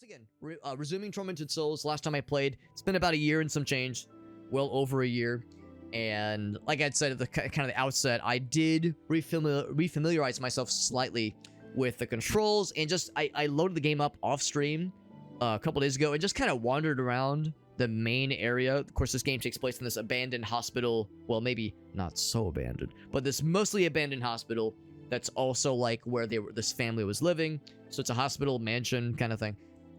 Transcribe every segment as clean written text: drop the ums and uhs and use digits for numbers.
again, resuming Tormented Souls. Last time I played, it's been about a year and some change, well over a year. And like I'd said at the kind of the outset, I did refamiliarize myself slightly with the controls, and just I loaded the game up off stream a couple days ago and just kind of wandered around the main area. Of course, this game takes place in this abandoned hospital. Well, maybe not so abandoned, but this mostly abandoned hospital that's also like where this family was living. So it's a hospital mansion kind of thing.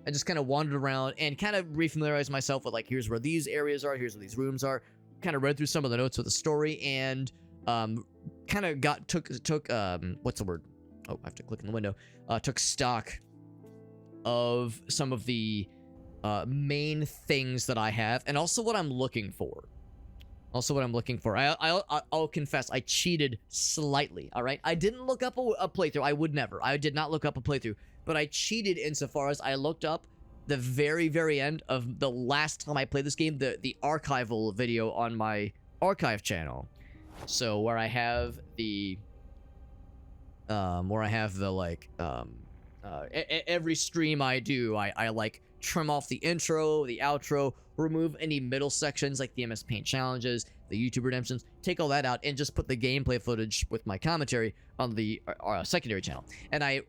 I just kind of wandered around and kind of refamiliarized myself with, like, here's where these areas are, here's where these rooms are. Kind of read through some of the notes of the story, and kind of took what's the word? Oh, I have to click in the window. Took stock of some of the main things that I have, and also what I'm looking for. I'll confess, I cheated slightly, all right? I didn't look up a playthrough. I would never. I did not look up a playthrough. But I cheated insofar as I looked up the very, very end of the last time I played this game, the archival video on my archive channel. So where I have the every stream I do, I like trim off the intro, the outro, remove any middle sections like the MS Paint challenges, the YouTube redemptions, take all that out, and just put the gameplay footage with my commentary on the secondary channel. And I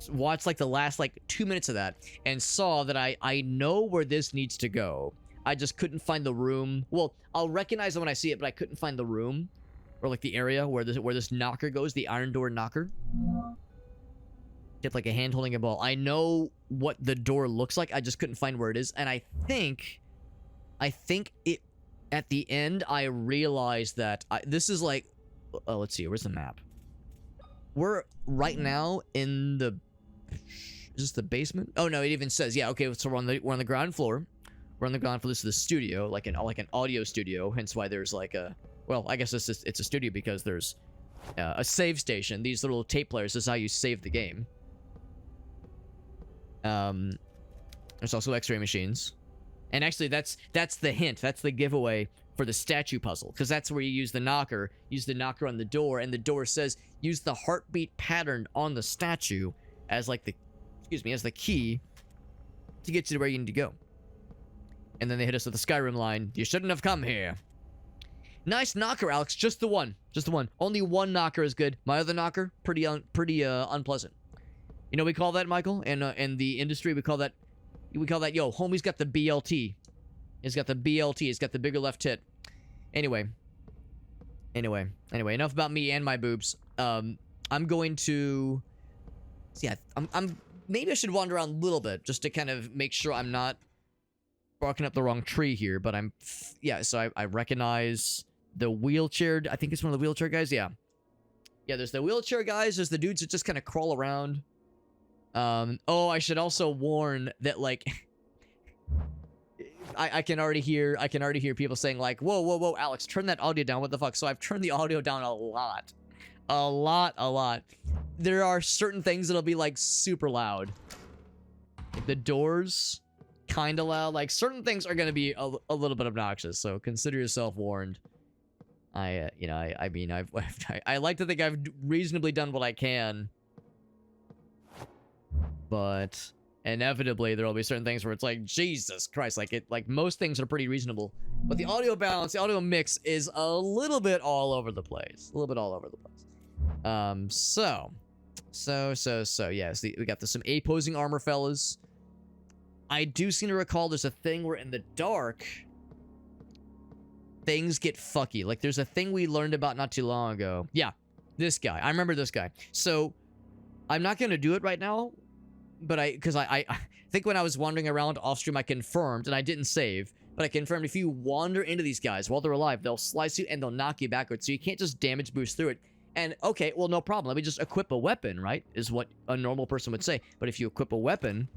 watched like the last 2 minutes of that and saw that I know where this needs to go. I just couldn't find the room. Well, I'll recognize it when I see it, but I couldn't find the room or like the area where this knocker goes, the iron door knocker. Get like a hand holding a ball. I know what the door looks like. I just couldn't find where it is. And I think it at the end I realized that this is like, let's see, where's the map? We're right now in the, is this the basement? Oh no, it even says, yeah, okay, so we're on the ground floor. We're on the ground floor. This is the studio, like an audio studio, hence why there's like a, well, I guess it's a studio because there's a save station. These little tape players, this is how you save the game. There's also x-ray machines. And actually that's the hint. That's the giveaway for the statue puzzle, because that's where you use the knocker on the door, and the door says use the heartbeat pattern on the statue as like the, as the key to get you to where you need to go. And then they hit us with the Skyrim line, you shouldn't have come here. Nice knocker, Alex. Just the one. Only one knocker is good. My other knocker, pretty unpleasant. You know what we call that, Michael? In the industry, we call that, yo, homie's got the BLT. He's got the BLT. He's got the bigger left tit. Anyway, enough about me and my boobs. I'm going to, yeah, maybe I should wander around a little bit just to kind of make sure I'm not barking up the wrong tree here, but so I recognize the wheelchair. I think it's one of the wheelchair guys. Yeah, there's the wheelchair guys. There's the dudes that just kind of crawl around. Oh, I should also warn that, like, I can already hear people saying like, whoa, Alex, turn that audio down. What the fuck? So I've turned the audio down a lot. There are certain things that'll be like super loud. Like the doors, kind of loud. Like certain things are gonna be a little bit obnoxious. So consider yourself warned. I like to think I've reasonably done what I can. But inevitably there will be certain things where it's like, Jesus Christ, like most things are pretty reasonable, but the audio balance, the audio mix is a little bit all over the place. So yes, we got some opposing armor fellas. I do seem to recall there's a thing where in the dark things get fucky. Like there's a thing we learned about not too long ago. Yeah, this guy. I remember this guy. So I'm not gonna do it right now. But because I think when I was wandering around off stream, I confirmed, and I didn't save, but I confirmed if you wander into these guys while they're alive, they'll slice you and they'll knock you backwards. So you can't just damage boost through it. And okay, well, no problem. Let me just equip a weapon, right? Is what a normal person would say. But if you equip a weapon,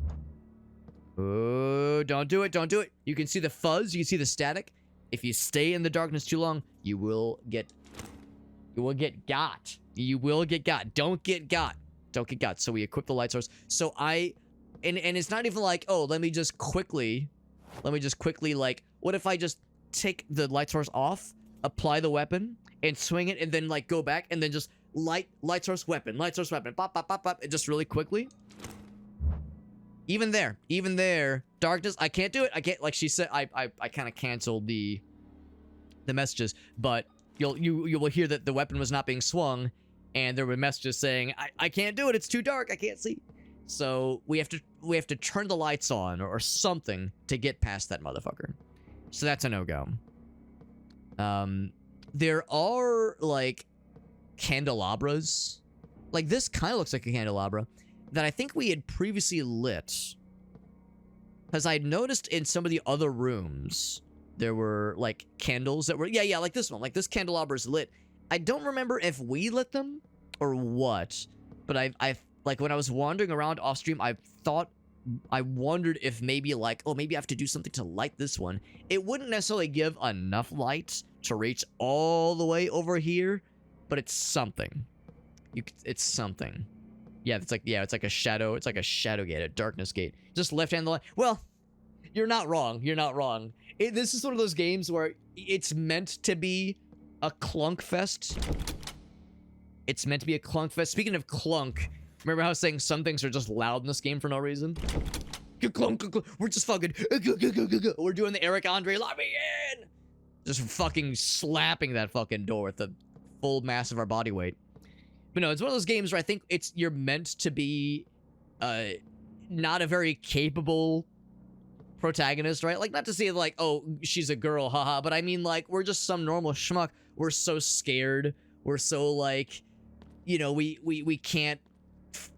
oh, don't do it. You can see the fuzz. You can see the static. If you stay in the darkness too long, you will get got. Don't get got. So we equip the light source. So and it's not even like, oh, let me just quickly like, what if I just take the light source off, apply the weapon, and swing it, and then like go back, and then just light source weapon, pop, and just really quickly. Even there, darkness, I can't do it. I can't, like she said, I kind of canceled the messages, but you will hear that the weapon was not being swung, and there were messages saying, I can't do it, it's too dark, I can't see. So we have to turn the lights on or something to get past that motherfucker. So that's a no-go. There are, like, candelabras. Like, this kind of looks like a candelabra that I think we had previously lit. Because I noticed in some of the other rooms, there were, like, candles that were... Yeah, like this one. Like, this candelabra's lit. I don't remember if we lit them or what. But I've like, when I was wandering around off stream, I wondered if maybe, like, oh, maybe I have to do something to light this one. It wouldn't necessarily give enough light to reach all the way over here, but it's something. It's something. Yeah, it's like a shadow. It's like a shadow gate, a darkness gate. Just left-hand the light. Well, you're not wrong. You're not wrong. This is one of those games where it's meant to be a clunk fest. It's meant to be a clunk fest. Speaking of clunk, remember how I was saying some things are just loud in this game for no reason? Clunk. We're just fucking... We're doing the Eric Andre, let me in! Just fucking slapping that fucking door with the full mass of our body weight. But no, it's one of those games where I think you're meant to be not a very capable protagonist, right? Like, not to say like, oh, she's a girl, haha, but I mean, like, we're just some normal schmuck. We're so scared. We're so, like, you know, we can't,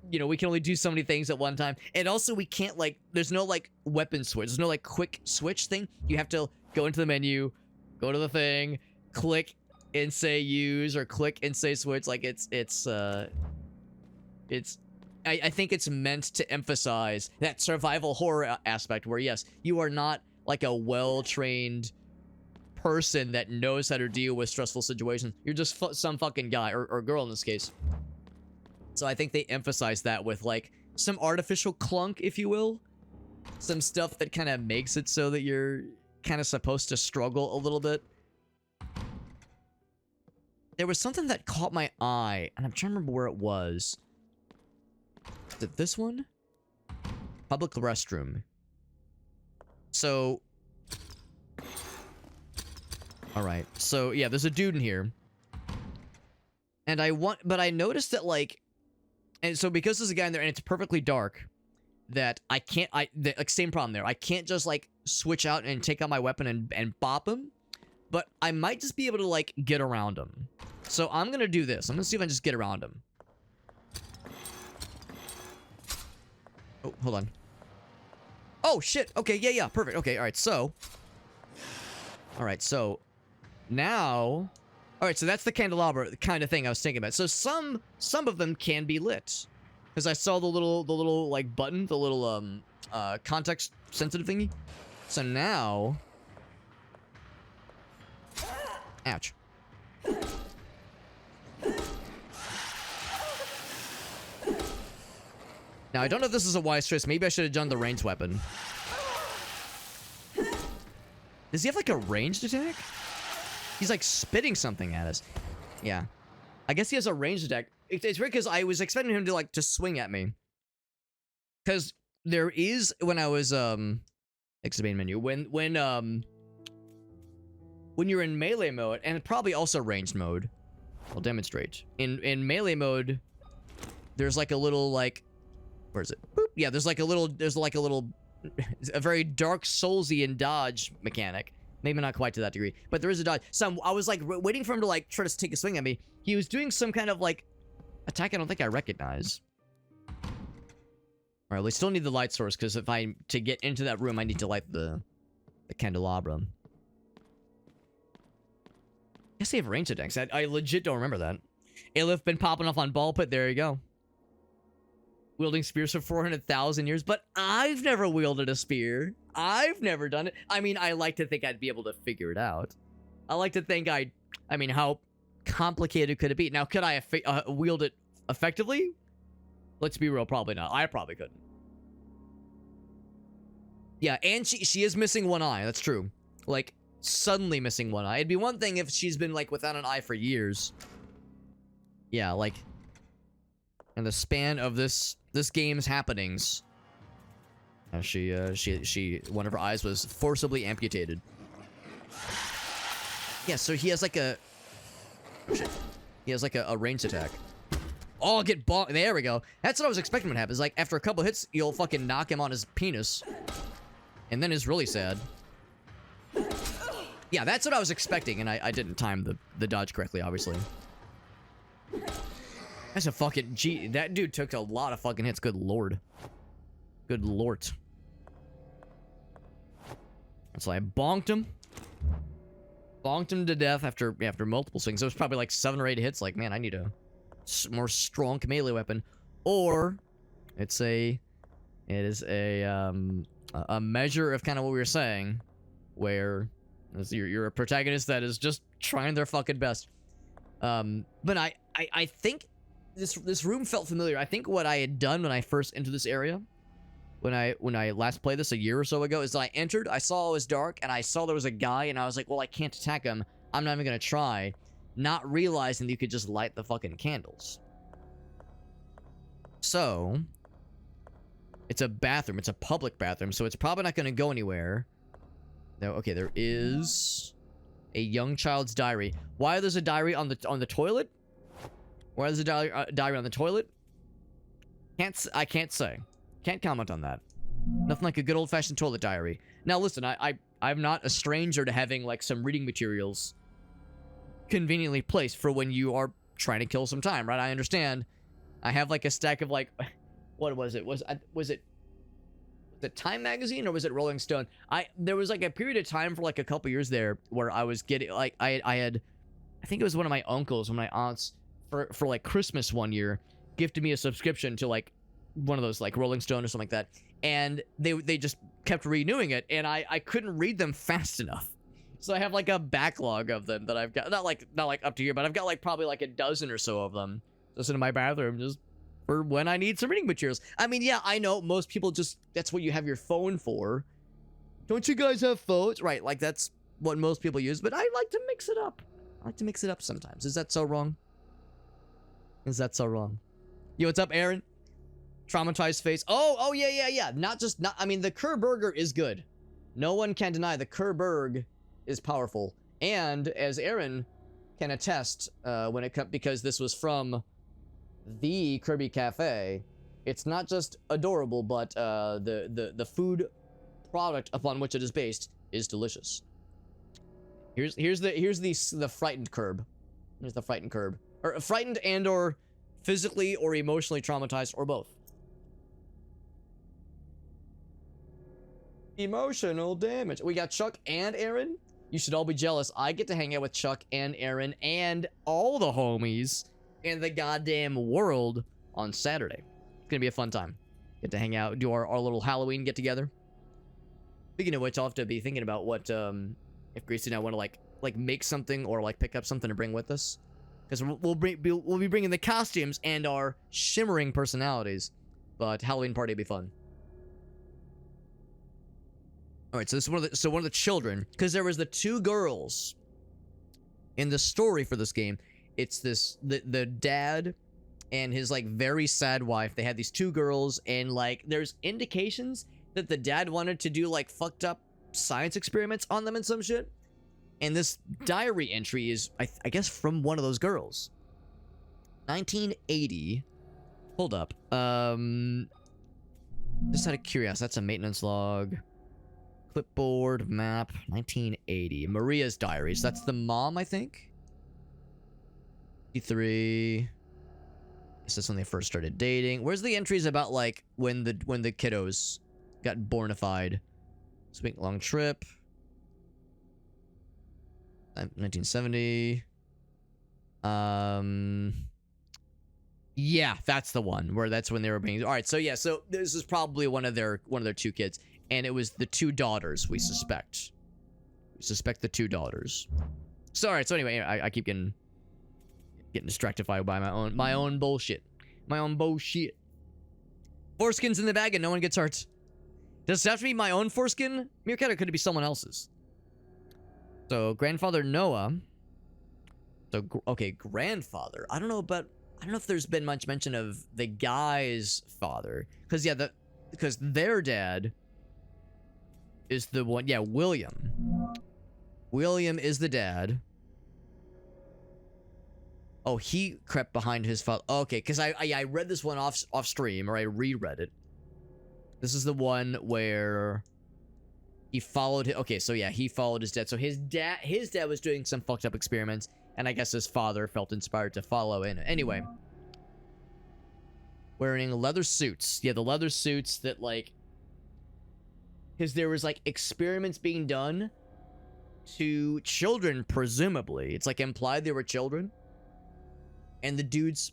you know, we can only do so many things at one time. And also we can't, like, there's no, like, weapon switch. There's no, like, quick switch thing. You have to go into the menu, go to the thing, click and say use, or click and say switch. Like, I think it's meant to emphasize that survival horror aspect where, yes, you are not, like, a well-trained person that knows how to deal with stressful situations. You're just some fucking guy, or girl in this case. So I think they emphasize that with, like, some artificial clunk, if you will. Some stuff that kind of makes it so that you're kind of supposed to struggle a little bit. There was something that caught my eye, and I'm trying to remember where it was. Is it this one? Public restroom. So... Alright, so yeah, there's a dude in here. And but I noticed that, like... And so because there's a guy in there and it's perfectly dark, that I can't, like, same problem there. I can't just, like, switch out and take out my weapon and bop him. But I might just be able to, like, get around him. So I'm gonna do this. I'm gonna see if I can just get around him. Oh, hold on. Oh, shit. Okay, yeah, perfect. Okay, alright, so... Alright, so... Now... Alright, so that's the candelabra kind of thing I was thinking about. So some of them can be lit. Because I saw the little, like, button, the little, context-sensitive thingy. So now... Ouch. Now, I don't know if this is a wise choice. Maybe I should have done the ranged weapon. Does he have, like, a ranged attack? He's, like, spitting something at us. Yeah. I guess he has a ranged attack. It's weird because I was expecting him to, like, to swing at me. Because there is, when I was, exit main menu, when you're in melee mode, and probably also ranged mode, I'll demonstrate. In melee mode, there's, like, a little, like, where is it? Boop. Yeah, there's like a little, a very Dark Soulsian dodge mechanic. Maybe not quite to that degree, but there is a dodge. So I was, like, waiting for him to, like, try to take a swing at me. He was doing some kind of, like, attack I don't think I recognize. Alright, we still need the light source, because to get into that room, I need to light the candelabra. I guess they have ranged attacks. I legit don't remember that. Ilith been popping off on ball pit. There you go. Wielding spears for 400,000 years, but I've never wielded a spear. I've never done it. I mean, I like to think I'd be able to figure it out. I like to think I mean, how complicated could it be? Now, could I wield it effectively? Let's be real, probably not. I probably couldn't. Yeah, and she is missing one eye. That's true. Like, suddenly missing one eye. It'd be one thing if she's been, like, without an eye for years. Yeah, like... in the span of this game's happenings, One of her eyes was forcibly amputated. Yeah, so he has like a... Shit. He has like a ranged attack. Oh, get bonked. There we go. That's what I was expecting would happen. Is like, after a couple hits, you'll fucking knock him on his penis. And then it's really sad. Yeah, that's what I was expecting, and I didn't time the dodge correctly, obviously. That's a fucking... Gee, that dude took a lot of fucking hits. Good lord. Good lord. So I bonked him. Bonked him to death after multiple swings. It was probably like 7 or 8 hits. Like, man, I need a more strong melee weapon. Or it is a measure of kind of what we were saying, where you're a protagonist that is just trying their fucking best. But I think this room felt familiar. I think what I had done when I first entered this area, when I last played this a year or so ago, is that I entered, I saw it was dark, and I saw there was a guy, and I was like, well, I can't attack him. I'm not even gonna try, not realizing that you could just light the fucking candles. So, it's a bathroom. It's a public bathroom, so it's probably not gonna go anywhere. No, okay, there is a young child's diary. Why there's a diary on the toilet? Why there's a diary on the toilet? I can't say. Can't comment on that. Nothing like a good old-fashioned toilet diary. Now, listen, I'm not a stranger to having, like, some reading materials conveniently placed for when you are trying to kill some time, right? I understand. I have, like, a stack of, like... What was it? Was it Time Magazine or was it Rolling Stone? There was, like, a period of time for, like, a couple years there where I was getting, like, I think it was one of my uncles or my aunts for like, Christmas one year gifted me a subscription to, like, one of those, like, Rolling Stone or something like that, and they just kept renewing it, and I couldn't read them fast enough, so I have like a backlog of them that I've got, not like up to here, but I've got like probably like a dozen or so of them just in my bathroom, just for when I need some reading materials. I mean, yeah, I know most people just, that's what you have your phone for. Don't you guys have phones? Right, like that's what most people use, but I like to mix it up. I like to mix it up sometimes. Is that so wrong? Is that so wrong? Yo, what's up, Aaron? Traumatized face. Oh, yeah. I mean, the Kerr-Burger is good. No one can deny the Kerr-Burg is powerful. And, as Aaron can attest, because this was from the Kirby Cafe, it's not just adorable, but the food product upon which it is based is delicious. Here's the frightened Curb. Here's the frightened Curb. Or frightened and or physically or emotionally traumatized, or both. Emotional damage. We got Chuck and Aaron. You should all be jealous. I get to hang out with Chuck and Aaron and all the homies in the goddamn world on Saturday. It's gonna be a fun time. Get to hang out, do our little Halloween get together. Speaking of which, I'll have to be thinking about what if Gracie and I want to like make something or like pick up something to bring with us, because we'll be bringing the costumes and our shimmering personalities. But Halloween party will be fun. All right, so this is one of the children, because there was the 2 girls in the story for this game. It's the dad and his like very sad wife. They had these 2 girls, and like there's indications that the dad wanted to do like fucked up science experiments on them and some shit. And this diary entry is I guess from one of those girls. 1980. Hold up. Just out of curiosity, that's a maintenance log. Clipboard, map, 1980. Maria's diaries. That's the mom, I think. 53. This is when they first started dating. Where's the entries about like when the kiddos got bornified? Swing long trip. 1970. Yeah, that's the one that's when they were being. All right, so yeah, so this is probably one of their 2 kids. And it was the 2 daughters, we suspect. We suspect the 2 daughters. So, alright, so anyway, I keep getting distracted by my own bullshit. My own bullshit. Foreskins in the bag and no one gets hurt. Does it have to be my own foreskin, Meerkat, or could it be someone else's? So, grandfather Noah. So, okay, grandfather. I don't know if there's been much mention of the guy's father. Because, yeah, because their dad is the one. Yeah, William. William is the dad. Oh, he crept behind his father. Okay, because I read this one off stream, or I reread it. This is the one where he followed. Okay, so yeah, he followed his dad. So his dad was doing some fucked up experiments, and I guess his father felt inspired to follow in. Anyway, wearing leather suits. Yeah, the leather suits that like, because there was like experiments being done to children, presumably. It's like implied they were children. And the dudes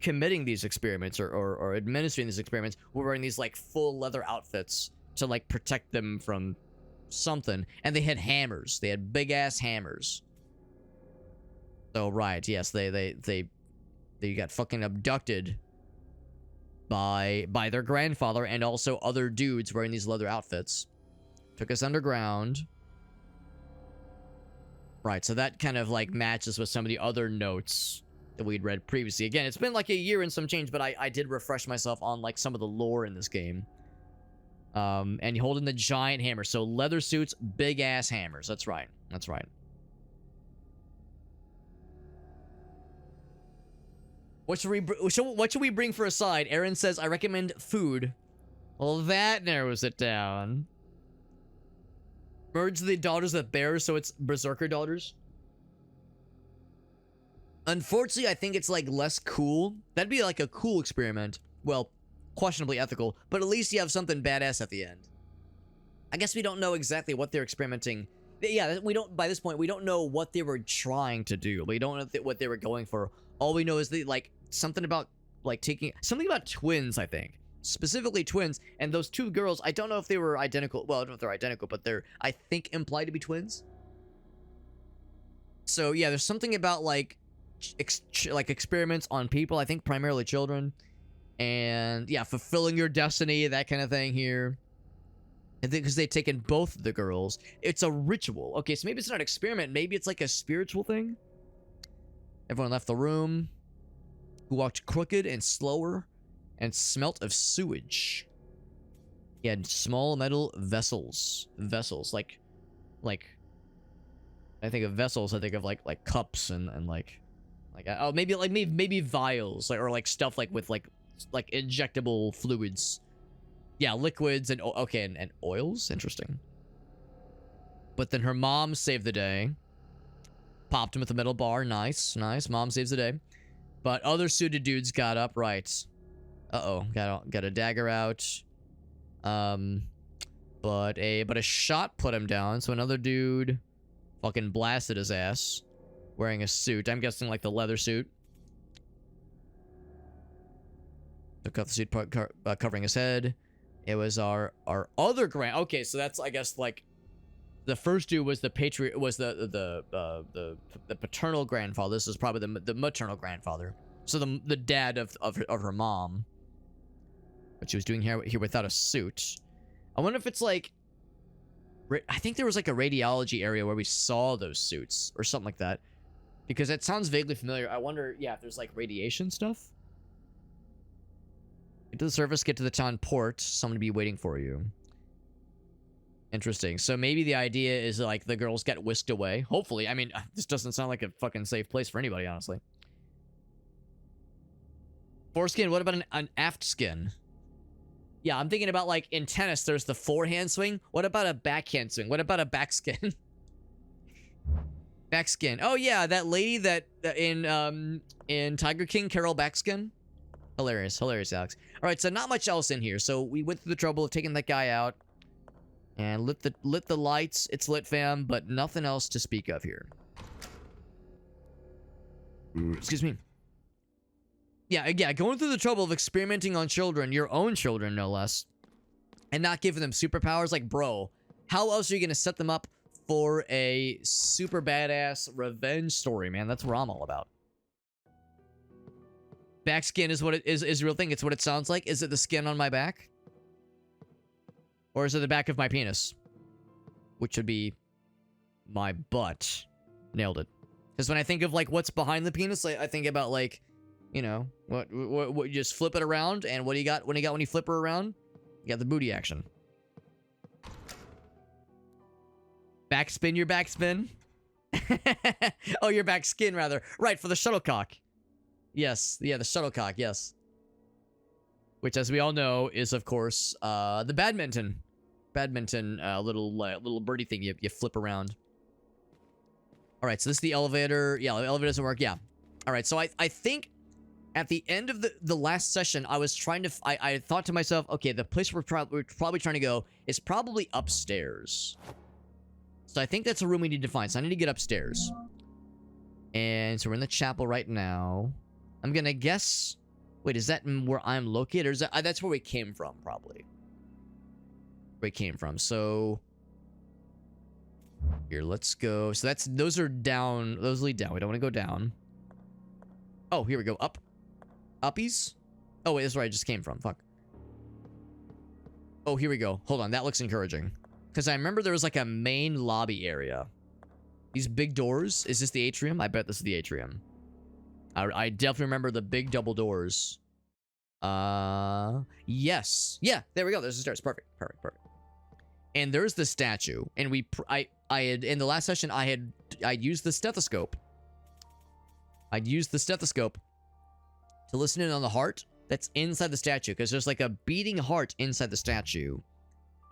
committing these experiments or administering these experiments were wearing these like full leather outfits to like protect them from something. And they had hammers. They had big ass hammers. So right, yes, they got fucking abducted by their grandfather and also other dudes wearing these leather outfits. Took us underground. Right, so that kind of like matches with some of the other notes that we'd read previously. Again, it's been like a year and some change, but I did refresh myself on like some of the lore in this game. And holding the giant hammer. So leather suits, big ass hammers. That's right. That's right. What should we bring for a side? Aaron says, I recommend food. Well, that narrows it down. Merge the daughters with bears, so it's berserker daughters. Unfortunately, I think it's like less cool. That'd be like a cool experiment. Well, questionably ethical, but at least you have something badass at the end. I guess we don't know exactly what they're experimenting. Yeah, we don't. By this point, we don't know what they were trying to do. We don't know what they were going for. All we know is they like something about like taking something about twins. I think specifically twins, and those two girls. I don't know if they were identical. Well, I don't know if they're identical, but they're I think implied to be twins. So yeah, there's something about like experiments on people. I think primarily children, and yeah, fulfilling your destiny, that kind of thing here. I think because they've taken both of the girls. It's a ritual. Okay, so maybe it's not an experiment. Maybe it's like a spiritual thing. Everyone left the room. Who walked crooked and slower and smelt of sewage. He had small metal vessels. Vessels, like I think of vessels, I think of like cups and like oh maybe vials, like, or like stuff like with like injectable fluids. Yeah, liquids and okay, and oils. Interesting. But then her mom saved the day. Popped him with a metal bar. Nice, nice. Mom saves the day. But other suited dudes got up. Right. Uh-oh. Got a dagger out. But a shot put him down. So another dude fucking blasted his ass. Wearing a suit. I'm guessing like the leather suit. Took off the suit part covering his head. It was our other okay, so that's I guess like the first dude was the the paternal grandfather. This is probably the maternal grandfather. So the dad of her mom. What she was doing here without a suit. I wonder if it's like I think there was like a radiology area where we saw those suits or something like that. Because it sounds vaguely familiar. I wonder, yeah, if there's like radiation stuff. Get to the surface, get to the town port. Someone to be waiting for you. Interesting. So maybe the idea is like the girls get whisked away. Hopefully. I mean, this doesn't sound like a fucking safe place for anybody, honestly. Foreskin, what about an aft skin? Yeah, I'm thinking about like in tennis, there's the forehand swing. What about a backhand swing? What about a backskin? Backskin. Oh yeah, that lady that in Tiger King, Carol Backskin. Hilarious, Alex. All right, so not much else in here. So we went through the trouble of taking that guy out and lit the lights. It's lit, fam, but nothing else to speak of here. Excuse me. Yeah, going through the trouble of experimenting on children, your own children, no less, and not giving them superpowers. Like, bro, how else are you gonna set them up for a super badass revenge story, man? That's what I'm all about. Backskin is what it is a real thing. It's what it sounds like. Is it the skin on my back? Or is it the back of my penis? Which would be my butt. Nailed it. Because when I think of like what's behind the penis, I think about like, you know, what you just flip it around, and what do you got when you flip her around? You got the booty action. Backspin your backspin? Oh, your back skin, rather. Right, for the shuttlecock. Yes, yeah, the shuttlecock, yes. Which, as we all know, is, of course, the badminton. Badminton, little birdie thing you flip around. Alright, so this is the elevator. Yeah, the elevator doesn't work, yeah. Alright, so I think at the end of the last session, I was trying to... I thought to myself, okay, the place we're probably trying to go is probably upstairs. So I think that's a room we need to find. So I need to get upstairs. And so we're in the chapel right now. I'm gonna guess... Wait, is that where I'm located? Or is that... that's where we came from, probably. Where we came from. So... Here, let's go. So that's... Those are down. Those lead down. We don't want to go down. Oh, here we go. Up. Uppies? Oh, wait, that's where I just came from. Fuck. Oh, here we go. Hold on. That looks encouraging. Because I remember there was like a main lobby area. These big doors. Is this the atrium? I bet this is the atrium. I definitely remember the big double doors. Yes. Yeah, there we go. There's the stairs. Perfect. Perfect. Perfect. And there's the statue. And I had, in the last session, I'd used the stethoscope. I'd used the stethoscope to listen in on the heart that's inside the statue. Because there's like a beating heart inside the statue.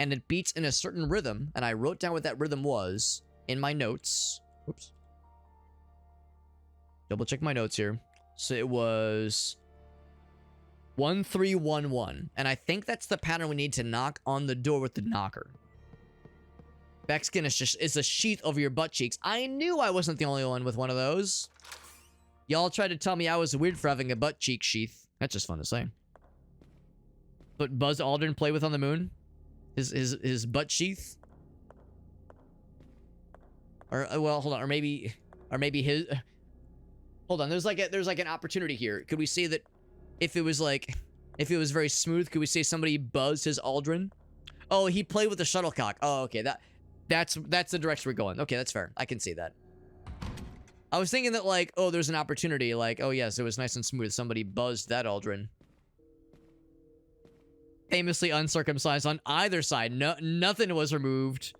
And it beats in a certain rhythm. And I wrote down what that rhythm was in my notes. Oops. Double check my notes here. So it was 1311. And I think that's the pattern we need to knock on the door with the knocker. Backskin is a sheath over your butt cheeks. I knew I wasn't the only one with one of those. Y'all tried to tell me I was weird for having a butt cheek sheath. That's just fun to say. But Buzz Aldrin play with on the moon? His butt sheath? Or well, hold on, or maybe his. Hold on, there's like an opportunity here. Could we say that if it was very smooth, could we say somebody buzzed his Aldrin? Oh, he played with the shuttlecock. Oh, okay, that's the direction we're going. Okay, that's fair. I can see that. I was thinking that like, oh, there's an opportunity. Like, oh yes, it was nice and smooth. Somebody buzzed that Aldrin. Famously uncircumcised on either side. No, nothing was removed.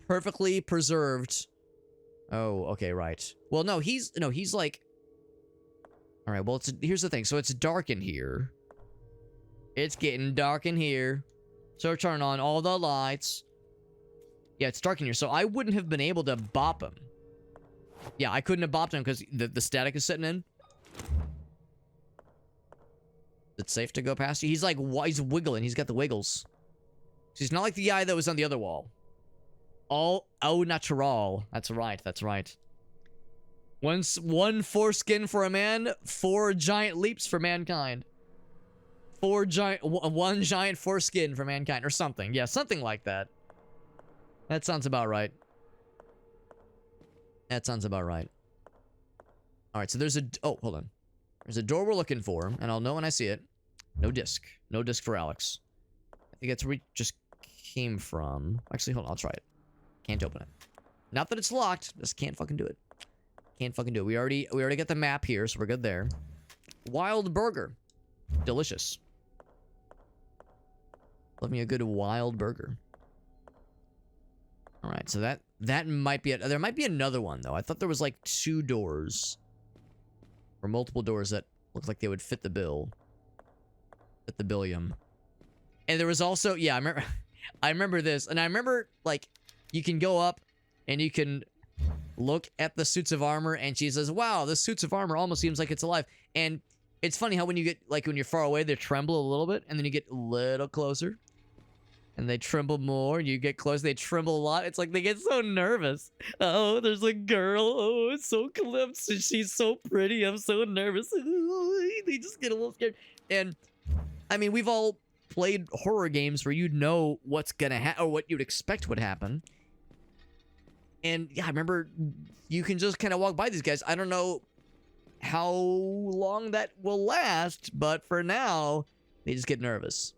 Perfectly preserved. Oh, okay, right. Well, no, he's like... Alright, well, here's the thing. So it's dark in here. It's getting dark in here. So turn on all the lights. Yeah, it's dark in here. So I wouldn't have been able to bop him. Yeah, I couldn't have bopped him because the static is sitting in. It's safe to go past you. He's like, he's wiggling. He's got the wiggles. He's not like the guy that was on the other wall. All au natural. That's right. That's right. One foreskin for a man, 4 giant leaps for mankind. One giant foreskin for mankind, or something. Yeah, something like that. That sounds about right. That sounds about right. All right, so there's a... Oh, hold on. There's a door we're looking for, and I'll know when I see it. No disc. No disc for Alex. I think that's where we just came from. Actually, hold on. I'll try it. Can't open it. Not that it's locked. Just can't fucking do it. Can't fucking do it. We already got the map here, so we're good there. Wild burger. Delicious. Love me a good wild burger. All right, so that might be it. There might be another one though. I thought there was like 2 doors, or multiple doors that looked like they would fit the bill. Fit the billium. And there was also, yeah, I remember this, and I remember like you can go up and you can look at the suits of armor, and she says, "Wow, the suits of armor almost seems like it's alive." And it's funny how when you get like when you're far away, they tremble a little bit, and then you get a little closer. And they tremble more, and you get close, they tremble a lot. It's like they get so nervous. Oh, there's a girl. Oh, it's so glimpsed. She's so pretty. I'm so nervous. They just get a little scared. And, I mean, we've all played horror games where you know what's gonna happen, or what you'd expect would happen. And, yeah, I remember you can just kind of walk by these guys. I don't know how long that will last, but for now, they just get nervous.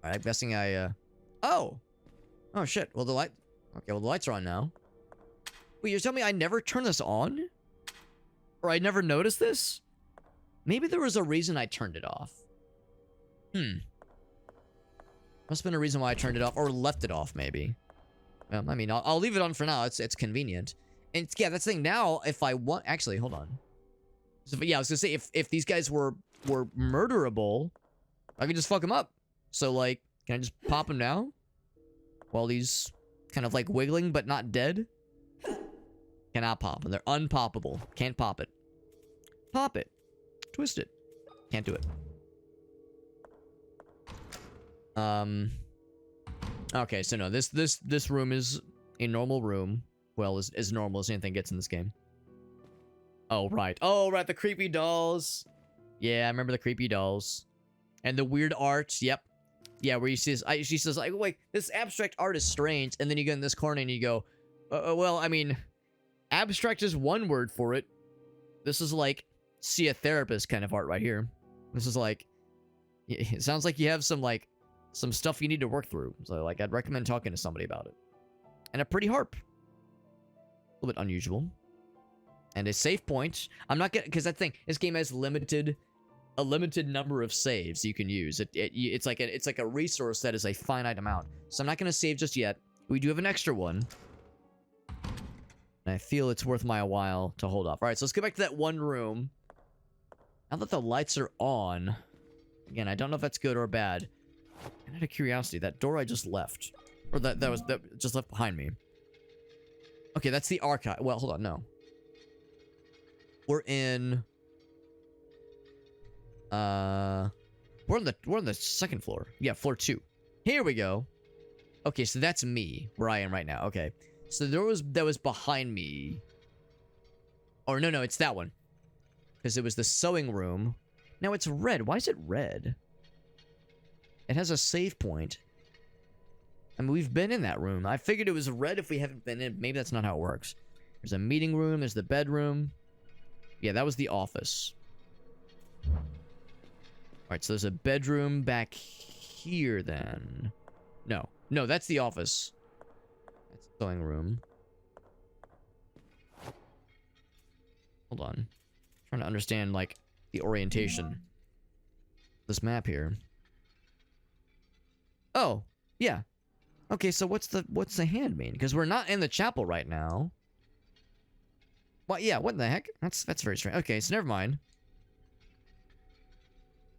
Alright, I'm guessing Oh, shit. Well, the light... Okay, well, the lights are on now. Wait, you're telling me I never turned this on? Or I never noticed this? Maybe there was a reason I turned it off. Must have been a reason why I turned it off, or left it off, maybe. I mean, I'll leave it on for now. It's convenient. And yeah, that's the thing. Now, if I want... Actually, hold on. So, yeah, I was gonna say, if these guys were murderable, I could just fuck them up. So, like, can I just pop them now? While he's kind of, like, wiggling, but not dead? Cannot pop them. They're unpoppable. Can't pop it. Pop it. Twist it. Can't do it. Okay, so no, this room is a normal room. Well, as normal as anything gets in this game. Oh, right. Oh, right, the creepy dolls. Yeah, I remember the creepy dolls. And the weird art, yep. Yeah, where you see this, she says, like, wait, this abstract art is strange. And then you go in this corner and you go, well, I mean, abstract is one word for it. This is like, see a therapist kind of art right here. This is like, it sounds like you have some, like, some stuff you need to work through. So, like, I'd recommend talking to somebody about it. And a pretty harp. A little bit unusual. And a save point. I'm not gonna, because that thing, this game has a limited number of saves you can use. It's like a resource that is a finite amount. So I'm not gonna save just yet. We do have an extra one. And I feel it's worth my while to hold off. All right, so let's go back to that one room. Now that the lights are on, again, I don't know if that's good or bad. And out of curiosity, that door I just left, or that just left behind me. Okay, that's the archive. Well, hold on, no. We're in. We're on the second floor. Yeah, floor 2. Here we go. Okay, so that's me, where I am right now. Okay, so that was behind me. Or no, it's that one. Because it was the sewing room. Now it's red. Why is it red? It has a save point. I mean, we've been in that room. I figured it was red if we haven't been in. Maybe that's not how it works. There's a meeting room. There's the bedroom. Yeah, that was the office. Alright, so there's a bedroom back here then. No, that's the office. That's the sewing room. Hold on. Trying to understand, like, the orientation. This map here. Oh, yeah. Okay, so what's the hand mean? Because we're not in the chapel right now. Well, yeah, what the heck? That's very strange. Okay, so never mind.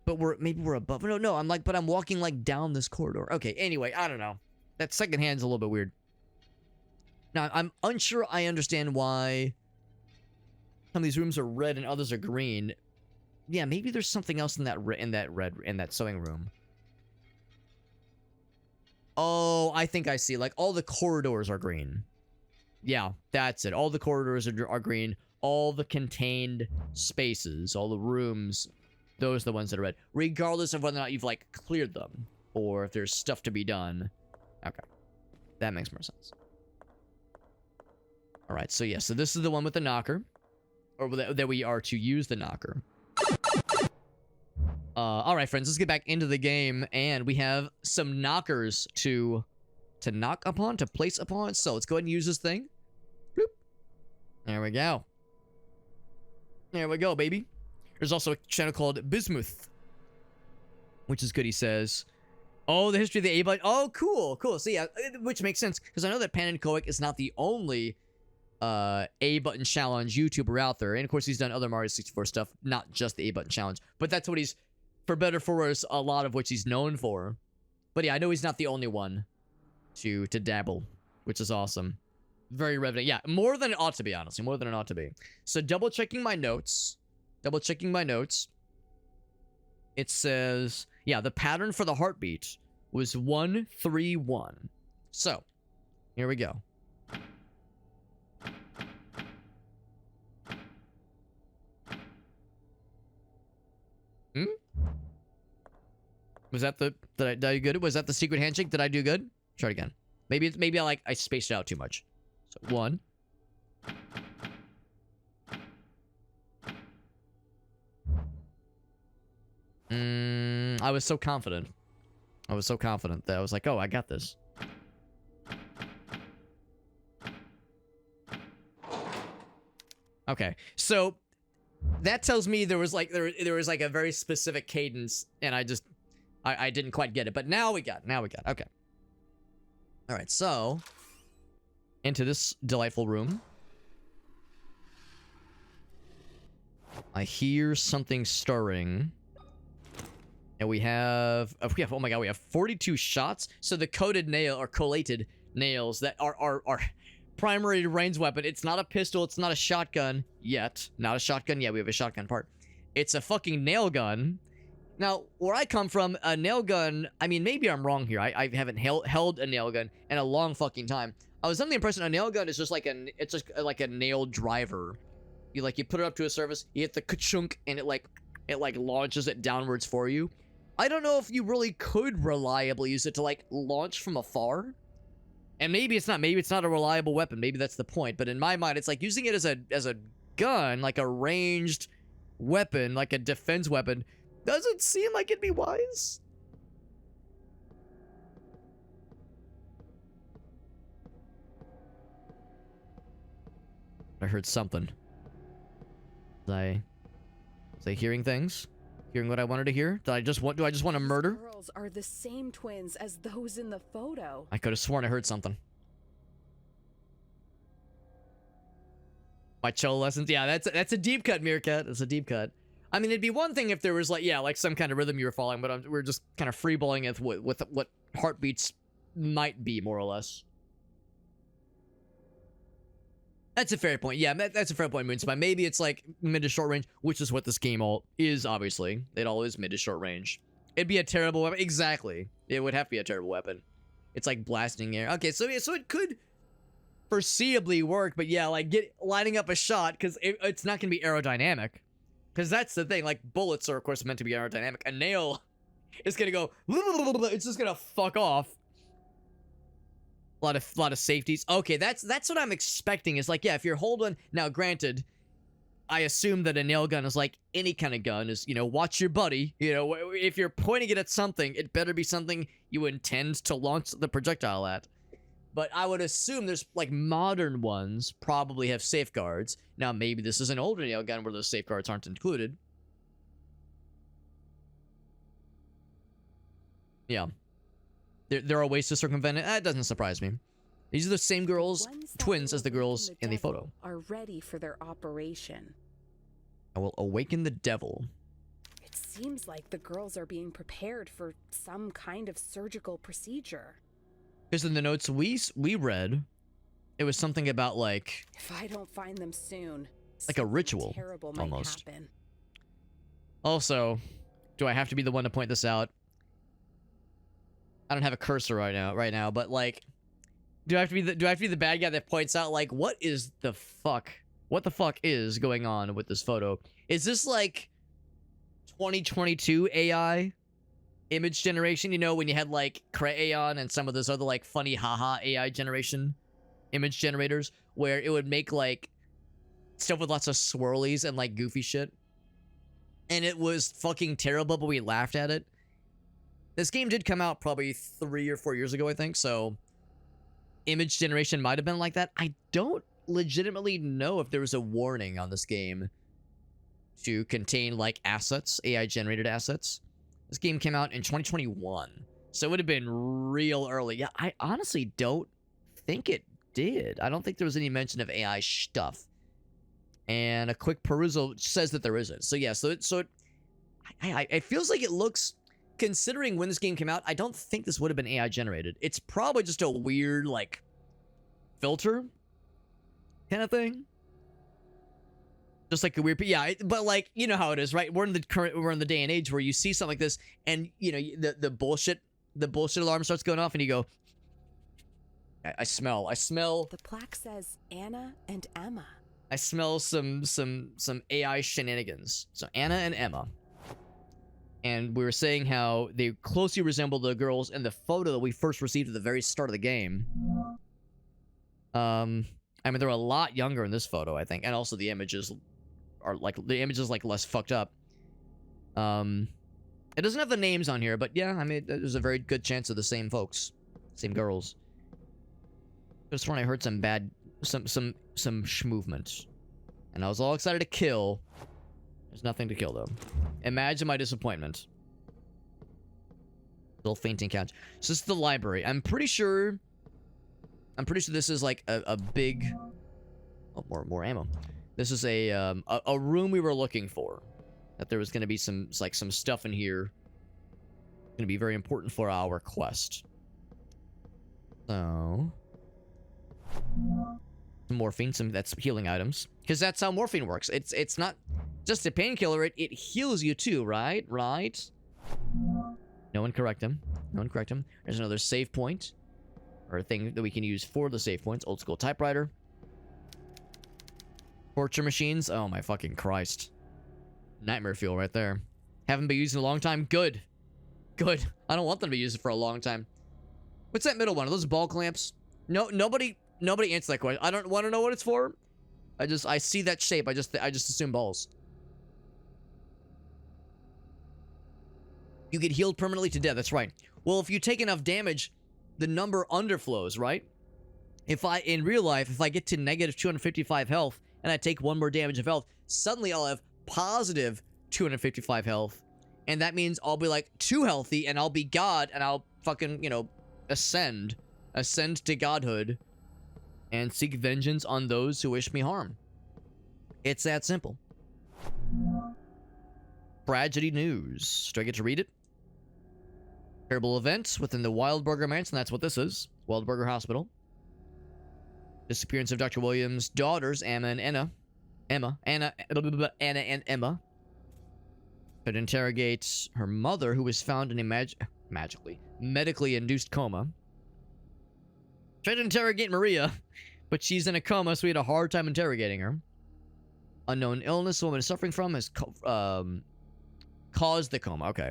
But maybe we're above. No, I'm walking like down this corridor. Okay, anyway, I don't know. That second hand's a little bit weird. Now, I'm unsure I understand why some of these rooms are red and others are green. Yeah, maybe there's something else in that sewing room. Oh, I think I see. Like, all the corridors are green. Yeah, that's it. All the corridors are green. All the contained spaces, all the rooms, those are the ones that are red. Regardless of whether or not you've, like, cleared them. Or if there's stuff to be done. Okay. That makes more sense. Alright, so yeah. So this is the one with the knocker. Or that we are to use the knocker. Alright, friends. Let's get back into the game. And we have some knockers to knock upon, to place upon. So let's go ahead and use this thing. Bloop. There we go. There we go, baby. There's also a channel called Bismuth, which is good, he says. Oh, the history of the A-button. Oh, cool. So yeah, which makes sense, because I know that Panenkoic is not the only A-button challenge YouTuber out there. And of course, he's done other Mario 64 stuff, not just the A-button challenge. But that's what he's, for better or for worse, a lot of which he's known for. But yeah, I know he's not the only one to dabble, which is awesome. Very relevant. Yeah, more than it ought to be, honestly. More than it ought to be. So double-checking my notes. It says, yeah, the pattern for the heartbeat was 131. So, here we go. Was that did I do good? Was that the secret handshake? Did I do good? Try it again. Maybe I spaced it out too much. So 1. I was so confident. That I was like, oh, I got this. Okay, so that tells me there was like a very specific cadence, and I didn't quite get it, but now we got. Okay. All right, so into this delightful room. I hear something stirring. And we have oh my god, we have 42 shots. So the coated nail or collated nails that are our primary range weapon. It's not a pistol, it's not a shotgun yet. Not a shotgun yet, we have a shotgun part. It's a fucking nail gun. Now, where I come from, a nail gun, I mean, maybe I'm wrong here. I haven't held a nail gun in a long fucking time. I was under the impression a nail gun is just like it's just like a nail driver. You put it up to a surface, you hit the ka-chunk, and it launches it downwards for you. I don't know if you really could reliably use it to like launch from afar. And maybe it's not a reliable weapon. Maybe that's the point. But in my mind, it's like using it as a gun, like a ranged weapon, like a defense weapon, doesn't seem like it'd be wise. I heard something. Was I hearing things? Hearing what I wanted to hear? Do I just want to murder? These girls are the same twins as those in the photo. I could have sworn I heard something. My cello lessons? Yeah, that's a deep cut, Meerkat. That's a deep cut. I mean, it'd be one thing if there was like some kind of rhythm you were following, but we're just kind of freeballing it with what heartbeats might be, more or less. That's a fair point. Yeah, that's a fair point, Moonspy. Maybe it's like mid to short range, which is what this game all is, obviously. It all is mid to short range. It'd be a terrible weapon. Exactly. It would have to be a terrible weapon. It's like blasting air. Okay, so it could foreseeably work, but yeah, like lining up a shot, because it's not going to be aerodynamic. Because that's the thing. Like, bullets are, of course, meant to be aerodynamic. A nail is going to go... It's just going to fuck off. A lot of safeties. Okay, that's what I'm expecting. Is like, yeah, if you're holding... Now, granted, I assume that a nail gun is like any kind of gun. Is, watch your buddy. If you're pointing it at something, it better be something you intend to launch the projectile at. But I would assume there's, like, modern ones probably have safeguards. Now, maybe this is an older nail gun where those safeguards aren't included. Yeah. There are ways to circumvent it. That doesn't surprise me. These are the same girls, twins as the girls in the photo. Are ready for their operation. I will awaken the devil. It seems like the girls are being prepared for some kind of surgical procedure. Because in the notes we read, it was something about like... If I don't find them soon, like a ritual, terrible almost. Might happen. Also, do I have to be the one to point this out? I don't have a cursor right now, but like, do I have to be the bad guy that points out like what the fuck is going on with this photo? Is this like 2022 AI image generation? When you had like Crayon and some of those other like funny haha AI generation image generators where it would make like stuff with lots of swirlies and like goofy shit, and it was fucking terrible, but we laughed at it. This game did come out probably 3 or 4 years ago, I think, so image generation might have been like that. I don't legitimately know if there was a warning on this game to contain, like, assets, AI-generated assets. This game came out in 2021, so it would have been real early. Yeah, I honestly don't think it did. I don't think there was any mention of AI stuff. And a quick perusal says that there isn't. So yeah, it feels like it looks... Considering when this game came out, I don't think this would have been AI generated. It's probably just a weird, like, filter kind of thing. Just like a weird, yeah, but like, you know how it is, right? We're in the day and age where you see something like this, and the bullshit alarm starts going off, and you go, I smell. The plaque says Anna and Emma. I smell some AI shenanigans. So Anna and Emma. And we were saying how they closely resemble the girls in the photo that we first received at the very start of the game. I mean, they're a lot younger in this photo, I think, and also the images are like less fucked up. It doesn't have the names on here, but yeah, I mean, there's a very good chance of the same folks, same girls. Just when I heard some movement, and I was all excited to kill. There's nothing to kill, though. Imagine my disappointment. Little fainting couch. So this is the library. I'm pretty sure I'm pretty sure this is like a big... Oh, more ammo. This is a room we were looking for. That there was going to be some stuff in here. Going to be very important for our quest. So... Some morphine, that's healing items. Because that's how morphine works. It's not just a painkiller, it heals you too, right? Right? No one correct him. No one correct him. There's another save point. Or a thing that we can use for the save points. Old school typewriter. Torture machines. Oh my fucking Christ. Nightmare fuel right there. Haven't been used in a long time. Good. Good. I don't want them to be used for a long time. What's that middle one? Are those ball clamps? No, nobody answers that question. I don't want to know what it's for. I see that shape. I just assume balls. You get healed permanently to death. That's right. Well, if you take enough damage, the number underflows, right? In real life, if I get to negative 255 health and I take one more damage of health, suddenly I'll have positive 255 health. And that means I'll be like too healthy and I'll be God and I'll fucking, ascend to godhood and seek vengeance on those who wish me harm. It's that simple. Tragedy news. Do I get to read it? Terrible events within the Wildburger Mansion. That's what this is. Wildburger Hospital. Disappearance of Dr. Williams' daughters, Anna and Emma. Could interrogate her mother, who was found in a medically induced coma. Tried to interrogate Maria, but she's in a coma, so we had a hard time interrogating her. Unknown illness the woman is suffering from has caused the coma. Okay.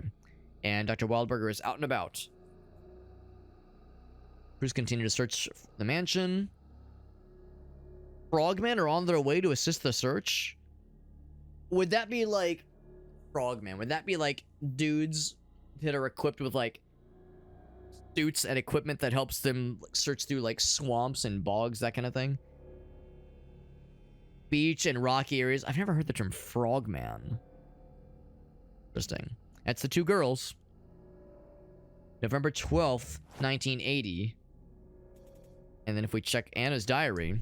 And Dr. Wildburger is out and about. Crews continue to search the mansion. Frogmen are on their way to assist the search. Would that be like... Frogmen, would that be like dudes that are equipped with like suits and equipment that helps them search through like swamps and bogs, that kind of thing? Beach and rocky areas. I've never heard the term frogman. Interesting. That's the two girls. November 12th, 1980. And then if we check Anna's diary,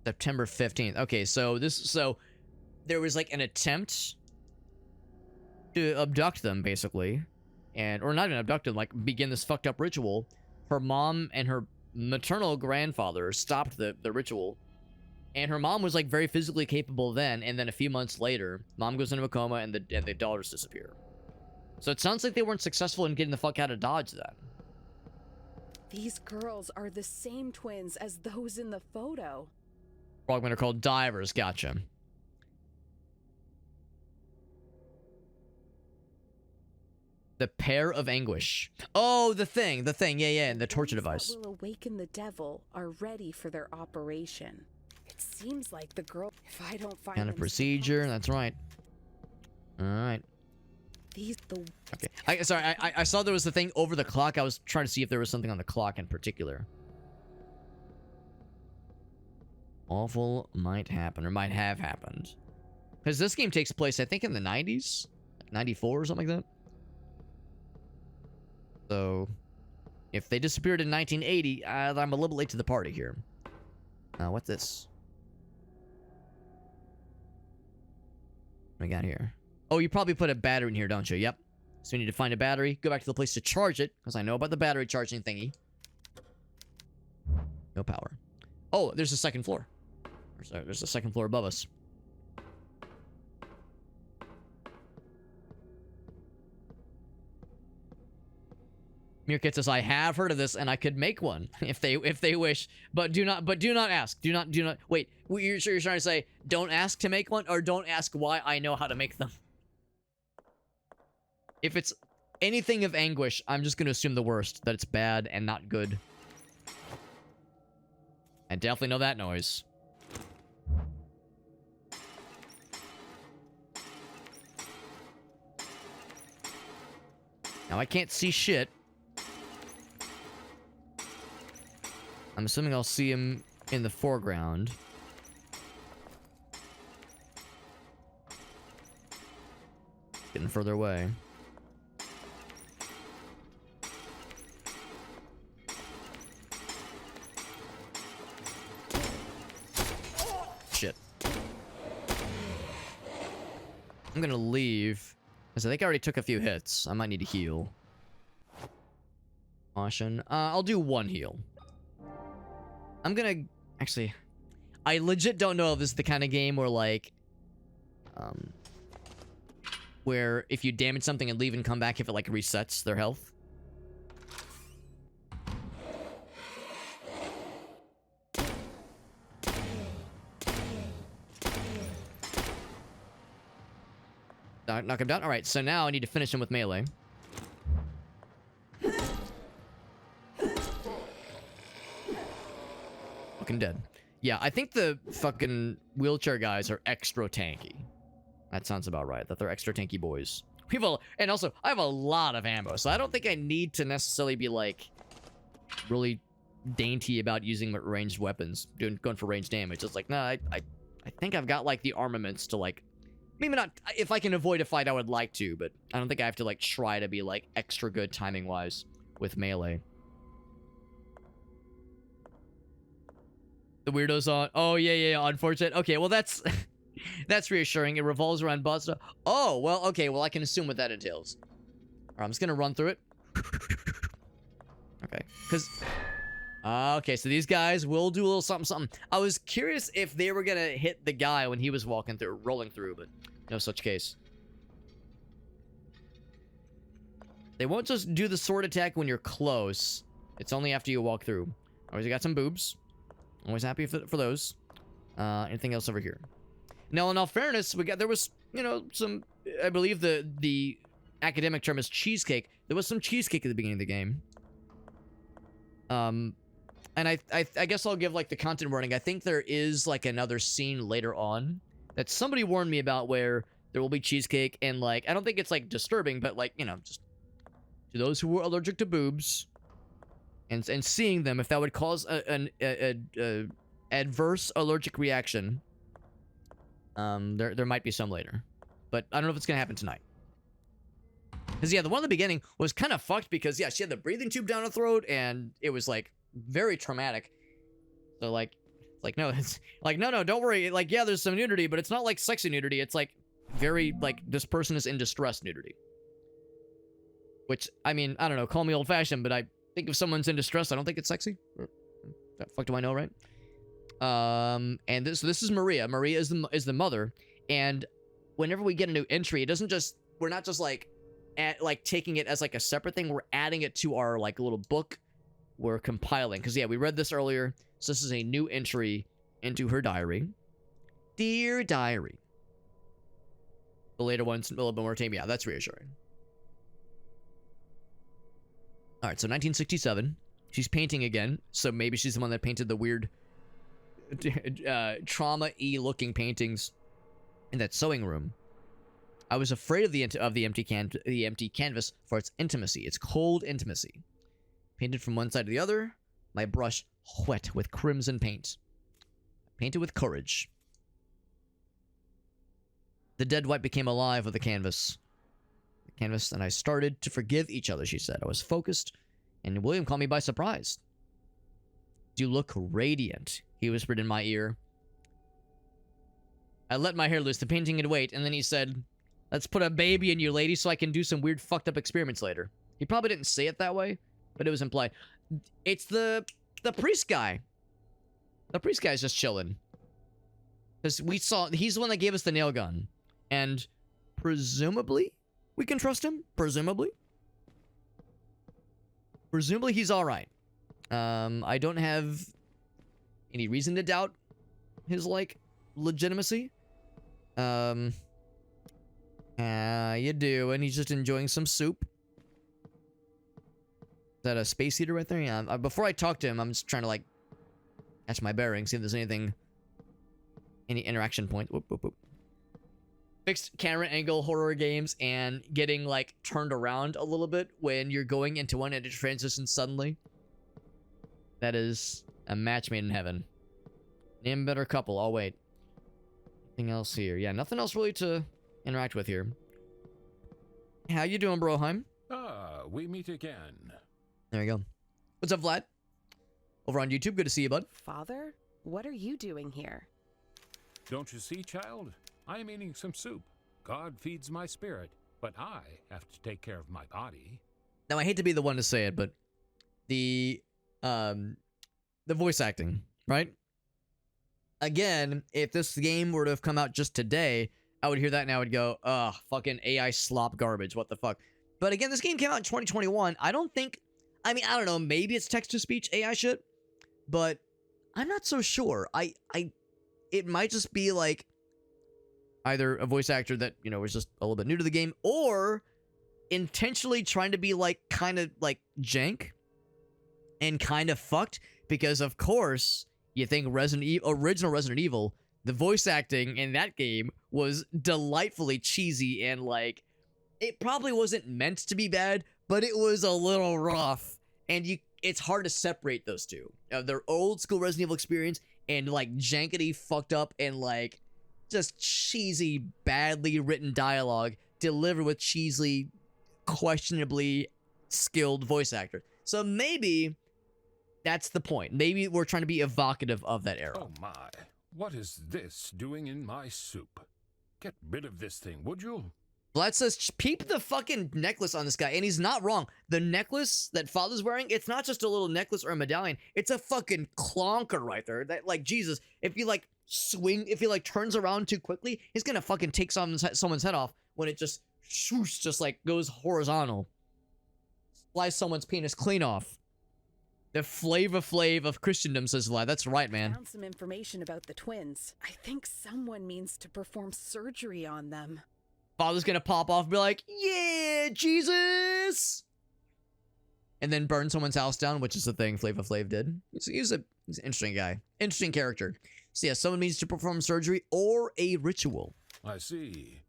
September 15th. Okay, so there was like an attempt to abduct them, basically. Or not even abduct them, like begin this fucked up ritual. Her mom and her maternal grandfather stopped the ritual. And her mom was like very physically capable then, and then a few months later, mom goes into a coma and the daughters disappear. So it sounds like they weren't successful in getting the fuck out of Dodge then. These girls are the same twins as those in the photo. Frogmen are called divers, gotcha. The pair of anguish. Oh, the thing, yeah, and the torture device. That will awaken the devil are ready for their operation. It seems like the girl. If I don't find kind of procedure, that's right. All right. Okay. I saw there was a thing over the clock. I was trying to see if there was something on the clock in particular. Awful might happen, or might have happened. Because this game takes place, I think, in the 90s? 94 or something like that? So, if they disappeared in 1980, I'm a little late to the party here. What's this? What we got here? Oh, you probably put a battery in here, don't you? Yep. So we need to find a battery, go back to the place to charge it, because I know about the battery charging thingy. No power. Oh, there's a second floor. There's a second floor above us. Meerkat says, I have heard of this, and I could make one if they wish, but do not ask. Do not. Wait, you're trying to say don't ask to make one, or don't ask why I know how to make them? If it's anything of anguish, I'm just gonna assume the worst, that it's bad and not good. I definitely know that noise. Now I can't see shit. I'm assuming I'll see him in the foreground. Getting further away. Shit. I'm gonna leave. Because I think I already took a few hits. I might need to heal. Caution. I'll do 1 heal. I'm gonna... Actually, I legit don't know if this is the kind of game where, like... where if you damage something and leave and come back, if it, like, resets their health. Knock him down. All right, so now I need to finish him with melee. Fucking dead. Yeah, I think the fucking wheelchair guys are extra tanky. That sounds about right, that they're extra tanky boys. People, and also, I have a lot of ammo, so I don't think I need to necessarily be, like, really dainty about using ranged weapons, going for ranged damage. It's like, nah, I think I've got, like, the armaments to, like, maybe not, if I can avoid a fight, I would like to, but I don't think I have to, like, try to be, like, extra good timing-wise with melee. The weirdo's on. Oh, yeah, unfortunate. Okay, well, that's... that's reassuring. It revolves around boss stuff. Oh, well, okay, well, I can assume what that entails. All right, I'm just gonna run through it. Okay, because... okay, so these guys will do a little something. I was curious if they were gonna hit the guy when he was walking through, rolling through, but no such case. They won't just do the sword attack when you're close. It's only after you walk through. Always got some boobs. Always happy for those. Anything else over here? Now, in all fairness, there was, you know, some, I believe the academic term is cheesecake. There was some cheesecake at the beginning of the game. And I guess I'll give, like, the content warning. I think there is, like, another scene later on that somebody warned me about where there will be cheesecake, and, like, I don't think it's, like, disturbing, but, like, you know, just to those who were allergic to boobs and seeing them, if that would cause an adverse allergic reaction, there might be some later. But I don't know if it's gonna happen tonight. Because, yeah, the one in the beginning was kind of fucked because, yeah, she had the breathing tube down her throat, and it was, like, very traumatic. So, like, no, it's like, no, don't worry. Like, yeah, there's some nudity, but it's not like sexy nudity. It's like very, like, this person is in distress nudity. Which, I mean, I don't know, call me old-fashioned, but I think if someone's in distress, I don't think it's sexy. The fuck do I know, right? And this is Maria. Maria is the mother, and whenever we get a new entry, it doesn't just, we're not just, like, taking it as, like, a separate thing. We're adding it to our, like, little book we're compiling. Because, yeah, we read this earlier. So this is a new entry into her diary. Dear diary. The later one's a little bit more tame. Yeah, that's reassuring. All right, so 1967. She's painting again. So maybe she's the one that painted the weird trauma-y looking paintings in that sewing room. I was afraid of the empty canvas for its intimacy, its cold intimacy. Painted from one side to the other, my brush wet with crimson paint. Painted with courage. The dead white became alive with the canvas. And I started to forgive each other, she said. I was focused, and William caught me by surprise. You look radiant, he whispered in my ear. I let my hair loose, the painting had weight, and then he said, let's put a baby in you, lady, so I can do some weird fucked up experiments later. He probably didn't say it that way, but it was implied. It's the priest guy. The priest guy's just chilling. Because he's the one that gave us the nail gun. And presumably, we can trust him? Presumably? Presumably he's alright. I don't have any reason to doubt his, like, legitimacy. You do, and he's just enjoying some soup. Is that a space heater right there? Yeah, before I talk to him, I'm just trying to, like, catch my bearings, see if there's any interaction point. Whoop, whoop, whoop. Fixed camera angle horror games and getting, like, turned around a little bit when you're going into one and it transitions suddenly. That is a match made in heaven. Name a better couple. I'll wait. Anything else here? Yeah, nothing else really to interact with here. How you doing, Broheim? Ah, we meet again. There you go. What's up, Vlad? Over on YouTube. Good to see you, bud. Father, what are you doing here? Don't you see, child? I am eating some soup. God feeds my spirit, but I have to take care of my body. Now, I hate to be the one to say it, but the voice acting, right? Again, if this game were to have come out just today, I would hear that and I would go, ugh, fucking AI slop garbage, what the fuck. But again, this game came out in 2021. I don't know, maybe it's text-to-speech AI shit, but I'm not so sure. It might just be like either a voice actor that, you know, was just a little bit new to the game, or intentionally trying to be like kind of like jank and kind of fucked, because of course you think original Resident Evil, the voice acting in that game was delightfully cheesy and like it probably wasn't meant to be bad, but it was a little rough, and it's hard to separate those two. Their old school Resident Evil experience and like jankety fucked up and like just cheesy badly written dialogue delivered with cheesily questionably skilled voice actors. So maybe that's the point. Maybe we're trying to be evocative of that era. Oh my, what is this doing in my soup? Get rid of this thing, would you? Vlad says, peep the fucking necklace on this guy, and he's not wrong. The necklace that Father's wearing, it's not just a little necklace or a medallion, it's a fucking clonker right there. That, like, Jesus, if he turns around too quickly, he's gonna fucking take someone's head off when it just swoosh, just like goes horizontal. Slice someone's penis clean off. The Flavor Flav of Christendom, says Vlad. That's right, man. Found some information about the twins. I think someone means to perform surgery on them. Father's gonna pop off and be like, yeah, Jesus! And then burn someone's house down, which is the thing Flavor Flav did. He's an interesting guy. Interesting character. So yeah, someone needs to perform surgery or a ritual. I see.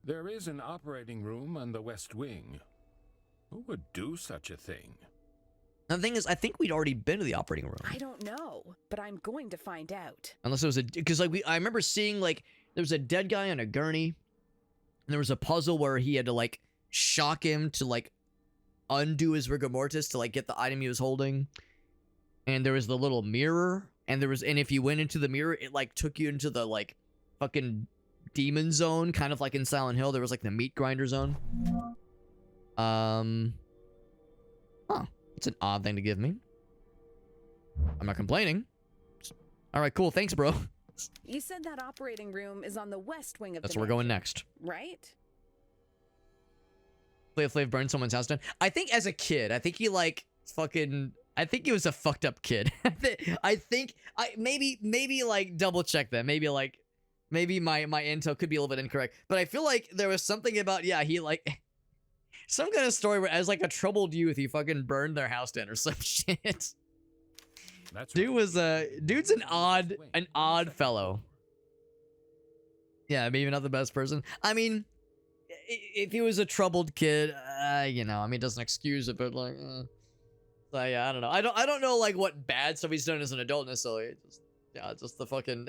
There is an operating room on the West Wing. Who would do such a thing? Now, the thing is, I think we'd already been to the operating room. I don't know, but I'm going to find out. Unless it was because like I remember seeing like, there was a dead guy on a gurney. And there was a puzzle where he had to like shock him to like undo his rigor mortis to like get the item he was holding. And there was the little mirror, and if you went into the mirror, it like took you into the like fucking demon zone, kind of like in Silent Hill. There was like the meat grinder zone. Huh. It's an odd thing to give me. I'm not complaining. All right, cool. Thanks, bro. You said that operating room is on the west wing of That's the where we're going next. Right? Flav burned someone's house down. I think as a kid, I think he like fucking... I think he was a fucked up kid. Maybe like double check that. Maybe my intel could be a little bit incorrect. But I feel like there was something about, yeah, he like... some kind of story where as like a troubled youth, he fucking burned their house down or some shit. That's Dude's an odd fellow. Yeah, maybe not the best person. I mean, if he was a troubled kid, you know, I mean, it doesn't excuse it, but like, so yeah, I don't know. I don't know like what bad stuff he's done as an adult necessarily. Just the fucking.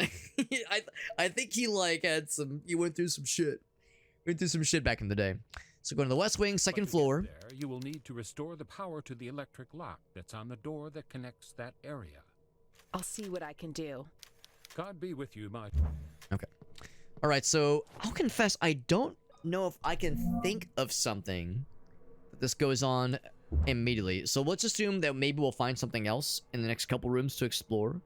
I think he like he went through some shit. Back in the day. So going to the West Wing, second floor. There, you will need to restore the power to the electric lock that's on the door that connects that area. I'll see what I can do. God be with you, my... Okay. All right, so I'll confess, I don't know if I can think of something that this goes on immediately. So let's assume that maybe we'll find something else in the next couple rooms to explore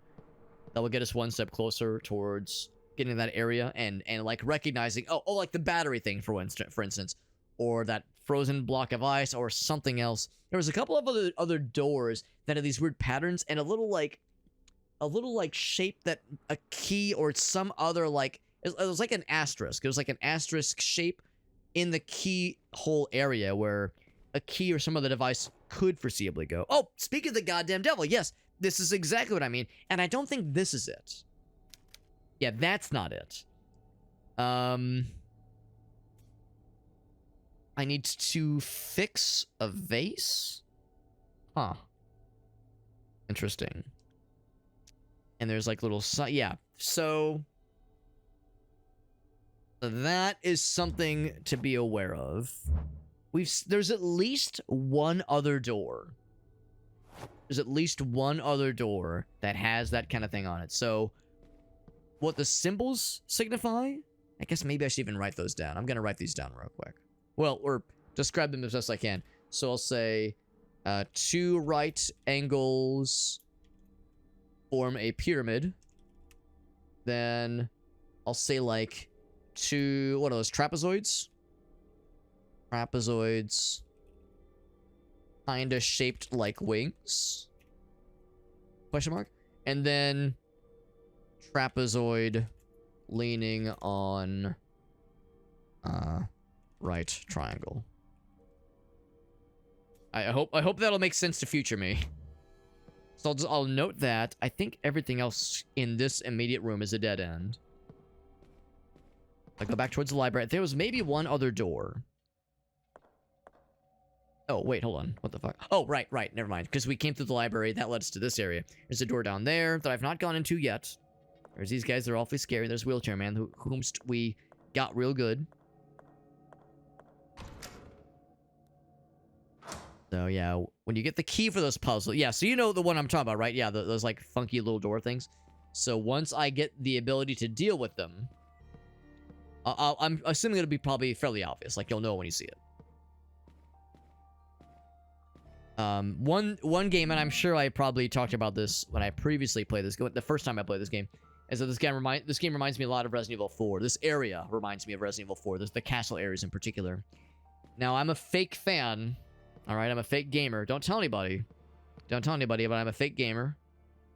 that will get us one step closer towards getting to that area and like recognizing, oh, like the battery thing, for instance, or that frozen block of ice or something else. There was a couple of other doors that had these weird patterns and a little like shape that a key or some other like it was like an asterisk. It was like an asterisk shape in the keyhole area where a key or some other device could foreseeably go. Oh, speak of the goddamn devil, yes, this is exactly what I mean, and I don't think this is it. Yeah, that's not it. I need to fix a vase? Huh. Interesting. And there's like little... yeah, so... that is something to be aware of. There's at least one other door. There's at least one other door that has that kind of thing on it. So what the symbols signify. I guess maybe I should even write those down. I'm gonna write these down real quick. Well, or describe them as best I can. So I'll say 2 right angles form a pyramid. Then I'll say like 2, what are those, trapezoids? Trapezoids kind of shaped like wings? Question mark? And then trapezoid leaning on right triangle. I hope that'll make sense to future me. So I'll note that. I think everything else in this immediate room is a dead end. I go back towards the library. There was maybe one other door. Oh, wait, hold on. What the fuck? Oh, right. Never mind. Because we came through the library. That led us to this area. There's a door down there that I've not gone into yet. There's these guys. They're awfully scary. There's Wheelchair Man, whomst we got real good. So, yeah, when you get the key for those puzzles... Yeah, so you know the one I'm talking about, right? Yeah, those, like, funky little door things. So once I get the ability to deal with them... I'm assuming it'll be probably fairly obvious. Like, you'll know when you see it. One game, and I'm sure I probably talked about this when I previously played this, the first time I played this game, is that this game reminds me a lot of Resident Evil 4. This area reminds me of Resident Evil 4. The castle areas in particular. Now, I'm a fake fan. Alright, I'm a fake gamer. Don't tell anybody. Don't tell anybody, but I'm a fake gamer.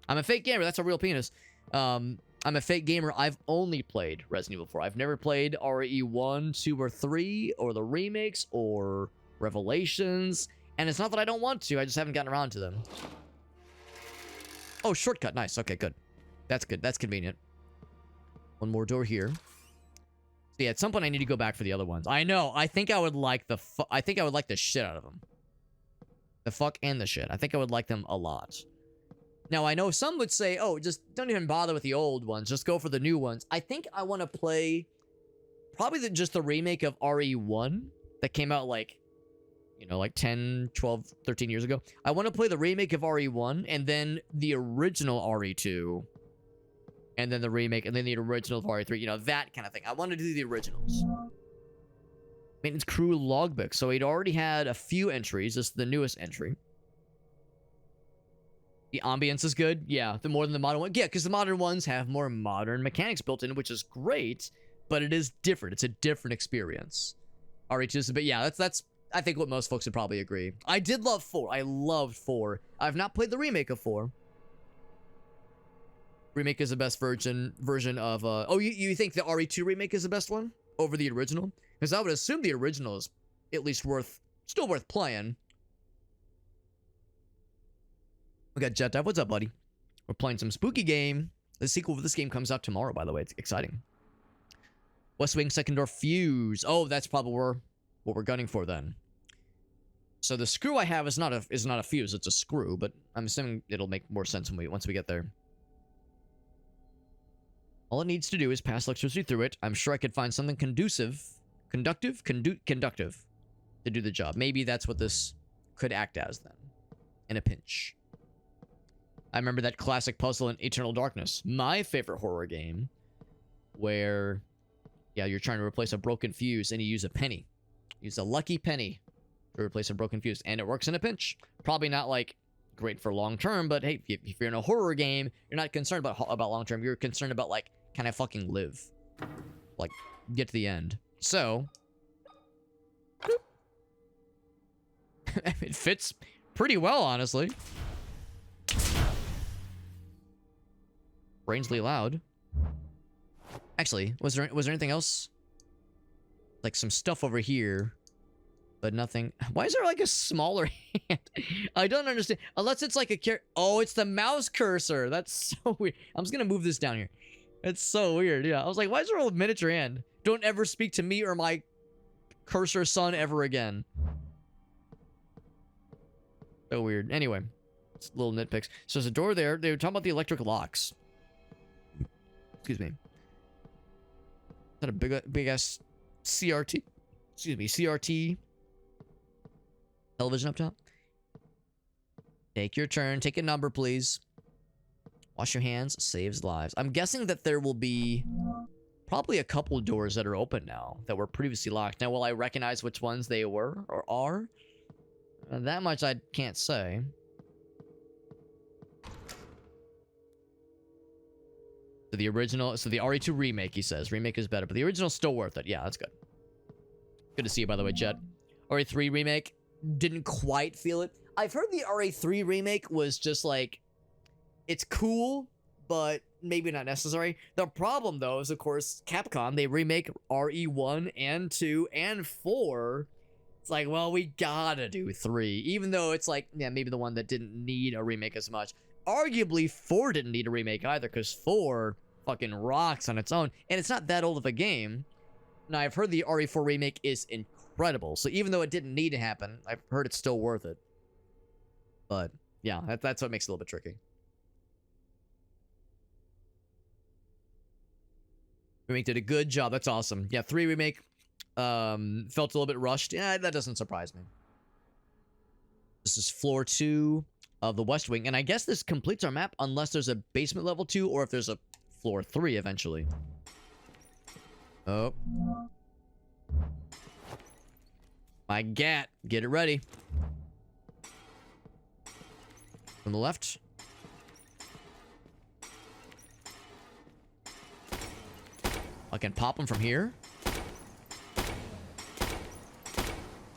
I'm a fake gamer. That's a real penis. I'm a fake gamer. I've only played Resident Evil 4. I've never played RE1, 2, or 3, or the remakes, or Revelations. And it's not that I don't want to. I just haven't gotten around to them. Oh, shortcut. Nice. Okay, good. That's good. That's convenient. One more door here. So yeah, at some point I need to go back for the other ones. I know. I think I would like the shit out of them. The fuck and the shit. I think I would like them a lot. Now, I know some would say, oh, just don't even bother with the old ones. Just go for the new ones. I think I want to play probably just the remake of RE1 that came out like, you know, like 10, 12, 13 years ago. I want to play the remake of RE1 and then the original RE2. And then the remake and then the original of RE3. You know, that kind of thing. I want to do the originals. Maintenance crew logbook. So he'd already had a few entries. This is the newest entry. The ambience is good. Yeah, the more than the modern one. Yeah, because the modern ones have more modern mechanics built in, which is great. But it is different. It's a different experience. RE2 is a bit... Yeah, that's I think what most folks would probably agree. I did love 4. I loved 4. I've not played the remake of 4. Remake is the best version of... Oh, you think the RE2 remake is the best one? Over the original? Because I would assume the original is at least still worth playing. We got Jet Dive. What's up, buddy? We're playing some spooky game. The sequel for this game comes out tomorrow, by the way. It's exciting. West Wing Second Door Fuse. Oh, that's probably what we're gunning for then. So the screw I have is not a fuse. It's a screw, but I'm assuming it'll make more sense once we get there. All it needs to do is pass electricity through it. I'm sure I could find something conductive to do the job. Maybe that's what this could act as then, in a pinch. I remember that classic puzzle in Eternal Darkness, my favorite horror game, where, yeah, you're trying to replace a broken fuse and you use a penny. Use a lucky penny to replace a broken fuse, and it works in a pinch. Probably not, like, great for long term, but hey, if you're in a horror game, you're not concerned about long term. You're concerned about, like, can I fucking live? Like, get to the end. So, it fits pretty well, honestly. Strangely loud. Actually, was there anything else? Like some stuff over here, but nothing. Why is there like a smaller hand? I don't understand. Unless it's like a oh, it's the mouse cursor. That's so weird. I'm just gonna move this down here. It's so weird. Yeah, I was like, why is there a miniature hand? Don't ever speak to me or my cursor son ever again. So weird. Anyway, it's little nitpicks. So there's a door there. They were talking about the electric locks. Excuse me. Is that a big ass CRT? Excuse me, CRT television up top? Take your turn. Take a number, please. Wash your hands, saves lives. I'm guessing that there will be probably a couple doors that are open now that were previously locked. Now, will I recognize which ones they were or are? That much I can't say. So the original, so the RE2 remake, he says. Remake is better, but the original's still worth it. Yeah, that's good. Good to see you, by the way, Jet. RE3 remake, didn't quite feel it. I've heard the RE3 remake was just like, it's cool, but maybe not necessary. The problem, though, is, of course, Capcom, they remake RE1 and 2 and 4. It's like, well, we gotta do 3. Even though it's like, yeah, maybe the one that didn't need a remake as much. Arguably, 4 didn't need a remake either, because 4 fucking rocks on its own. And it's not that old of a game. Now, I've heard the RE4 remake is incredible. So even though it didn't need to happen, I've heard it's still worth it. But, yeah, that's what makes it a little bit tricky. Remake did a good job. That's awesome. Yeah, 3 remake felt a little bit rushed. Yeah, that doesn't surprise me. This is floor 2 of the West Wing. And I guess this completes our map unless there's a basement level 2 or if there's a floor 3 eventually. Oh. My gat. Get it ready. From the left. I can pop them from here.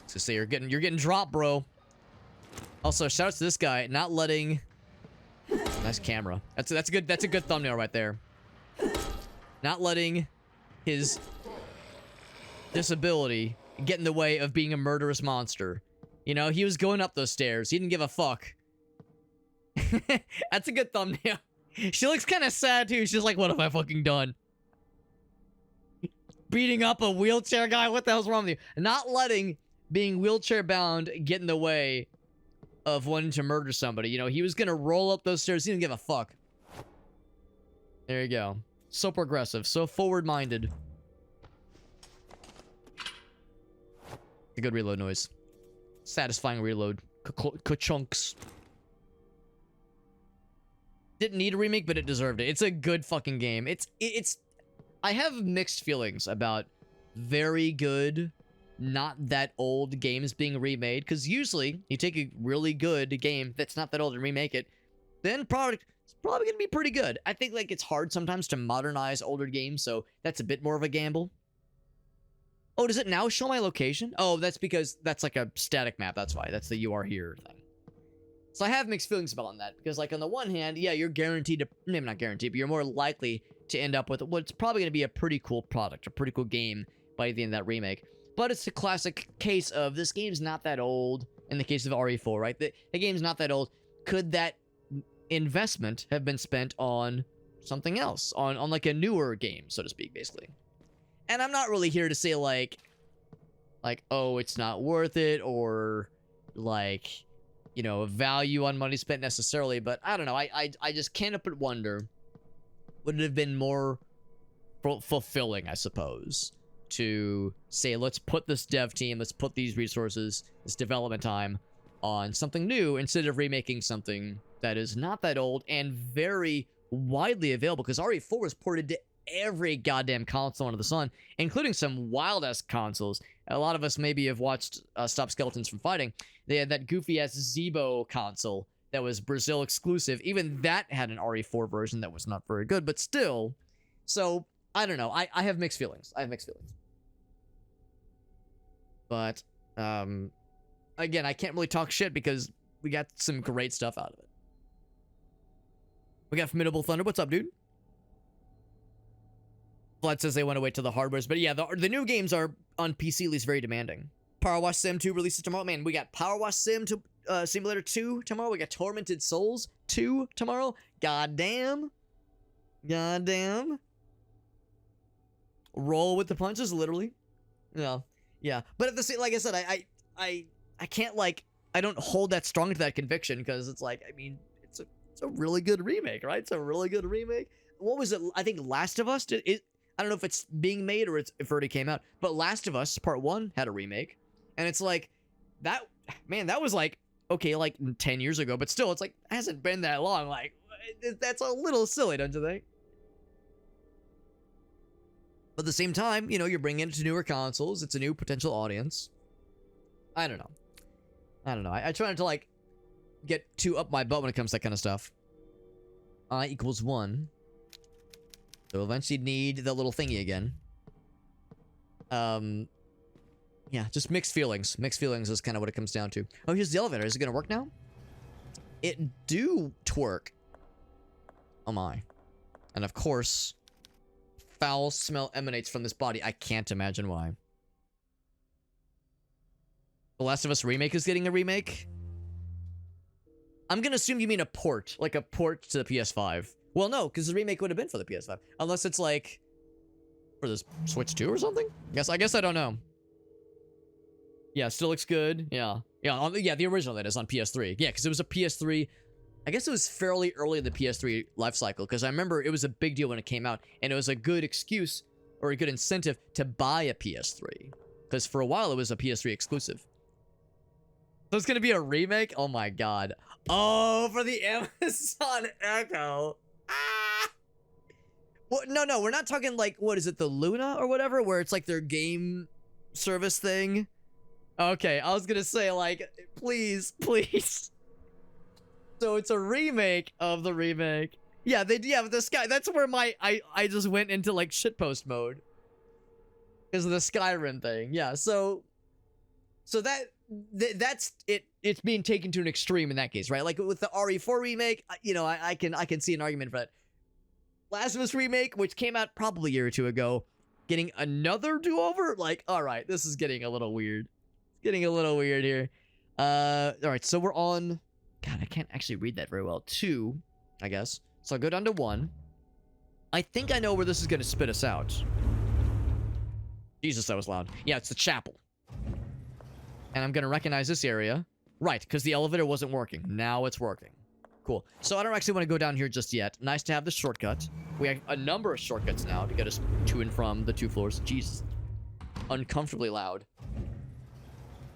So say you're getting dropped, bro. Also, shout out to this guy not letting. Nice camera. That's a good thumbnail right there. Not letting his disability get in the way of being a murderous monster. You know, he was going up those stairs. He didn't give a fuck. That's a good thumbnail. She looks kind of sad too. She's like, what have I fucking done? Beating up a wheelchair guy? What the hell's wrong with you? Not letting being wheelchair bound get in the way of wanting to murder somebody. You know, he was gonna roll up those stairs. He didn't give a fuck. There you go. So progressive. So forward-minded. A good reload noise. Satisfying reload. Ka-chunks. Didn't need a remake, but it deserved it. It's a good fucking game. It's I have mixed feelings about very good, not that old games being remade, because usually you take a really good game that's not that old and remake it, then product is probably gonna be pretty good. I think like it's hard sometimes to modernize older games, so that's a bit more of a gamble. Oh, does it now show my location? Oh, that's because that's like a static map. That's why. That's the "you are here" thing. So I have mixed feelings about that, because like on the one hand, yeah, you're guaranteed to, maybe not guaranteed, but you're more likely to end up with what's probably going to be a pretty cool product, a pretty cool game by the end of that remake. But it's a classic case of this game's not that old in the case of RE4, right? The game's not that old. Could that investment have been spent on something else, on like a newer game, so to speak, basically? And I'm not really here to say like, oh, it's not worth it, or like, you know, value on money spent necessarily, but I don't know. I just can't help but wonder, would it have been more fulfilling, I suppose, to say, let's put this dev team, let's put these resources, this development time on something new instead of remaking something that is not that old and very widely available, because RE4 was ported to every goddamn console under the sun, including some wild-ass consoles. A lot of us maybe have watched Stop Skeletons from Fighting. They had that goofy-ass Zeebo console that was Brazil exclusive. Even that had an RE4 version that was not very good, but still. So, I don't know. I have mixed feelings. But, again, I can't really talk shit because we got some great stuff out of it. We got Formidable Thunder. What's up, dude? Vlad says they want to wait till the hardware's, but yeah, the new games are on PC at least very demanding. Power Wash Sim 2 releases tomorrow. Man, we got Power Wash Simulator 2 tomorrow. We got Tormented Souls 2 tomorrow. Goddamn. Roll with the punches, literally. Yeah. But at the same, like I said, I can't, like, I don't hold that strong to that conviction, because it's like, I mean, it's a really good remake, right? It's a really good remake. What was it? I think Last of Us I don't know if it's being made or if it already came out, but Last of Us Part 1 had a remake. And it's like, that was like, okay, like 10 years ago, but still, it's like, it hasn't been that long. Like, That's a little silly, don't you think? But at the same time, you know, you're bringing it to newer consoles. It's a new potential audience. I don't know. I try not to, like, get too up my butt when it comes to that kind of stuff. I equals 1. So eventually need the little thingy again. Yeah, just mixed feelings. Mixed feelings is kind of what it comes down to. Oh, here's the elevator. Is it gonna work now? It do twerk. Oh my. And of course, foul smell emanates from this body. I can't imagine why. The Last of Us remake is getting a remake? I'm gonna assume you mean a port. Like a port to the PS5. Well, no, because the remake would have been for the PS5. Unless it's like... for the Switch 2 or something? I guess I don't know. Yeah, still looks good. Yeah. Yeah, the original, that is, on PS3. Yeah, because it was a PS3... I guess it was fairly early in the PS3 life cycle, because I remember it was a big deal when it came out, and it was a good excuse, or a good incentive, to buy a PS3. Because for a while, it was a PS3 exclusive. So it's gonna be a remake? Oh my god. Oh, for the Amazon Echo. Ah! Well, no, we're not talking like, what is it, the Luna or whatever, where it's like their game service thing? Okay, I was gonna say, like, please. So it's a remake of the remake. Yeah, but the Sky, that's where I just went into, like, shitpost mode. Because of the Skyrim thing. Yeah, so that's it. It's being taken to an extreme in that case, right? Like with the RE4 remake, you know, I can see an argument for that. Last of Us remake, which came out probably a year or two ago, getting another do-over? Like, all right, this is getting a little weird. It's getting a little weird here. All right, so we're on... God, I can't actually read that very well. 2, I guess. So I'll go down to 1. I think I know where this is going to spit us out. Jesus, that was loud. Yeah, it's the chapel. And I'm going to recognize this area. Right, because the elevator wasn't working. Now it's working. Cool. So I don't actually want to go down here just yet. Nice to have the shortcut. We have a number of shortcuts now to get us to and from the 2 floors. Jesus. Uncomfortably loud.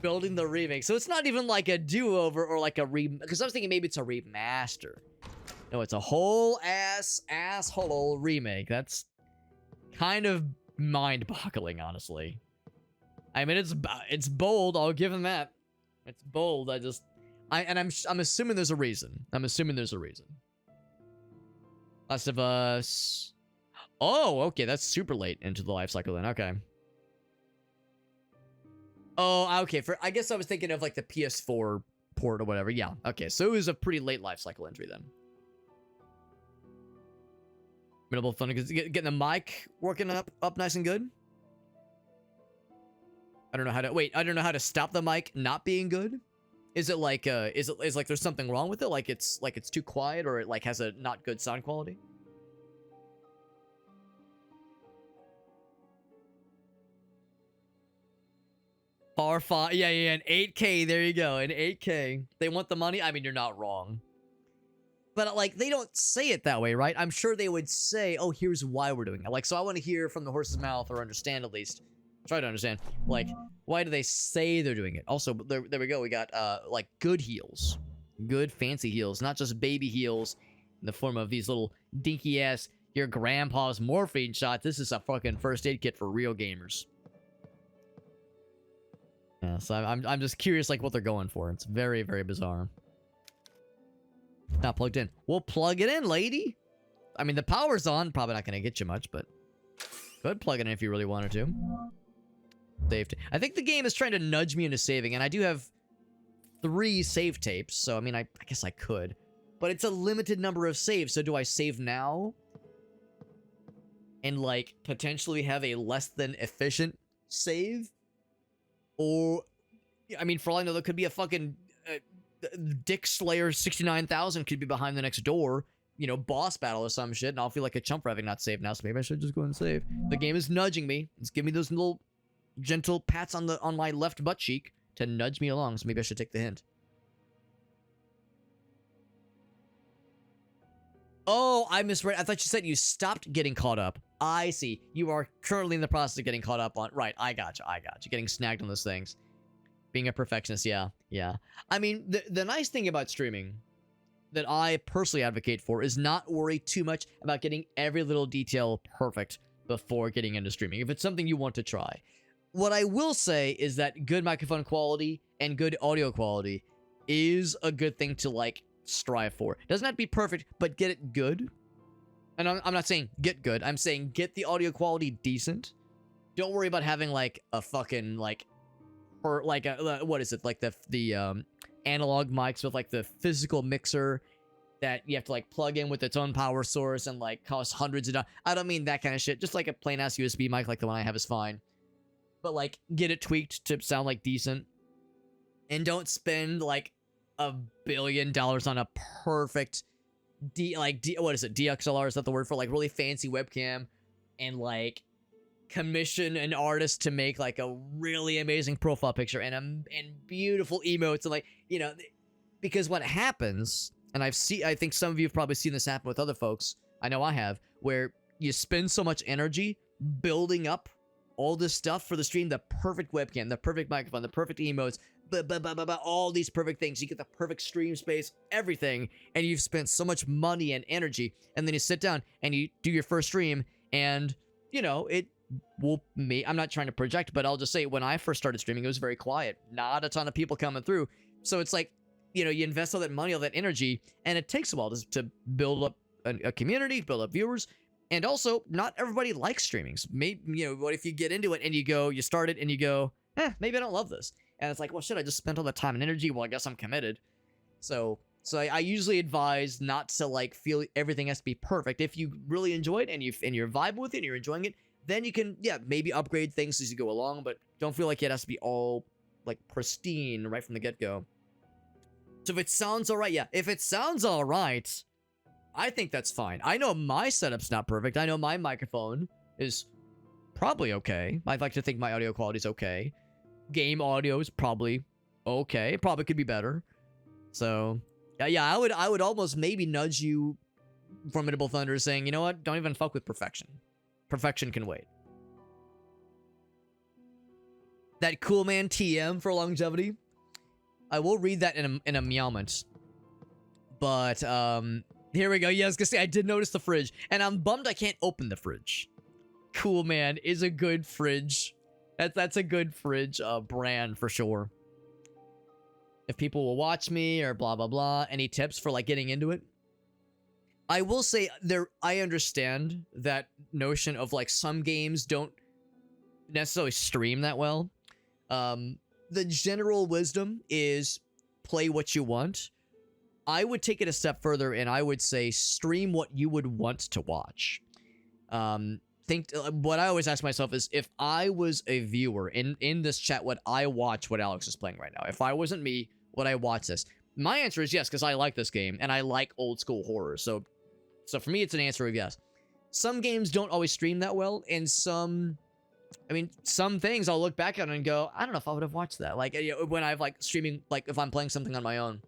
Building the remake. So it's not even like a do-over or like a because I was thinking maybe it's a remaster. No, it's a whole asshole remake. That's kind of mind-boggling, honestly. I mean, it's bold. I'll give him that. It's bold. I'm assuming there's a reason. Last of Us. Oh, okay. That's super late into the life cycle then. Okay. Oh, okay. I guess I was thinking of like the PS4 port or whatever. Yeah. Okay. So it was a pretty late life cycle entry then. Minimal fun. Getting the mic working up nice and good. I don't know how to I don't know how to stop the mic not being good. Is it like is like there's something wrong with it? Like it's too quiet, or it like has a not good sound quality? Yeah, an 8K, there you go, an 8K. They want the money? I mean, you're not wrong. But, like, they don't say it that way, right? I'm sure they would say, oh, here's why we're doing it. Like, so I want to hear from the horse's mouth, or understand at least. Try to understand. Like, why do they say they're doing it? Also, there we go. We got, like, good heals. Good, fancy heals. Not just baby heals in the form of these little dinky-ass, your grandpa's morphine shot. This is a fucking first aid kit for real gamers. Yeah, so I'm just curious, like, what they're going for. It's very, very bizarre. Not plugged in. We'll plug it in, lady. I mean, the power's on. Probably not going to get you much, but could plug it in if you really wanted to. Saved. I think the game is trying to nudge me into saving, and I do have 3 save tapes, so I mean, I guess I could. But it's a limited number of saves, so do I save now? And, like, potentially have a less than efficient save? Or, I mean, for all I know, there could be a fucking Dick Slayer 69,000 could be behind the next door, you know, boss battle or some shit, and I'll feel like a chump for having not saved now, so maybe I should just go and save. The game is nudging me. It's giving me those little gentle pats on my left butt cheek to nudge me along, so maybe I should take the hint. Oh, I misread. I thought you said you stopped getting caught up. I see. You are currently in the process of getting caught up on... Right, I got you. Getting snagged on those things. Being a perfectionist, yeah. I mean, the nice thing about streaming... that I personally advocate for is not worry too much about getting every little detail perfect before getting into streaming, if it's something you want to try. What I will say is that good microphone quality and good audio quality is a good thing to, like, strive for. It doesn't have to be perfect, but get it good. And I'm not saying get good. I'm saying get the audio quality decent. Don't worry about having, like, a fucking, like, or like a, what is it? Like the analog mics with, like, the physical mixer that you have to, like, plug in with its own power source and, like, cost hundreds of dollars. I don't mean that kind of shit. Just like a plain ass USB mic like the one I have is fine. But, like, get it tweaked to sound, like, decent. And don't spend, like, $1 billion on a perfect what is it? DXLR, is that the word for, like, really fancy webcam, and, like, commission an artist to make, like, a really amazing profile picture and beautiful emotes, and, like, you know, because what happens, and I think some of you have probably seen this happen with other folks, I know I have, where you spend so much energy building up all this stuff for the stream, the perfect webcam, the perfect microphone, the perfect emotes, all these perfect things. You get the perfect stream space, everything, and you've spent so much money and energy, and then you sit down and you do your first stream, and, you know, I'm not trying to project, but I'll just say, when I first started streaming, it was very quiet. Not a ton of people coming through. So it's like, you know, you invest all that money, all that energy, and it takes a while to build up a community, build up viewers. And also, not everybody likes streamings. Maybe, you know, what if you get into it and you start it and you go, maybe I don't love this. And it's like, well, shit, I just spent all that time and energy. Well, I guess I'm committed. So I usually advise not to, like, feel everything has to be perfect. If you really enjoy it and you're vibing with it and you're enjoying it, then you can, maybe upgrade things as you go along, but don't feel like it has to be all, like, pristine right from the get-go. So if it sounds all right, if it sounds all right, I think that's fine. I know my setup's not perfect. I know my microphone is probably okay. I'd like to think my audio quality is okay. Game audio is probably okay. It probably could be better. So, I would almost maybe nudge you, Formidable Thunder, saying, you know what? Don't even fuck with perfection. Perfection can wait. That cool man TM for longevity. I will read that in a meowment. But, here we go. Yeah, I was gonna say, I did notice the fridge, and I'm bummed I can't open the fridge. Cool Man is a good fridge. That's a good fridge brand for sure. If people will watch me or blah, blah, blah, any tips for, like, getting into it? I will say, I understand that notion of, like, some games don't necessarily stream that well. The general wisdom is play what you want. I would take it a step further, and I would say stream what you would want to watch. What I always ask myself is, if I was a viewer in this chat, would I watch what Alex is playing right now? If I wasn't me, would I watch this? My answer is yes, because I like this game, and I like old school horror. So for me, it's an answer of yes. Some games don't always stream that well, and some things I'll look back on and go, I don't know if I would have watched that. Like, you know, when I've, like, streaming, like, if I'm playing something on my own,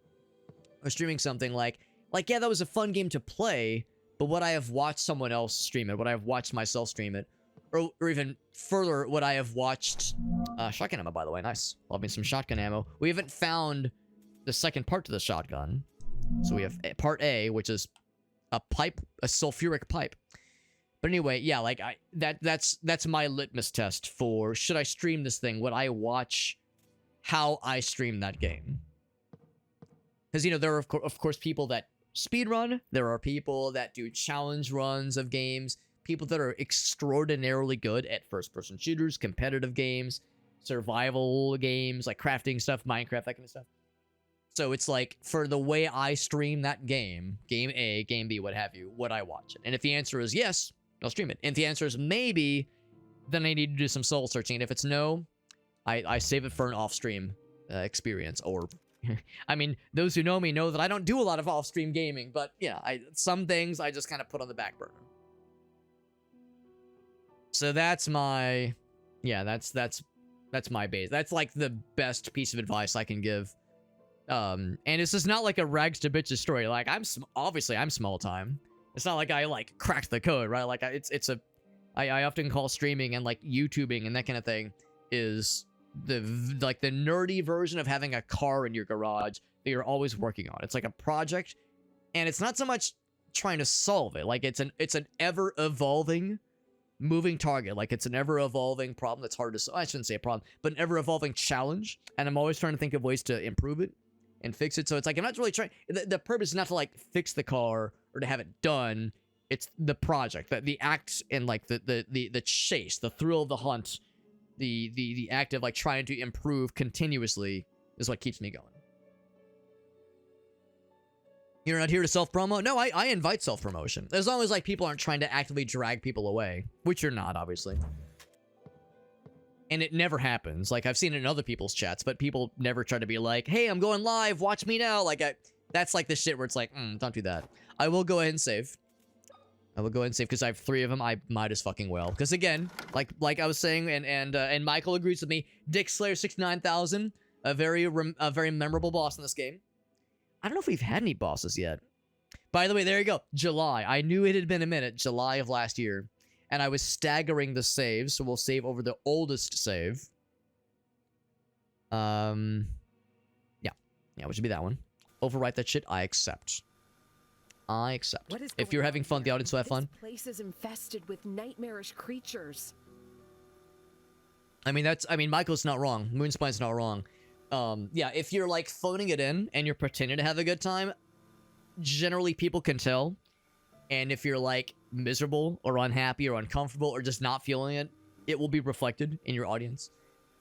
or streaming something, like, yeah, that was a fun game to play, but would I have watched someone else stream it? Would I have watched myself stream it? Or even further, would I have watched... shotgun ammo, by the way, nice. Love me some shotgun ammo. We haven't found the second part to the shotgun. So we have part A, which is a sulfuric pipe. But anyway, yeah, like, that's my litmus test for, should I stream this thing? Would I watch how I stream that game? Because, you know, there are, of course, people that speedrun. There are people that do challenge runs of games. People that are extraordinarily good at first-person shooters, competitive games, survival games, like crafting stuff, Minecraft, that kind of stuff. So it's like, for the way I stream that game, game A, game B, what have you, would I watch it? And if the answer is yes, I'll stream it. And if the answer is maybe, then I need to do some soul searching. And if it's no, I save it for an off-stream experience, or... I mean, those who know me know that I don't do a lot of off-stream gaming, but yeah, some things I just kind of put on the back burner. So that's my, that's my base. That's, like, the best piece of advice I can give. And it's just not like a rags to bitches story. Like, obviously I'm small time. It's not like I, like, cracked the code, right? Like, I often call streaming and, like, YouTubing and that kind of thing is the nerdy version of having a car in your garage that you're always working on. It's like a project And it's not so much trying to solve it. Like, it's an ever-evolving moving target. Like, it's an ever-evolving problem that's hard to solve. I shouldn't say a problem, but an ever-evolving challenge. And I'm always trying to think of ways to improve it and fix it. So it's like, I'm not really trying... The purpose is not to, like, fix the car or to have it done. It's the project, the act, and, like, the chase, the thrill of the hunt, the act of, like, trying to improve continuously is what keeps me going. You're not here to self-promo? No, I invite self-promotion. As long as, like, people aren't trying to actively drag people away. Which you're not, obviously. And it never happens. Like, I've seen it in other people's chats, but people never try to be like, hey, I'm going live, watch me now. Like, that's like the shit where it's like, don't do that. I will go ahead and save. I will go ahead and save, because I have 3 of them. I might as fucking well. Because again, like I was saying, and Michael agrees with me, Dick Slayer 69,000, a very memorable boss in this game. I don't know if we've had any bosses yet. By the way, there you go. July. I knew it had been a minute. July of last year. And I was staggering the saves, so we'll save over the oldest save. Yeah, which would be that one. Overwrite that shit. I accept. I accept. If you're having fun, the audience will have fun. This place is infested with nightmarish creatures. I mean, Michael's not wrong. Moonspine's not wrong. Yeah, if you're, like, phoning it in and you're pretending to have a good time, generally people can tell. And if you're, like, miserable or unhappy or uncomfortable or just not feeling it, it will be reflected in your audience.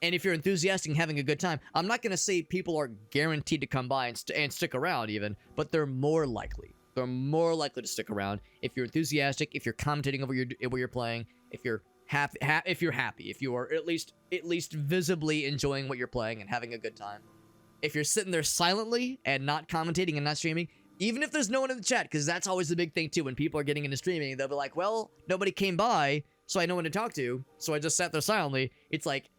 And if you're enthusiastic and having a good time, I'm not going to say people are guaranteed to come by and stick around even, but they're more likely. They're more likely to stick around if you're enthusiastic, if you're commentating over what you're playing, if you're happy, if you are at least visibly enjoying what you're playing and having a good time. If you're sitting there silently and not commentating and not streaming, even if there's no one in the chat, because that's always the big thing too. When people are getting into streaming, they'll be like, well, nobody came by, so I know when to talk to, so I just sat there silently. It's like,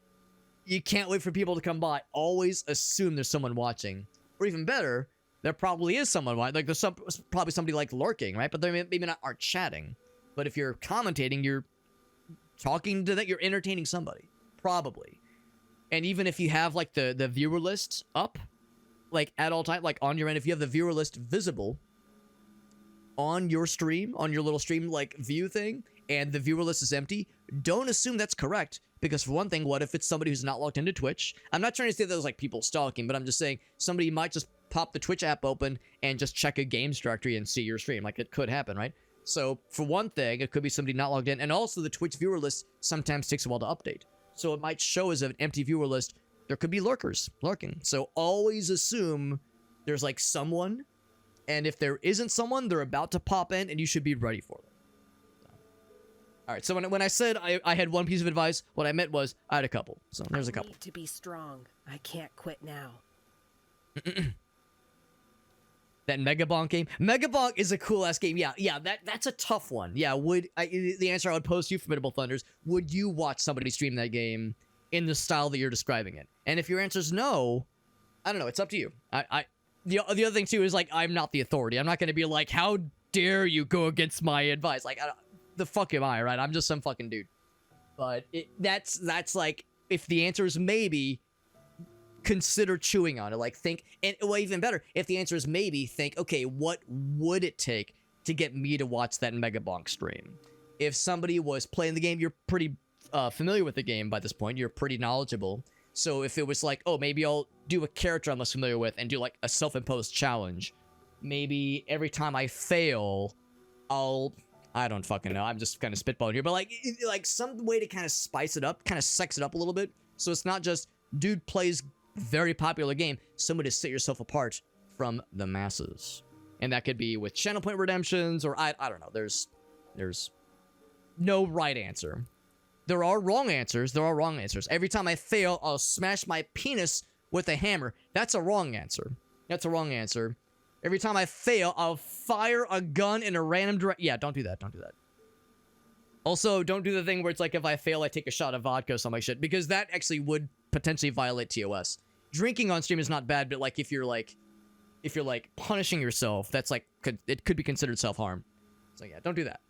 you can't wait for people to come by. Always assume there's someone watching. Or even better, there probably is someone watching. Like, there's probably somebody, like, lurking, right? But they maybe not are chatting. But if you're commentating, you're talking to that, you're entertaining somebody. Probably. And even if you have, like, the viewer list up, like, at all time, like, on your end, if you have the viewer list visible on your stream, on your little stream, like, view thing, and the viewer list is empty, don't assume that's correct. Because for one thing, what if it's somebody who's not logged into Twitch? I'm not trying to say that there's, like, people stalking, but I'm just saying somebody might just pop the Twitch app open and just check a games directory and see your stream. Like, it could happen, right? So, for one thing, it could be somebody not logged in. And also, the Twitch viewer list sometimes takes a while to update. So, it might show as an empty viewer list. There could be lurkers lurking. So, always assume there's, like, someone. And if there isn't someone, they're about to pop in, and you should be ready for them. Alright, so when I said I had one piece of advice, what I meant was I had a couple. So, there's a couple. I need to be strong. I can't quit now. That Mega Bonk game. Mega Bonk is a cool-ass game. Yeah, that's a tough one. Yeah, the answer I would pose to you, Formidable Thunders, would you watch somebody stream that game in the style that you're describing it? And if your answer is no, I don't know, it's up to you. The other thing, too, is, like, I'm not the authority. I'm not going to be like, how dare you go against my advice? Like, the fuck am I, right? I'm just some fucking dude. But that's like, if the answer is maybe, consider chewing on it. Like, think, and well, even better, if the answer is maybe, think, okay, what would it take to get me to watch that Mega Bonk stream? If somebody was playing the game, you're pretty familiar with the game by this point. You're pretty knowledgeable. So if it was like, oh, maybe I'll do a character I'm less familiar with and do, like, a self-imposed challenge. Maybe every time I fail, I don't fucking know. I'm just kind of spitballing here. But, like some way to kind of spice it up, kind of sex it up a little bit. So it's not just, dude plays very popular game. Some way to set yourself apart from the masses. And that could be with channel point redemptions, or I don't know. There's no right answer. There are wrong answers. There are wrong answers. Every time I fail, I'll smash my penis with a hammer. That's a wrong answer. That's a wrong answer. Every time I fail, I'll fire a gun in a random direction. Yeah, don't do that. Don't do that. Also, don't do the thing where it's like, if I fail, I take a shot of vodka or something like shit, because that actually would potentially violate TOS. Drinking on stream is not bad, but, like, if you're punishing yourself, that's, like, it could be considered self-harm. So yeah, don't do that.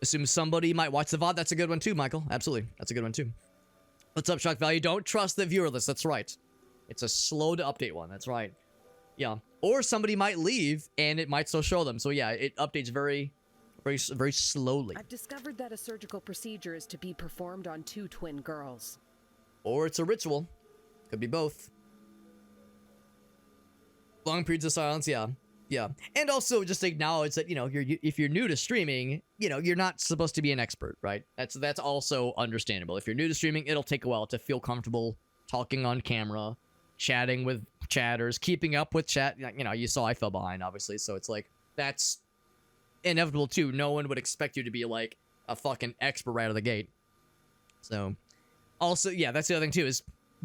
Assume somebody might watch the VOD. That's a good one too, Michael. Absolutely. That's a good one too. What's up, Shock Value? Don't trust the viewer list. That's right. It's a slow to update one. That's right. Yeah. Or somebody might leave and it might still show them. So yeah, it updates very slowly. I've discovered that a surgical procedure is to be performed on 2 twin girls. Or it's a ritual. Could be both. Long periods of silence, yeah. Yeah. And also just acknowledge that, you know, if you're new to streaming, you know, you're not supposed to be an expert, right? That's also understandable. If you're new to streaming, it'll take a while to feel comfortable talking on camera, chatting with chatters, keeping up with chat. You know, you saw I fell behind, obviously, so it's like, that's inevitable too. No one would expect you to be like a fucking expert right out of the gate. So, also, yeah, that's the other thing too, is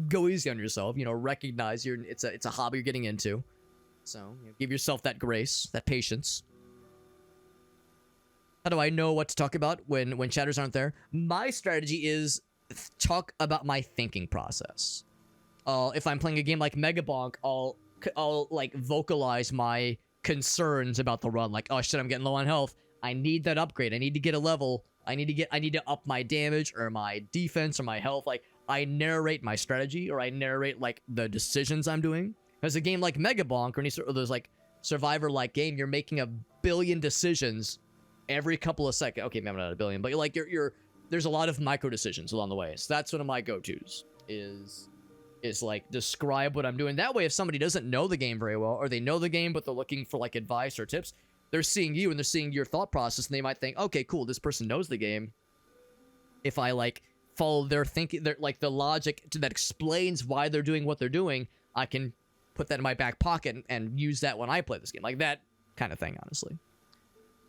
go easy on yourself. You know, recognize it's a hobby you're getting into. So, you know, give yourself that grace, that patience. How do I know what to talk about when chatters aren't there? My strategy is talk about my thinking process. If I'm playing a game like Mega Bonk, I'll like vocalize my concerns about the run. Like, oh shit, I'm getting low on health. I need that upgrade. I need to get a level. I need to up my damage or my defense or my health. Like, I narrate my strategy, or I narrate like the decisions I'm doing. Because a game like Mega Bonk or any sort of those like survivor-like game, you're making a billion decisions every couple of seconds. Okay, maybe not a billion, but you're there's a lot of micro decisions along the way. So that's one of my go-tos is like describe what I'm doing. That way, if somebody doesn't know the game very well, or they know the game but they're looking for like advice or tips, they're seeing you and they're seeing your thought process, and they might think, okay, cool, this person knows the game. If I like follow their thinking, their like the logic that explains why they're doing what they're doing, I can put that in my back pocket and use that when I play this game. Like that kind of thing, honestly.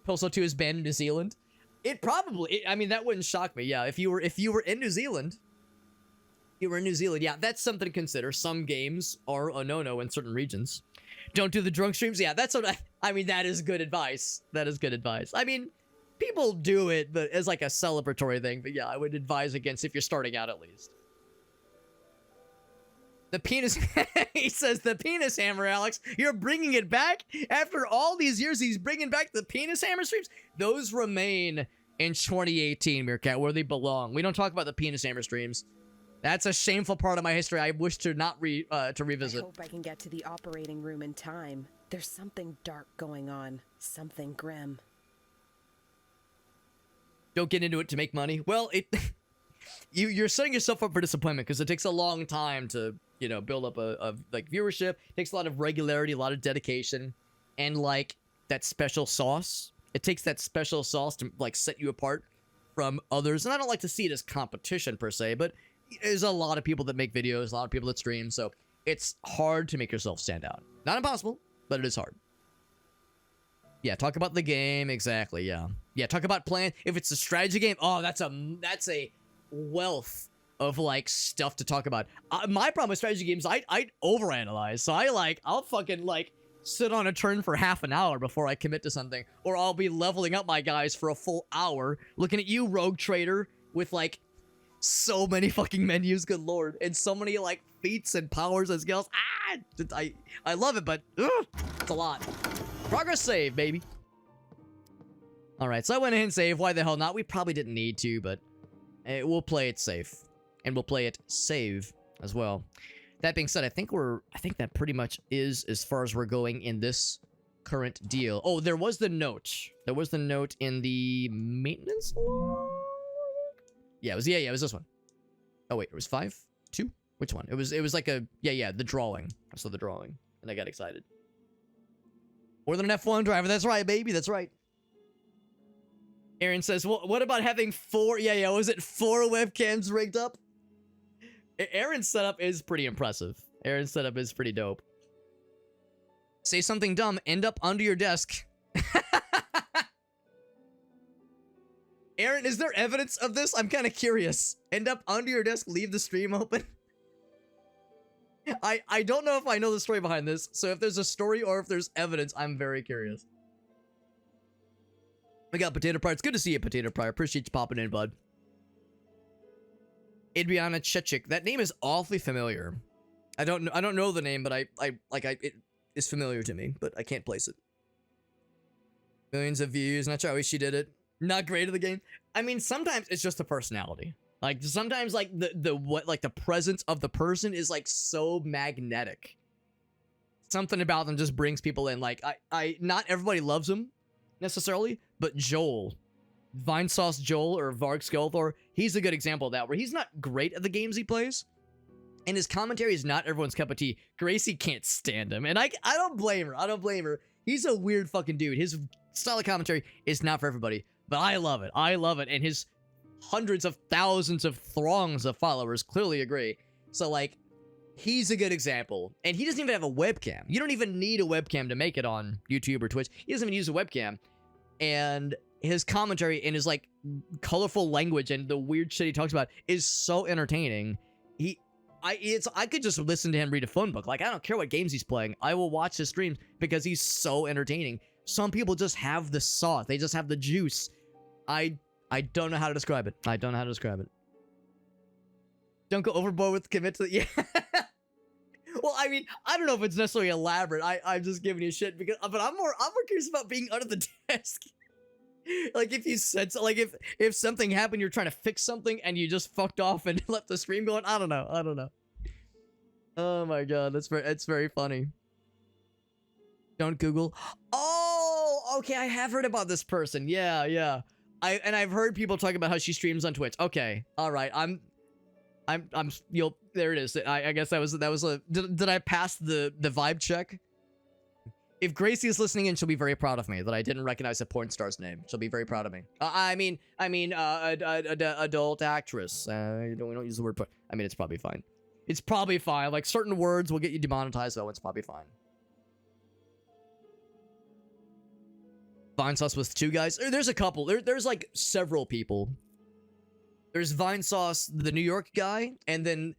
Pilso 2 is banned in New Zealand. I mean, that wouldn't shock me. Yeah, if you were in New Zealand, yeah, that's something to consider. Some games are a no-no in certain regions. Don't do the drunk streams. Yeah, that's what I mean, that is good advice. That is good advice. I mean, people do it, but as like a celebratory thing. But yeah, I would advise against if you're starting out at least. The penis, he says, the penis hammer, Alex. You're bringing it back? After all these years, he's bringing back the penis hammer streams? Those remain in 2018, Meerkat, where they belong. We don't talk about the penis hammer streams. That's a shameful part of my history I wish to not revisit. I hope I can get to the operating room in time. There's something dark going on. Something grim. Don't get into it to make money. Well, you're setting yourself up for disappointment because it takes a long time to, you know, build up a like viewership. It takes a lot of regularity, a lot of dedication, and like that special sauce. It takes that special sauce to like set you apart from others. And I don't like to see it as competition per se, but there's a lot of people that make videos, a lot of people that stream, so it's hard to make yourself stand out. Not impossible, but it is hard. Yeah, talk about the game, exactly, yeah. Yeah, talk about playing. If it's a strategy game, oh, that's a wealth of like stuff to talk about. My problem with strategy games, I overanalyze. So I'll fucking like sit on a turn for half an hour before I commit to something, or I'll be leveling up my guys for a full hour, looking at you, rogue trader, with like so many fucking menus, good lord, and so many like feats and powers and skills. I love it, but it's a lot. Progress save, baby. All right, so I went ahead and saved. Why the hell not? We probably didn't need to, but we'll play it safe, and we'll play it save as well. That being said, I think that pretty much is as far as we're going in this current deal. Oh, there was the note. There was the note in the maintenance log? Yeah, it was this one. Oh wait, it was 5? 2? Which one? It was like the drawing. I saw the drawing and I got excited. More than an F1 driver. That's right, baby. That's right. Aaron says, well, what about having 4? Yeah, was it 4 webcams rigged up? Aaron's setup is pretty impressive. Aaron's setup is pretty dope. Say something dumb, end up under your desk. Aaron, is there evidence of this? I'm kind of curious. End up under your desk, leave the stream open. I don't know if I know the story behind this, so if there's a story or if there's evidence, I'm very curious. We got Potato Pryor. It's good to see you, Potato Pryor. Appreciate you popping in, bud. Adriana Chechik. That name is awfully familiar. I don't know the name, but it is familiar to me, but I can't place it. Millions of views. Not sure how she did it. Not great at the game. I mean, sometimes it's just a personality. Like sometimes like the presence of the person is like so magnetic. something about them just brings people in. Like, not everybody loves him necessarily, but Joel, Vinesauce Joel or Varg Skelthor, he's a good example of that, where he's not great at the games he plays, and his commentary is not everyone's cup of tea. Gracie can't stand him, and I don't blame her. I don't blame her. He's a weird fucking dude. His style of commentary is not for everybody, but I love it. I love it, and his hundreds of thousands of throngs of followers clearly agree. So, like, he's a good example, and he doesn't even have a webcam. You don't even need a webcam to make it on YouTube or Twitch. He doesn't even use a webcam, and his commentary and his, like, colorful language and the weird shit he talks about is so entertaining. I could just listen to him read a phone book. Like, I don't care what games he's playing. I will watch his streams because he's so entertaining. Some people just have the sauce. They just have the juice. I don't know how to describe it. I don't know how to describe it. Don't go overboard with commit to... Yeah. Well, I mean, I don't know if it's necessarily elaborate. I'm just giving you shit because... But I'm more curious about being under the desk. Like, if you said so, like, if something happened, you're trying to fix something and you just fucked off and left the stream going. I don't know. Oh my god, it's very funny. Don't Google. Oh, okay, I have heard about this person. Yeah. I've heard people talk about how she streams on Twitch. Okay, all right. There it is. I guess that was a. Did I pass the vibe check? If Gracie is listening in, she'll be very proud of me that I didn't recognize a porn star's name. She'll be very proud of me. Adult actress. We don't use the word porn. I mean, it's probably fine. It's probably fine. Like, certain words will get you demonetized, though. It's probably fine. Vinesauce with two guys. There's a couple. There's like several people. There's Vinesauce, the New York guy, and then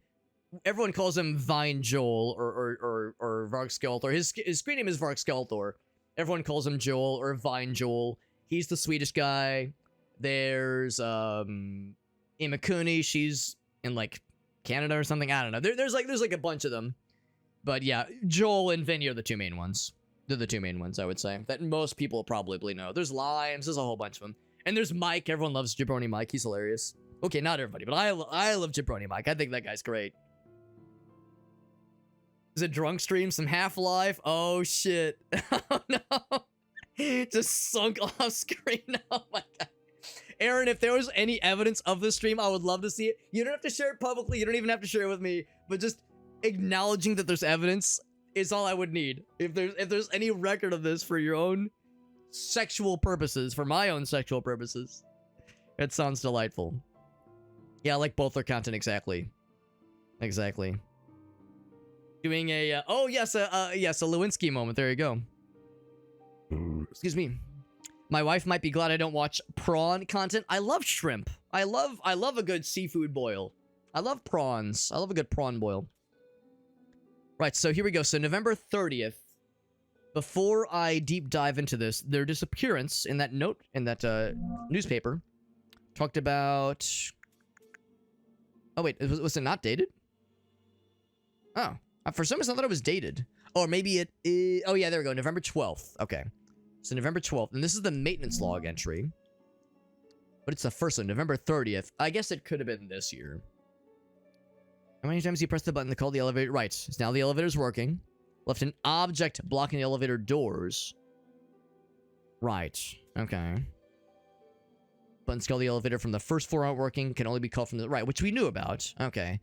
everyone calls him Vine Joel or Varg Skelthor. His screen name is Varg Skelthor. Everyone calls him Joel or Vine Joel. He's the Swedish guy. There's Imakuni. She's in like Canada or something. I don't know. There's like a bunch of them. But yeah, Joel and Vinny are the two main ones. They're the two main ones, I would say, that most people probably know. There's Limes. There's a whole bunch of them. And there's Mike. Everyone loves Jabroni Mike. He's hilarious. Okay, not everybody, but I love Jabroni Mike. I think that guy's great. Is it drunk stream? Some Half-Life? Oh, shit. Oh, no. Just sunk off screen. Oh, my God. Aaron, if there was any evidence of this stream, I would love to see it. You don't have to share it publicly. You don't even have to share it with me. But just acknowledging that there's evidence is all I would need. If there's any record of this for your own sexual purposes, for my own sexual purposes, it sounds delightful. Yeah, I like both their content exactly. Exactly. Doing a, oh yes, a Lewinsky moment. There you go. Excuse me. My wife might be glad I don't watch prawn content. I love shrimp. I love a good seafood boil. I love prawns. I love a good prawn boil. Right, so here we go. So November 30th, before I deep dive into this, their disappearance in that note, in that newspaper, talked about... Oh wait, was it not dated? Oh. For some reason, I thought it was dated. Or maybe it is... Oh, yeah, there we go. November 12th. Okay. So November 12th. And this is the maintenance log entry. But it's the first one, November 30th. I guess it could have been this year. How many times you press the button to call the elevator? Right. So now the elevator's working. Left an object blocking the elevator doors. Right. Okay. Buttons call the elevator from the first floor aren't working. Can only be called from the... Right, which we knew about. Okay.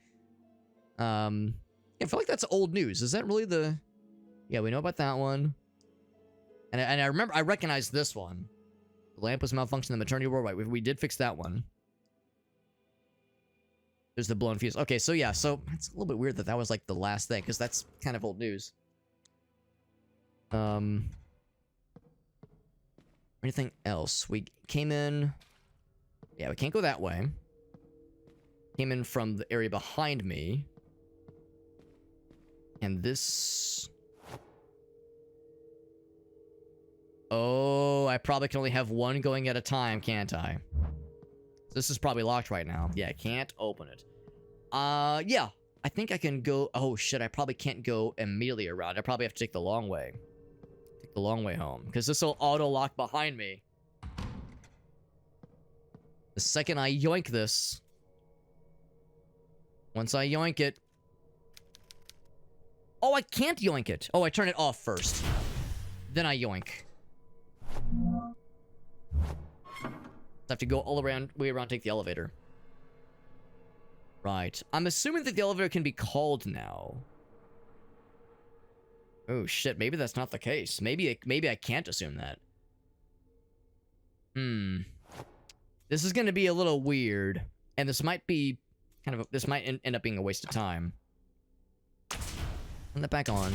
I feel like that's old news. Is that really the... Yeah, we know about that one. And I remember, I recognize this one. The lamp was malfunctioning in the maternity ward. Right, we did fix that one. There's the blown fuse. Okay, so yeah, so it's a little bit weird that that was like the last thing, because that's kind of old news. Anything else? We came in... Yeah, we can't go that way. Came in from the area behind me. And this... Oh, I probably can only have one going at a time, can't I? This is probably locked right now. Yeah, I can't open it. Yeah. I think I can go... Oh, shit, I probably can't go immediately around. I probably have to take the long way. Take the long way home. Because this will auto-lock behind me. The second I yoink this... Once I yoink it... Oh, I can't yoink it. Oh, I turn it off first. Then I yoink. I have to go all around, way around, take the elevator. Right. I'm assuming that the elevator can be called now. Oh shit, maybe that's not the case. Maybe I can't assume that. This is gonna be a little weird, and this might be kind of this might end up being a waste of time. Turn that back on.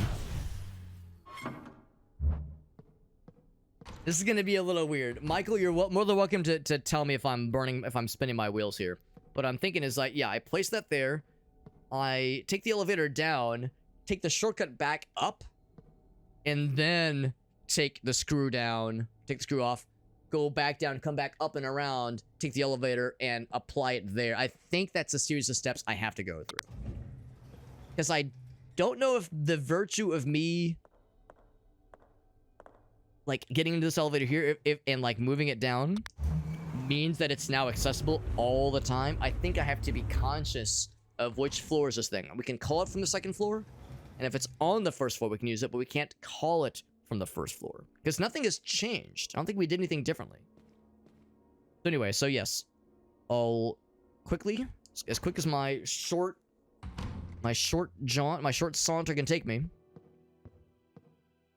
This is gonna be a little weird. Michael, you're more than welcome to tell me if I'm spinning my wheels here. What I'm thinking is like, yeah, I place that there. I take the elevator down, take the shortcut back up, and then take the screw down, take the screw off, go back down, come back up and around, take the elevator, and apply it there. I think that's a series of steps I have to go through. Because I don't know if the virtue of me like getting into this elevator here and like moving it down means that it's now accessible all the time. I think I have to be conscious of which floor is this thing. We can call it from the second floor, and if it's on the first floor we can use it, but we can't call it from the first floor because nothing has changed. I don't think we did anything differently. So anyway, so yes, I'll quickly, as quick as my short saunter can take me,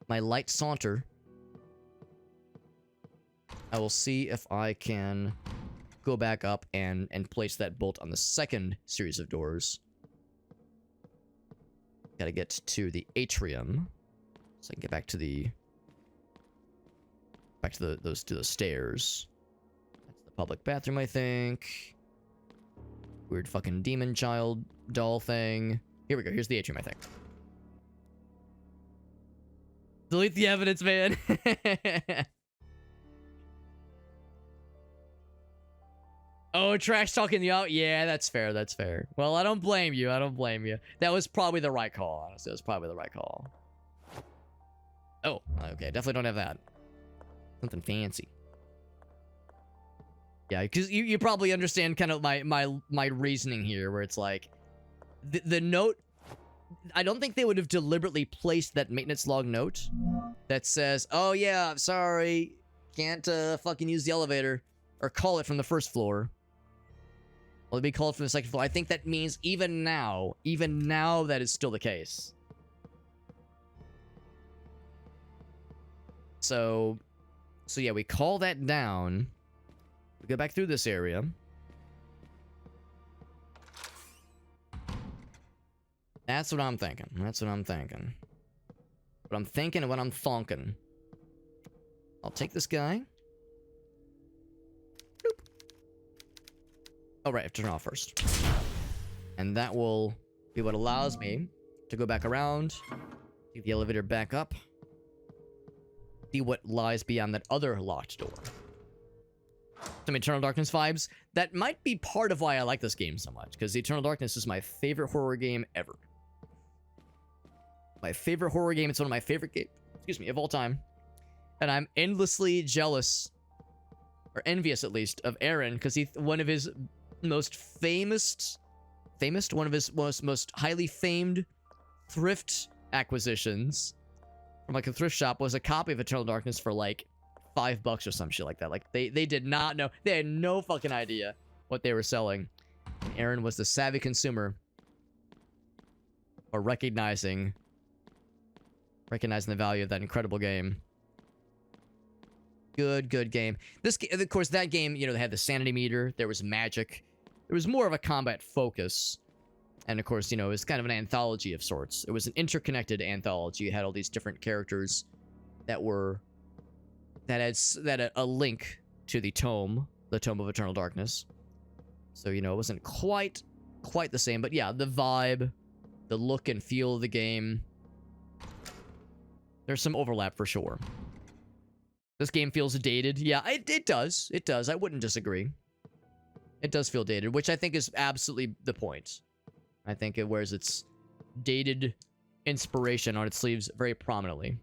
my light saunter, I will see if I can go back up and place that bolt on the second series of doors. Gotta get to the atrium, so I can get back to the those stairs. That's the public bathroom, I think. Weird fucking demon child doll thing. Here we go. Here's the atrium, I think. Delete the evidence, man. Oh, trash talking you out? Yeah, that's fair, that's fair. Well, I don't blame you, I don't blame you. That was probably the right call, honestly. That was probably the right call. Oh, okay, definitely don't have that. Something fancy. Yeah, because you probably understand kind of my reasoning here, where it's like... The note... I don't think they would have deliberately placed that maintenance log note that says, oh yeah, I'm sorry, can't fucking use the elevator, or call it from the first floor. Will it be called from the second floor? I think that means even now that is still the case. So yeah, we call that down. We go back through this area. That's what I'm thinking. That's what I'm thinking. What I'm thinking and what I'm thonking. I'll take this guy. Boop. Oh, right, I have to turn it off first. And that will be what allows me to go back around, take the elevator back up, see what lies beyond that other locked door. Some Eternal Darkness vibes. That might be part of why I like this game so much, because Eternal Darkness is my favorite horror game ever. My favorite horror game. It's one of my favorite games, excuse me, of all time. And I'm endlessly jealous, or envious at least, of Aaron, because one of his most one of his most highly famed thrift acquisitions from like a thrift shop was a copy of Eternal Darkness for like $5 or some shit like that. Like they did not know, they had no fucking idea what they were selling. And Aaron was the savvy consumer, or recognizing the value of that incredible game. Good game. This, of course, that game, you know, they had the sanity meter. There was magic. There was more of a combat focus. And, of course, you know, it was kind of an anthology of sorts. It was an interconnected anthology. You had all these different characters that had a link to the Tome of Eternal Darkness. So, you know, it wasn't quite the same. But, yeah, the vibe, the look and feel of the game. There's some overlap for sure. This game feels dated. Yeah, it does. It does. I wouldn't disagree. It does feel dated, which I think is absolutely the point. I think it wears its dated inspiration on its sleeves very prominently.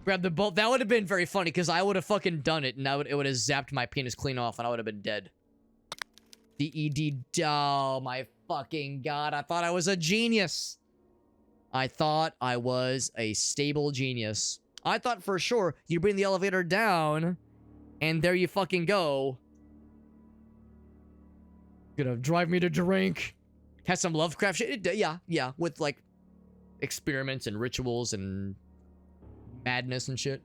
Grab the bolt. That would have been very funny, because I would have fucking done it, and it would have zapped my penis clean off, and I would have been dead. DED. Oh, my fucking god. I thought I was a genius. I thought I was a stable genius. I thought for sure you bring the elevator down, and there you fucking go. Gonna drive me to drink. Has some Lovecraft shit. Yeah, with like experiments and rituals and madness and shit.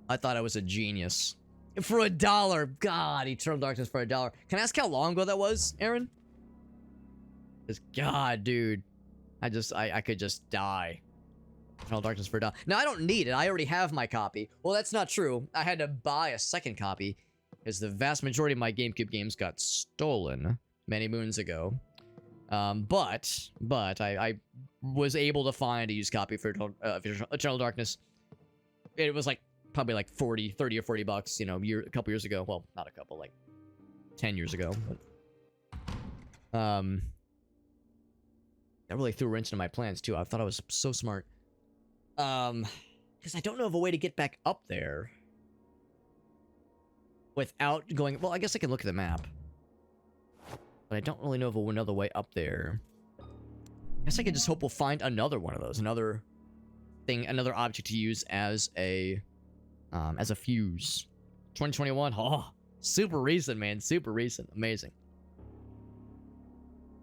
I thought I was a genius. For $1. God, Eternal Darkness for $1. Can I ask how long ago that was, Aaron? God, dude. I could just die. Eternal Darkness for $1. Now, I don't need it. I already have my copy. Well, that's not true. I had to buy a second copy because the vast majority of my GameCube games got stolen many moons ago. But I was able to find a used copy for Eternal Darkness. It was like probably like 30 or 40 bucks, you know, a couple years ago. Well, not a couple, like 10 years ago. But, that really threw a wrench into my plans too. I thought I was so smart. Because I don't know of a way to get back up there without going. Well, I guess I can look at the map, but I don't really know of another way up there. I guess I could just hope we'll find another one of those, another thing, another object to use as a fuse. 2021. Oh, super recent, man. Super recent. Amazing.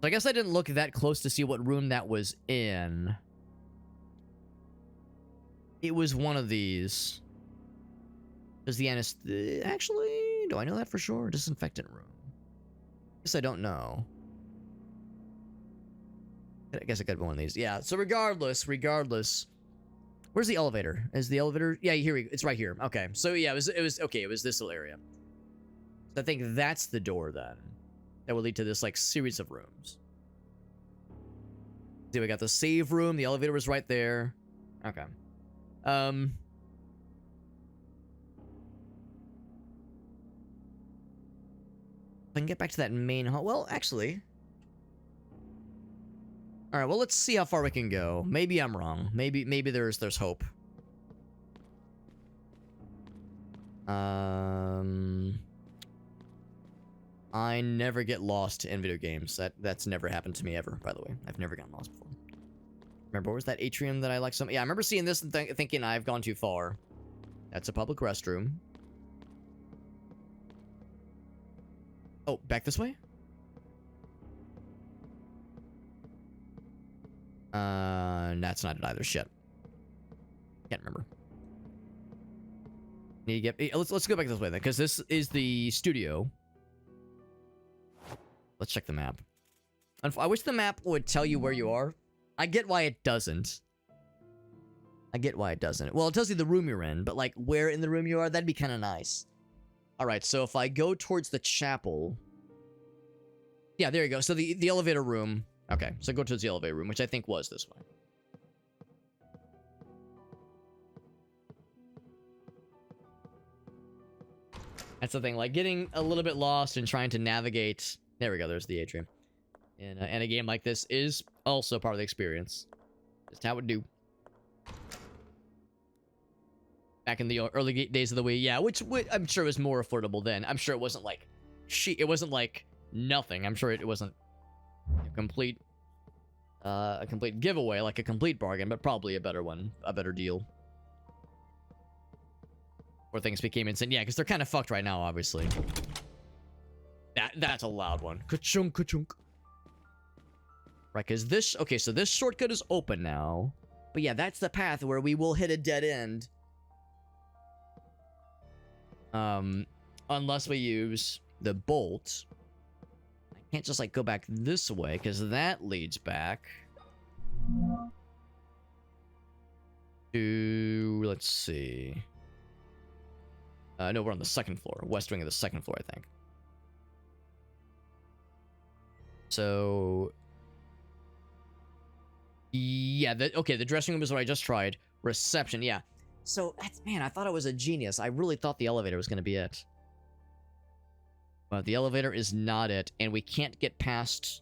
So I guess I didn't look that close to see what room that was in. It was one of these. There's the actually, do I know that for sure? Disinfectant room. I guess I don't know. I guess it could be one of these. Yeah, so regardless. Where's the elevator? Is the elevator? Yeah, here we go. It's right here. Okay. So yeah, it was okay, it was this little area. So I think that's the door then. That will lead to this like series of rooms. See, we got the save room, the elevator was right there. Okay. If I can get back to that main hall. Well, actually. Alright, well, let's see how far we can go. Maybe I'm wrong. Maybe there's hope. I never get lost in video games. That's never happened to me ever, by the way. I've never gotten lost before. Remember, what was that atrium that I liked so much? Yeah, I remember seeing this and thinking I've gone too far. That's a public restroom. Oh, back this way? That's not it either. Shit. Can't remember. Need to get. Let's go back this way then, because this is the studio. Let's check the map. I wish the map would tell you where you are. I get why it doesn't. Well, it tells you the room you're in, but like where in the room you are, that'd be kind of nice. All right, so if I go towards the chapel. Yeah, there you go. So the elevator room. Okay, so go towards the elevator room, which I think was this way. That's the thing, like getting a little bit lost and trying to navigate. There we go, there's the atrium. And a game like this is also part of the experience. Just how it do. Back in the early days of the Wii, yeah, which I'm sure was more affordable then. I'm sure it wasn't like it wasn't like nothing. I'm sure it wasn't a complete giveaway, like a complete bargain, but probably a better one, a better deal. Where things became insane. Yeah, because they're kind of fucked right now, obviously. That's a loud one. Ka-chunk, ka-chunk. Right, because this... Okay, so this shortcut is open now. But yeah, that's the path where we will hit a dead end. Unless we use the bolt. I can't just, like, go back this way, because that leads back... to... Let's see... no, we're on the second floor. West wing of the second floor, I think. So... Yeah, okay, the dressing room is what I just tried. Reception, yeah. So, man, I thought I was a genius. I really thought the elevator was going to be it. But the elevator is not it, and we can't get past...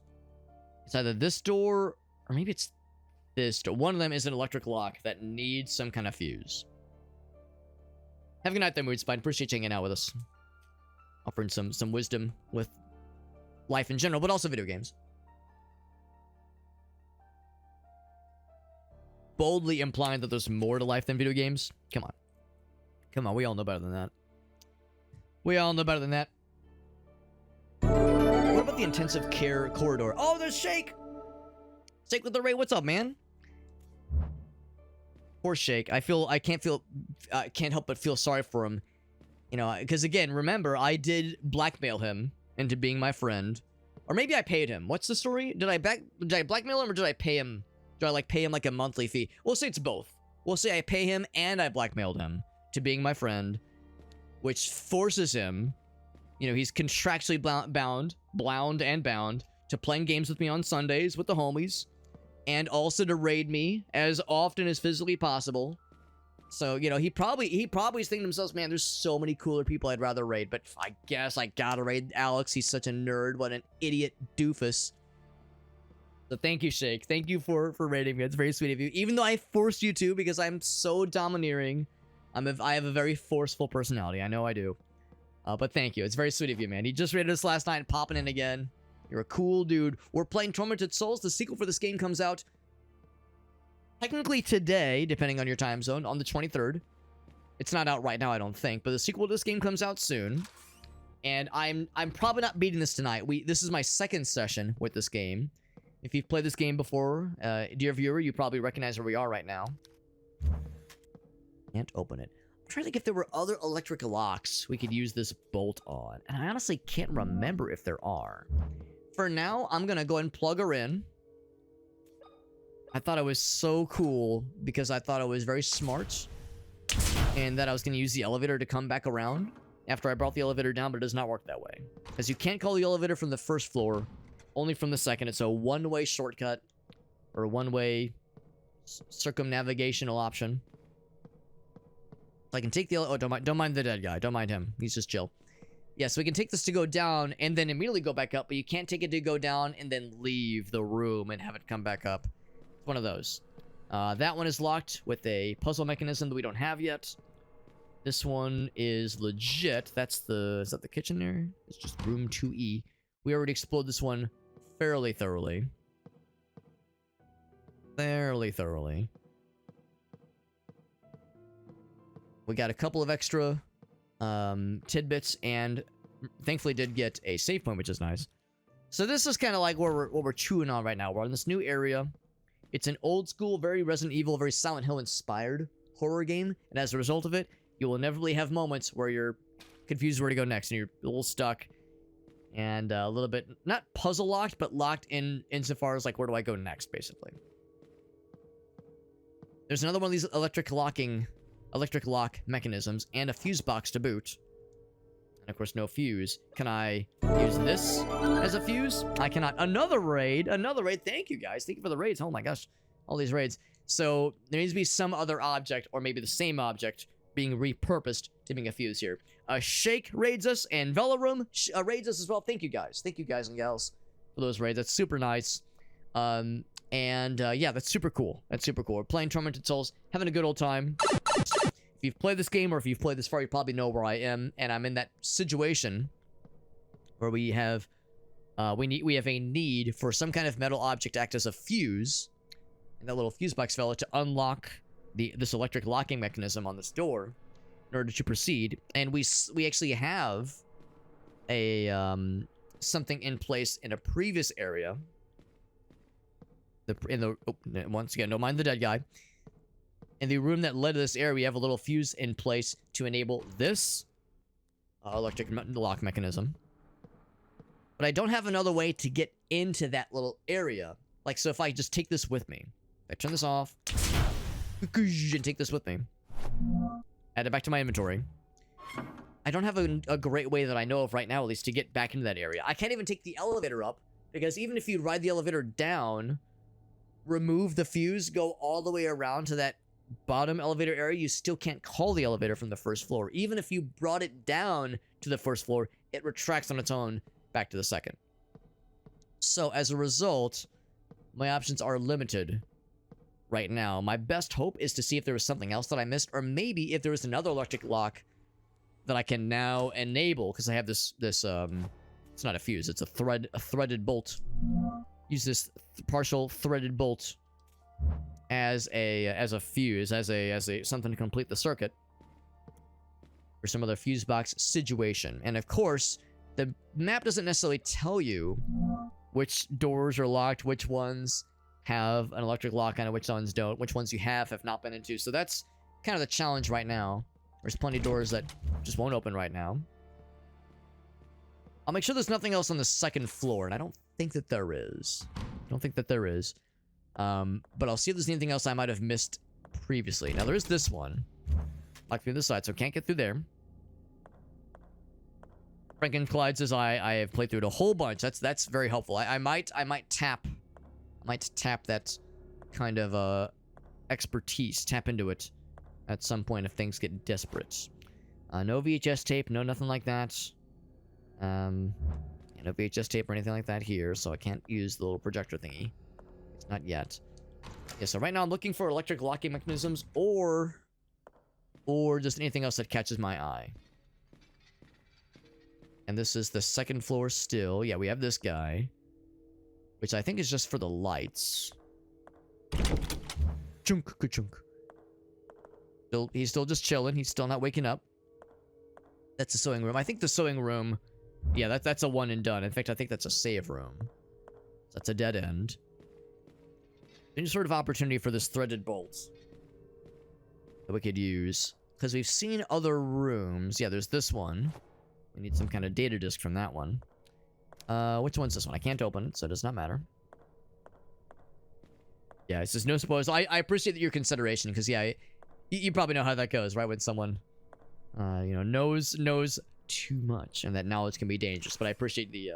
It's either this door, or maybe it's this door. One of them is an electric lock that needs some kind of fuse. Have a good night there, Mood Spine. Appreciate you hanging out with us. Offering some wisdom with life in general, but also video games. boldly implying that there's more to life than video games. Come on. Come on, we all know better than that. We all know better than that. What about the intensive care corridor? Oh, there's Shake! Shake with the Ray, what's up, man? Poor Shake. I can't help but feel sorry for him. You know, because again, remember, I did blackmail him into being my friend. Or maybe I paid him. What's the story? Did I blackmail him or did I pay him? Did I like pay him like a monthly fee? We'll say it's both. We'll say I pay him and I blackmailed him to being my friend, which forces him, you know, he's contractually bound to playing games with me on Sundays with the homies, and also to raid me as often as physically possible. So, you know, he probably is thinking to himself, man, there's so many cooler people I'd rather raid, but I guess I gotta raid Alex. He's such a nerd. What an idiot doofus. So thank you, Shake. Thank you for raiding me. It's very sweet of you. Even though I forced you to because I'm so domineering. I have a very forceful personality. I know I do. But thank you. It's very sweet of you, man. You just raided us last night and popping in again. You're a cool dude. We're playing Tormented Souls. The sequel for this game comes out technically today, depending on your time zone, on the 23rd. It's not out right now, I don't think, but the sequel to this game comes out soon. And I'm probably not beating this tonight. This is my second session with this game. If you've played this game before, dear viewer, you probably recognize where we are right now. Can't open it. I'm trying to think if there were other electric locks we could use this bolt on. And I honestly can't remember if there are. For now, I'm going to go ahead and plug her in. I thought it was so cool because I thought it was very smart. And that I was going to use the elevator to come back around after I brought the elevator down, but it does not work that way. Because you can't call the elevator from the first floor, only from the second. It's a one-way shortcut or a one-way circumnavigational option. So I can take the don't mind the dead guy. Don't mind him. He's just chill. Yeah, so we can take this to go down and then immediately go back up, but you can't take it to go down and then leave the room and have it come back up. It's one of those. That one is locked with a puzzle mechanism that we don't have yet. This one is legit. Is that the kitchen there? It's just room 2E. We already explored this one fairly thoroughly. We got a couple of extra tidbits, and thankfully did get a save point, which is nice. So this is kind of like what we're chewing on right now. We're in this new area. It's an old school, very Resident Evil, very Silent Hill inspired horror game, and as a result of it, you will inevitably have moments where you're confused where to go next, and you're a little stuck, and a little bit, not puzzle locked, but locked in insofar as like, where do I go next, basically. There's another one of these electric lock mechanisms, and a fuse box to boot. And of course, no fuse. Can I use this as a fuse? I cannot. Another raid. Thank you, guys. Thank you for the raids. Oh my gosh. All these raids. So, there needs to be some other object, or maybe the same object, being repurposed to being a fuse here. Shake raids us, and Velarum raids us as well. Thank you, guys. Thank you, guys and gals, for those raids. That's super nice. Yeah, that's super cool. We're playing Tormented Souls, having a good old time. If you've played this game, or if you've played this far, you probably know where I am, and I'm in that situation where we have a need for some kind of metal object to act as a fuse, and that little fuse box fella to unlock this electric locking mechanism on this door in order to proceed. And we actually have a something in place in a previous area. Once again, don't mind the dead guy. In the room that led to this area, we have a little fuse in place to enable this electric lock mechanism. But I don't have another way to get into that little area. Like, so if I just take this with me. If I turn this off. And take this with me. Add it back to my inventory. I don't have a great way that I know of right now, at least, to get back into that area. I can't even take the elevator up. Because even if you ride the elevator down, remove the fuse, go all the way around to that bottom elevator area, you still can't call the elevator from the first floor. Even if you brought it down to the first floor, it retracts on its own back to the second. So as a result, my options are limited right now. My best hope is to see if there was something else that I missed, or maybe if there was another electric lock that I can now enable, because I have this it's not a fuse, it's a threaded bolt. Use this partial threaded bolt as a fuse, as a something to complete the circuit, or some other fuse box situation. And of course, the map doesn't necessarily tell you which doors are locked, which ones have an electric lock on it, which ones don't, which ones you have not been into. So that's kind of the challenge right now. There's plenty of doors that just won't open right now. I'll make sure there's nothing else on the second floor, and I don't think that there is. But I'll see if there's anything else I might have missed previously. Now, there is this one. Locked through this side, so can't get through there. Franken Clyde says I have played through it a whole bunch. That's very helpful. I might tap that kind of expertise, tap into it at some point if things get desperate. No VHS tape, no nothing like that. No VHS tape or anything like that here, so I can't use the little projector thingy. It's not yet. Yeah, so right now I'm looking for electric locking mechanisms or just anything else that catches my eye. And this is the second floor still. Yeah, we have this guy, which I think is just for the lights. Chunk, ka-chunk. He's still just chilling. He's still not waking up. That's the sewing room. I think the sewing room, yeah, that's a one and done. In fact, I think that's a save room. That's a dead end. Any sort of opportunity for this threaded bolt that we could use. Because we've seen other rooms. Yeah, there's this one. We need some kind of data disk from that one. Which one's this one? I can't open it, so it does not matter. Yeah, it's just no spoilers. I appreciate your consideration, because, yeah, you probably know how that goes, right? When someone, knows too much, and that knowledge can be dangerous. But I appreciate the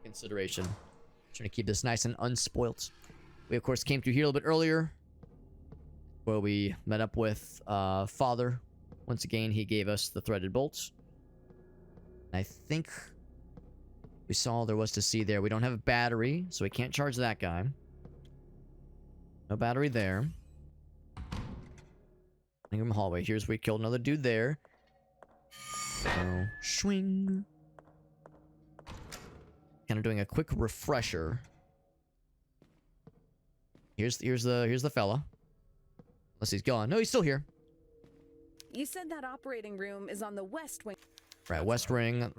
consideration. Trying to keep this nice and unspoilt. We, of course, came through here a little bit earlier, where we met up with Father. Once again, he gave us the threaded bolts. I think we saw all there was to see there. We don't have a battery, so we can't charge that guy. No battery there. Ingram hallway. Here's where we killed another dude there. So, swing. Kind of doing a quick refresher. Here's the fella. Unless he's gone. No, he's still here. You said that operating room is on the west wing. Right, west wing. I'll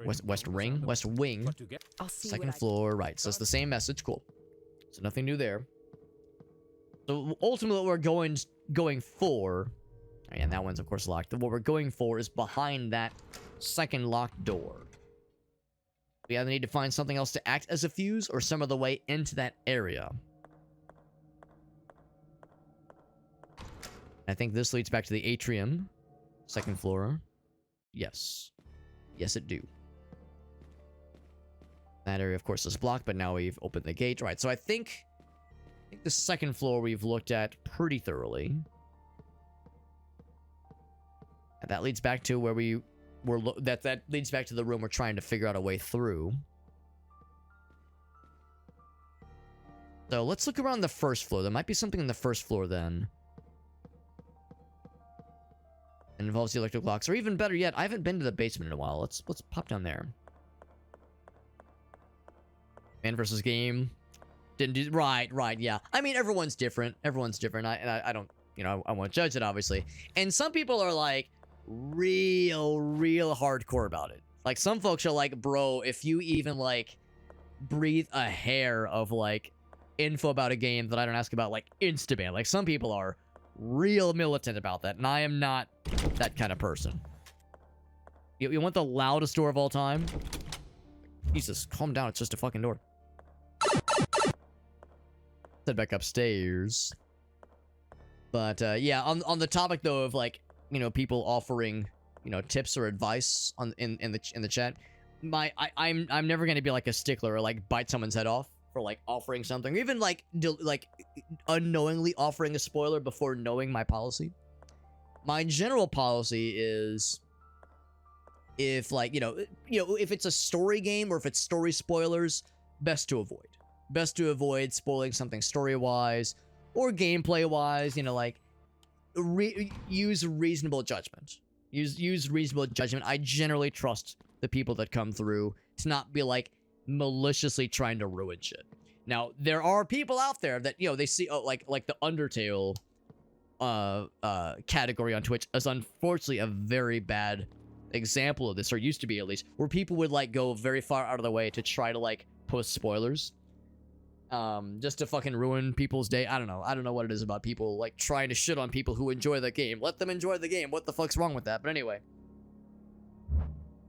see. Second floor, right. So it's the same message. Cool. So nothing new there. So ultimately what we're going for, and that one's of course locked. What we're going for is behind that second locked door. We either need to find something else to act as a fuse or some other way into that area. I think this leads back to the atrium. Second floor. Yes. Yes, it do. That area, of course, is blocked, but now we've opened the gate. Right, so I think the second floor we've looked at pretty thoroughly. And that leads back to where we were... That leads back to the room we're trying to figure out a way through. So let's look around the first floor. There might be something in the first floor then. It involves the electric locks, or even better yet, I haven't been to the basement in a while. Let's pop down there. Man versus game. Didn't do right, yeah. I mean, everyone's different. I don't, I won't judge it, obviously. And some people are like real hardcore about it. Like some folks are like, bro, if you even like breathe a hair of like info about a game that I don't ask about, like instaban. Like some people are real militant about that, and I am not that kind of person. You want the loudest door of all time? Jesus, calm down, it's just a fucking door. Head back upstairs. But yeah, on the topic though of like, people offering, tips or advice in the chat, I'm never gonna be like a stickler or like bite someone's head off for like offering something, or even like unknowingly offering a spoiler before knowing my policy. My general policy is, if like if it's a story game or if it's story spoilers, best to avoid spoiling something story wise or gameplay wise. Use reasonable judgment. Use reasonable judgment. I generally trust the people that come through to not be like maliciously trying to ruin shit. Now, there are people out there that, you know, they see, oh, like the Undertale category on Twitch is unfortunately a very bad example of this, or used to be at least, where people would like go very far out of the way to try to like post spoilers. Just to fucking ruin people's day. I don't know what it is about people like trying to shit on people who enjoy the game. Let them enjoy the game. What the fuck's wrong with that? But anyway.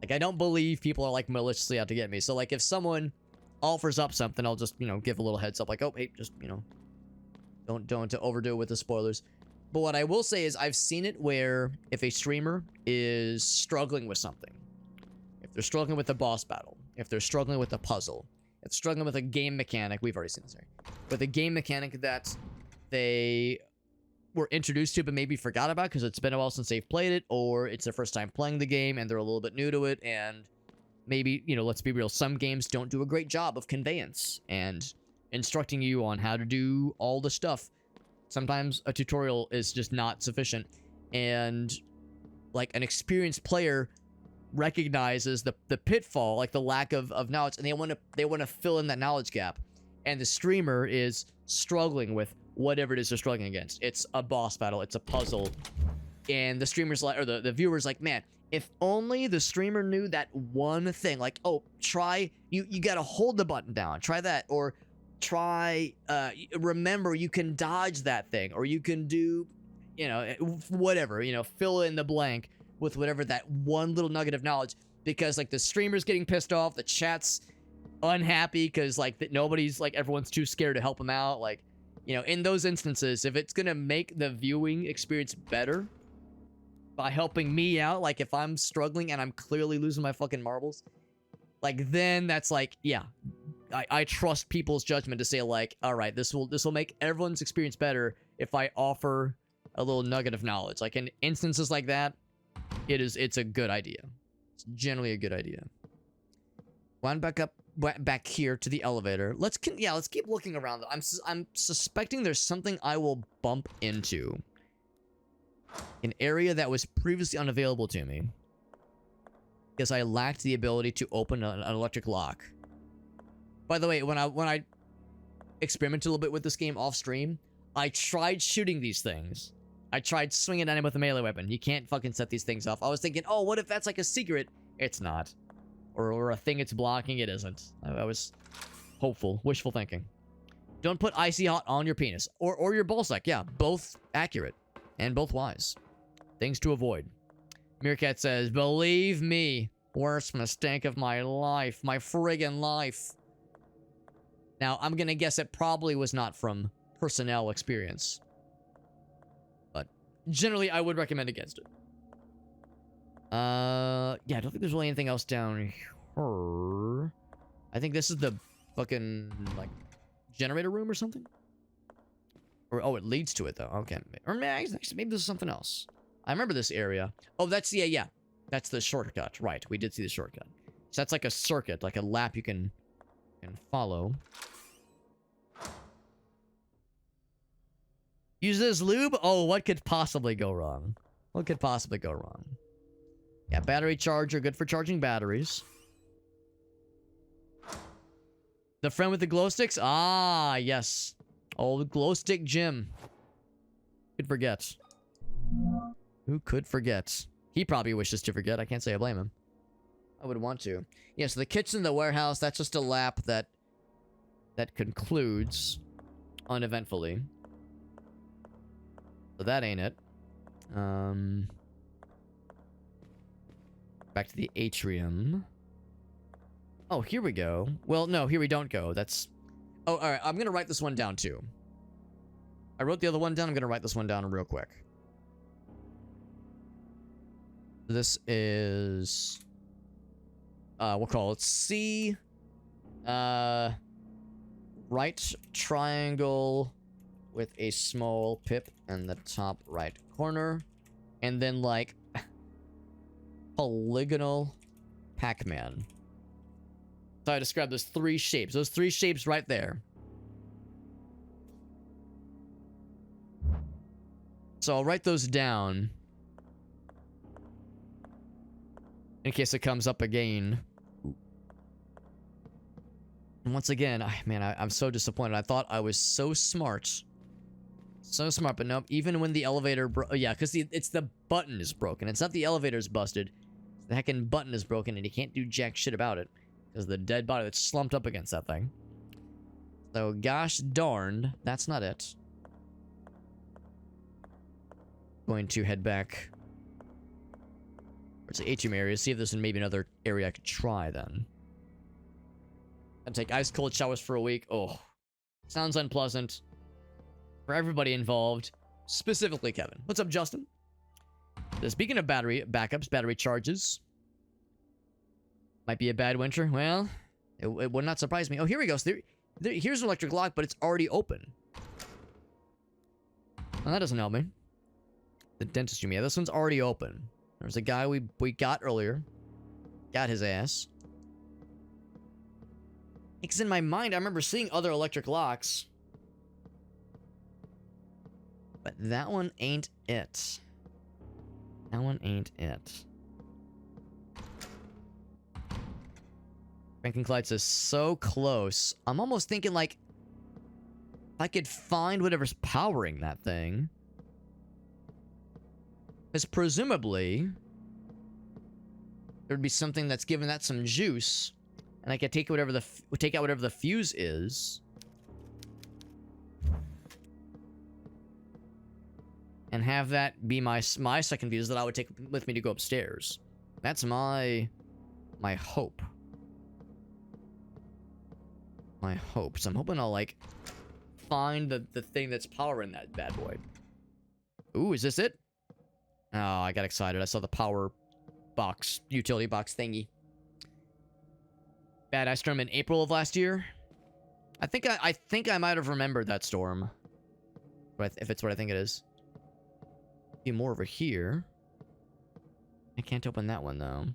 Like, I don't believe people are like maliciously out to get me. So like if someone offers up something, I'll just, you know, give a little heads up like, oh, hey, just, you know, don't overdo it with the spoilers. But what I will say is I've seen it where if a streamer is struggling with something, if they're struggling with a boss battle, if they're struggling with a puzzle, if they're struggling with a game mechanic, we've already seen this, right? With a game mechanic that they were introduced to but maybe forgot about because it's been a while since they've played it, or it's their first time playing the game and they're a little bit new to it, and maybe, you know, let's be real, some games don't do a great job of conveyance and instructing you on how to do all the stuff. Sometimes a tutorial is just not sufficient, and like an experienced player recognizes the pitfall, like the lack of knowledge, and they want to fill in that knowledge gap, and the streamer is struggling with whatever it is they're struggling against. It's a boss battle, it's a puzzle, and the streamer's like, or the viewer's like, man, if only the streamer knew that one thing, like, oh, try, you gotta hold the button down, try that, or try, remember you can dodge that thing, or you can do, you know, whatever, you know, fill in the blank with whatever that one little nugget of knowledge, because like the streamer's getting pissed off, the chat's unhappy because like nobody's, like, everyone's too scared to help them out. Like, you know, in those instances, if it's gonna make the viewing experience better by helping me out, like if I'm struggling and I'm clearly losing my fucking marbles, like then that's like, yeah, I trust people's judgment to say like, all right, this will make everyone's experience better if I offer a little nugget of knowledge. Like in instances like that, it's a good idea. It's generally a good idea. Wind back here to the elevator. Let's keep looking around. I'm suspecting there's something I will bump into. An area that was previously unavailable to me, because I lacked the ability to open an electric lock. By the way, when I experimented a little bit with this game off stream, I tried shooting these things. I tried swinging at him with a melee weapon. You can't fucking set these things off. I was thinking, oh, what if that's like a secret? It's not. Or a thing it's blocking. It isn't. I was hopeful. Wishful thinking. Don't put icy hot on your penis. Or your ballsack. Yeah, both accurate. And both wise. Things to avoid. Meerkat says, believe me, worst mistake of my life. My friggin' life. Now, I'm gonna guess it probably was not from personnel experience. But generally, I would recommend against it. Yeah, I don't think there's really anything else down here. I think this is the fucking, like, generator room or something? Or, oh, it leads to it, though. Okay. Or maybe this is something else. I remember this area. Oh, that's, yeah. That's the shortcut. Right, we did see the shortcut. So that's like a circuit, like a lap you can follow. Use this lube? Oh, what could possibly go wrong? What could possibly go wrong? Yeah, battery charger, good for charging batteries. The friend with the glow sticks? Ah, yes. Old glow stick Jim. Could forget. Who could forget? He probably wishes to forget. I can't say I blame him. I would want to. Yeah, so the kitchen, the warehouse, that's just a lap that concludes uneventfully. So that ain't it. Back to the atrium. Oh, here we go. Well, no, here we don't go. That's... Oh, alright, I'm gonna write this one down, too. I wrote the other one down, I'm gonna write this one down real quick. This is... we'll call it C. Right triangle with a small pip in the top right corner. And then, like... polygonal Pac-Man. So I described those three shapes. Those three shapes right there. So I'll write those down. In case it comes up again. And once again, I'm so disappointed. I thought I was so smart. So smart, but nope. Even when the elevator yeah, because it's the button is broken. It's not the elevator's busted. The heckin' button is broken, and you can't do jack shit about it. Because the dead body that's slumped up against that thing. So, gosh darned, that's not it. Going to head back towards the atrium area, see if there's maybe another area I could try then. And take ice cold showers for a week. Oh, sounds unpleasant for everybody involved, specifically Kevin. What's up, Justin? So speaking of battery backups, battery charges. Might be a bad winter. Well, it would not surprise me. Oh, here we go. So here's an electric lock, but it's already open. Well, that doesn't help me. The dentist room. Yeah, this one's already open. There's a guy we got earlier. Got his ass. Because in my mind, I remember seeing other electric locks. But that one ain't it. That one ain't it. Franklin Clyde says, so close. I'm almost thinking, like, if I could find whatever's powering that thing. Because presumably, there'd be something that's giving that some juice. And I could take whatever take out whatever the fuse is. And have that be my second fuse that I would take with me to go upstairs. That's my hope. My hope. So I'm hoping I'll, like, find the thing that's powering that bad boy. Ooh, is this it? Oh, I got excited. I saw the power box, utility box thingy. Bad ice storm in April of last year. I think I might have remembered that storm. But if it's what I think it is. Be more over here. I can't open that one though.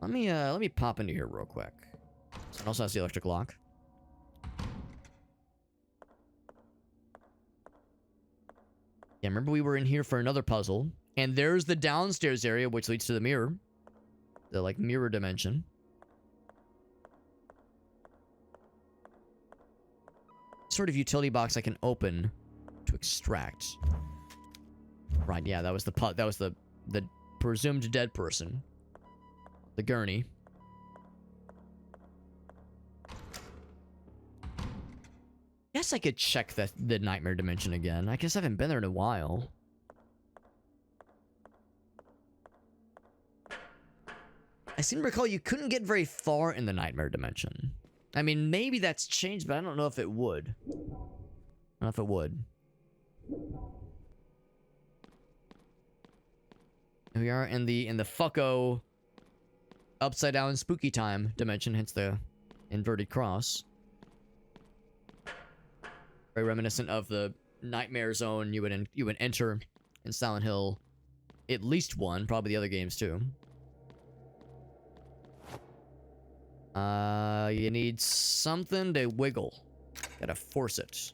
Let me pop into here real quick. So it also has the electric lock. Yeah, remember we were in here for another puzzle. And there's the downstairs area, which leads to the mirror. The, like, mirror dimension. Sort of utility box I can open to extract. Right, yeah, that was the presumed dead person. The gurney. Guess I could check the nightmare dimension again. I guess I haven't been there in a while. I seem to recall you couldn't get very far in the nightmare dimension. I mean, maybe that's changed, but I don't know if it would. I don't know if it would. Here we are in the fucko upside down spooky time dimension, hence the inverted cross. Very reminiscent of the nightmare zone you would enter in Silent Hill. At least one, probably the other games too. You need something to wiggle. Gotta force it.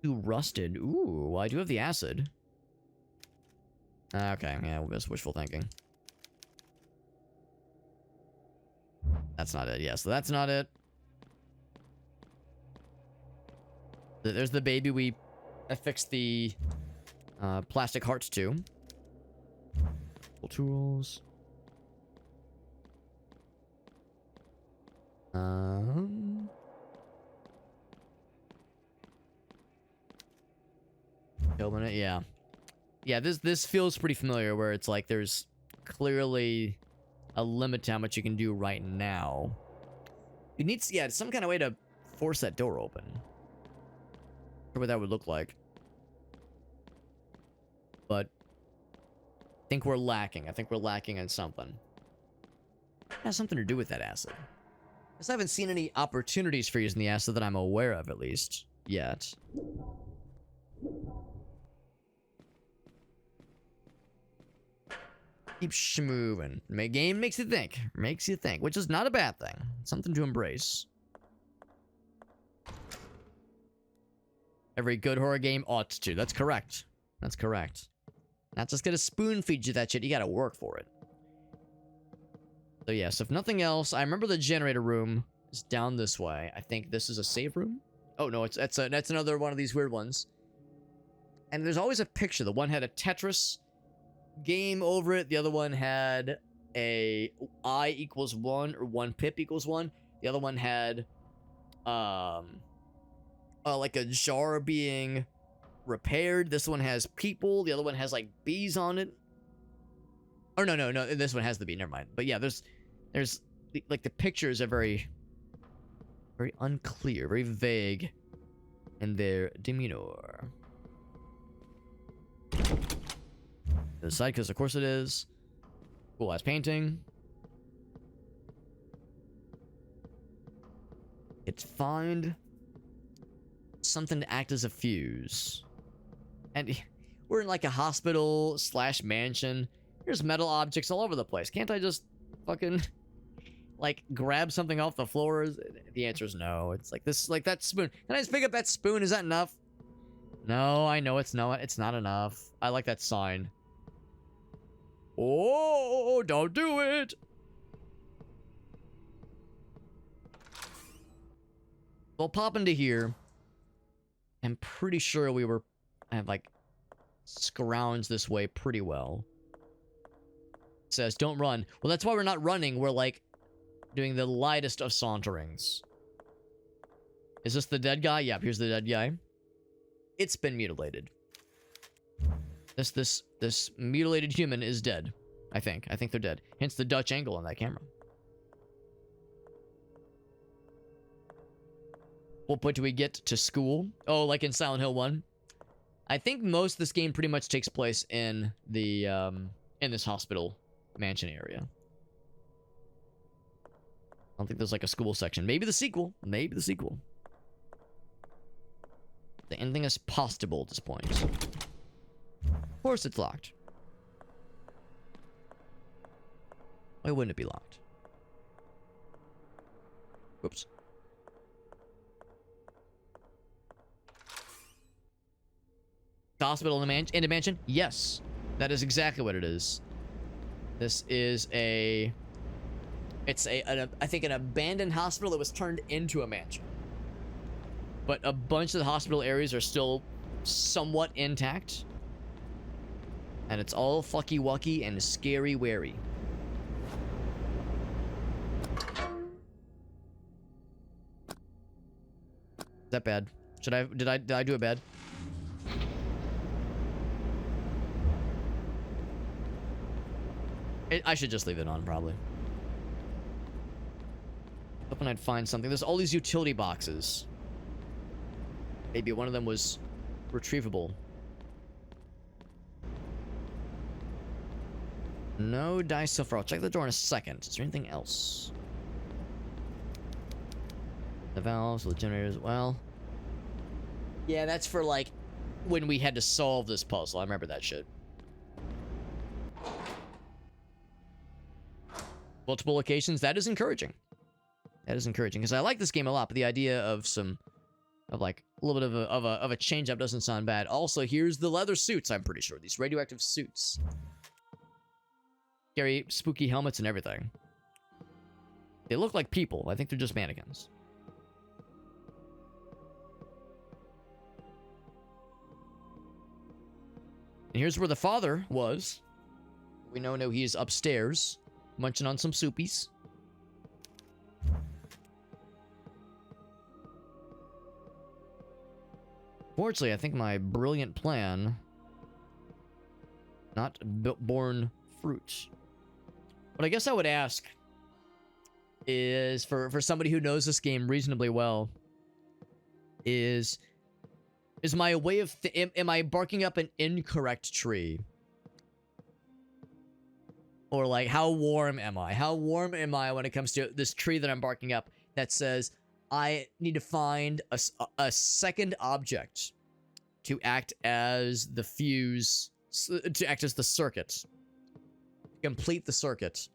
Too rusted. Ooh, I do have the acid. Okay, yeah, just wishful thinking. That's not it. Yeah, so that's not it. There's the baby we affixed the plastic hearts to. Tools. Open it, yeah. Yeah, this feels pretty familiar, where it's like there's clearly a limit to how much you can do right now. You need, yeah, some kind of way to force that door open. What that would look like. But I think we're lacking. I think we're lacking on something. It has something to do with that acid. Because I haven't seen any opportunities for using the acid that I'm aware of, at least, yet. Keep schmoving. Game makes you think. Makes you think, which is not a bad thing. Something to embrace. Every good horror game ought to. That's correct. That's correct. Not just gonna spoon feed you that shit. You gotta work for it. So yes, if nothing else, I remember the generator room is down this way. I think this is a save room. Oh no, that's another one of these weird ones. And there's always a picture. The one had a Tetris game over it. The other one had a I equals 1 or 1 pip equals 1. The other one had like a jar being repaired. This one has people. The other one has like bees on it. Oh no, this one has the bee. Never mind. But yeah, there's like the pictures are very unclear, very vague in their demeanor. The side, because of course it is. Cool ass painting. It's find something to act as a fuse. And we're in like a hospital / mansion. There's metal objects all over the place. Can't I just fucking like grab something off the floor? The answer is no. It's like this, like that spoon. Can I just pick up that spoon? Is that enough? No, I know it's not. It's not enough. I like that sign. Oh, don't do it. We'll pop into here. I'm pretty sure I have like scrounged this way pretty well. It says don't run. Well, that's why we're not running. We're like doing the lightest of saunterings. Is this the dead guy? Yep, here's the dead guy. It's been mutilated. This mutilated human is dead. I think they're dead. Hence the Dutch angle on that camera. What point do we get to school? Oh, like in Silent Hill 1? I think most of this game pretty much takes place in the in this hospital mansion area. I don't think there's like a school section. Maybe the sequel. Maybe the sequel. The ending is possible at this point. Of course it's locked. Why wouldn't it be locked? Whoops. The hospital in the mansion? Yes. That is exactly what it is. This is I think an abandoned hospital that was turned into a mansion. But a bunch of the hospital areas are still somewhat intact. And it's all fucky wucky and scary wary. Is that bad? Did I do it bad? I should just leave it on, probably. Hoping I'd find something. There's all these utility boxes. Maybe one of them was retrievable. No dice so far. I'll check the door in a second. Is there anything else? The valves, the generators. Well, yeah, that's for like when we had to solve this puzzle. I remember that shit. Multiple locations. That is encouraging. That is encouraging because I like this game a lot. But the idea of like a little bit of a change up doesn't sound bad. Also, here's the leather suits. I'm pretty sure these radioactive suits. Scary, spooky helmets and everything. They look like people. I think they're just mannequins. And here's where the father was. We know he's upstairs, munching on some soupies. Fortunately, I think my brilliant plan not borne fruit. What I guess I would ask is for somebody who knows this game reasonably well is my way of am I barking up an incorrect tree? Or like how warm am I? How warm am I when it comes to this tree that I'm barking up that says I need to find a second object to act as the fuse, to act as the circuit, complete the circuit,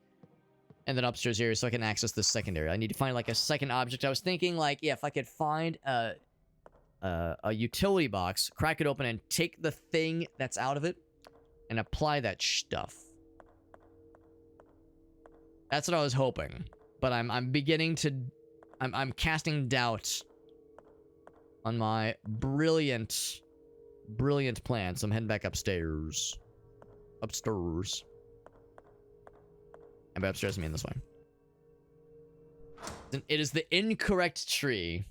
and then upstairs here so I can access the secondary. I need to find like a second object. I was thinking like, yeah, if I could find a utility box, crack it open, and take the thing that's out of it and apply that stuff. That's what I was hoping. But I'm beginning to... I'm casting doubt on my brilliant plan. So I'm heading back upstairs. Upstairs. And by upstairs, I mean this way. Then it is the incorrect tree.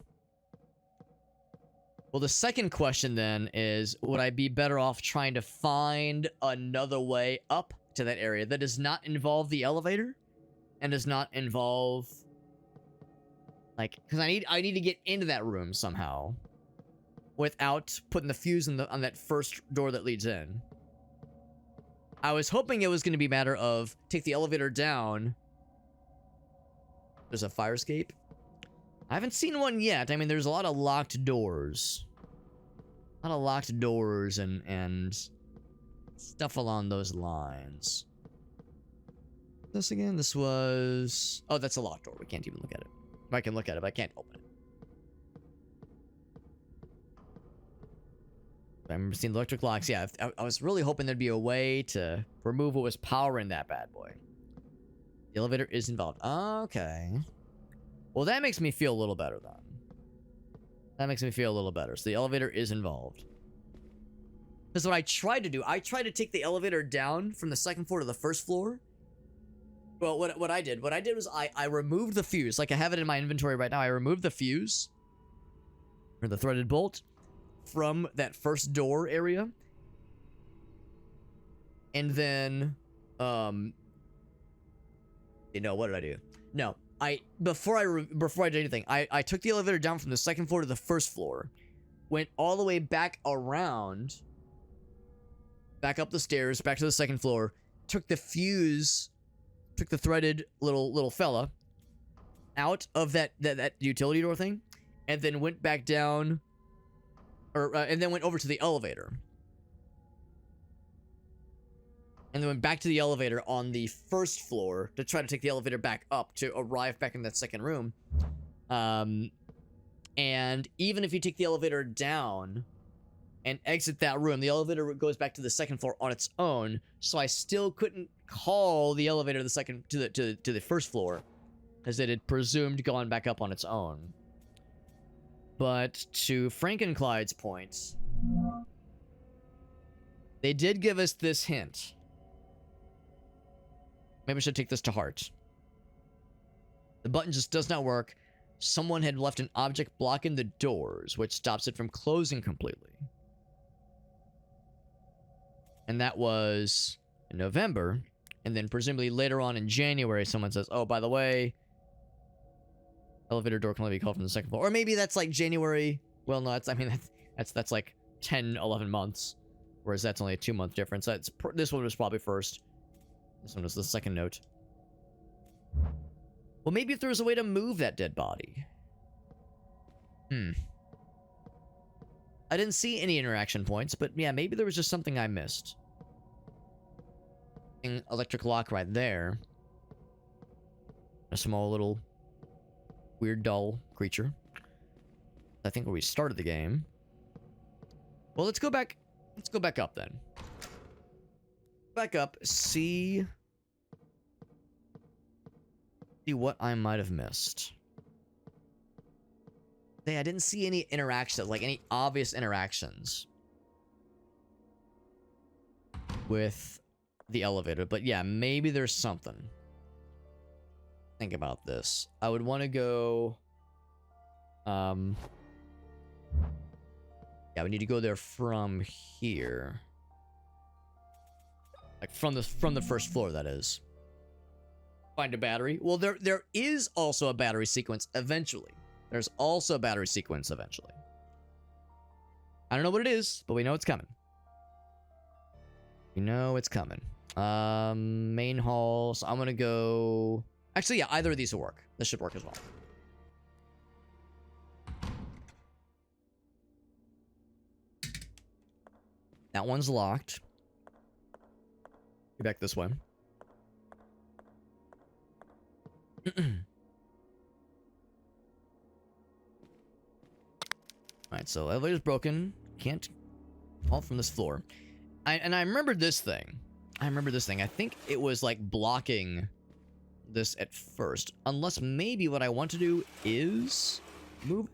Well, the second question then is, would I be better off trying to find another way up to that area that does not involve the elevator and does not involve, like, because I need to get into that room somehow without putting the fuse on that first door that leads in. I was hoping it was going to be a matter of take the elevator down. There's a fire escape. I haven't seen one yet. I mean, there's a lot of locked doors. A lot of locked doors and stuff along those lines. This again? This was... Oh, that's a locked door. We can't even look at it. I can look at it, but I can't open it. I remember seeing the electric locks. Yeah, I was really hoping there'd be a way to remove what was powering that bad boy. The elevator is involved. Okay. Well, that makes me feel a little better, then. That makes me feel a little better. So the elevator is involved. Because what I tried to do, I tried to take the elevator down from the second floor to the first floor. Well, what I did was I removed the fuse. Like, I have it in my inventory right now. I removed the fuse, or the threaded bolt, from that first door area. And then, you know, what did I do? No, before I did anything, I took the elevator down from the second floor to the first floor, went all the way back around, back up the stairs, back to the second floor, took the fuse, took the threaded little fella out of that utility door thing, and then went back down, and then went over to the elevator. And then went back to the elevator on the first floor to try to take the elevator back up to arrive back in that second room. And even if you take the elevator down and exit that room, the elevator goes back to the second floor on its own. So I still couldn't call the elevator to the first floor, as it had presumed gone back up on its own. But to Frankenclyde's point, they did give us this hint. Maybe I should take this to heart. The button just does not work. Someone had left an object blocking the doors, which stops it from closing completely. And that was in November. And then presumably later on in January, someone says, oh, by the way, elevator door can only be called from the second floor. Or maybe that's like January. Well, no, that's like 10, 11 months. Whereas that's only a 2-month difference. This one was probably first. This one was the second note. Well, maybe if there was a way to move that dead body. I didn't see any interaction points, but yeah, maybe there was just something I missed. Electric lock right there. A small little weird doll creature. I think where we started the game. Well, let's go back. Let's go back up then. Back up, see what I might have missed. Hey, I didn't see any interactions, like any obvious interactions with the elevator, but yeah, maybe there's something. Think about this. I would want to go, yeah, we need to go there from here. Like from the first floor, that is. Find a battery. Well, there is also a battery sequence eventually. There's also a battery sequence eventually. I don't know what it is, but we know it's coming. We know it's coming. Main hall. So I'm gonna go. Actually, yeah, either of these will work. This should work as well. That one's locked. Get back this way. Alright, so elevator's broken. Can't fall from this floor. I remembered this thing. I think it was like blocking this at first. Unless maybe what I want to do is move it.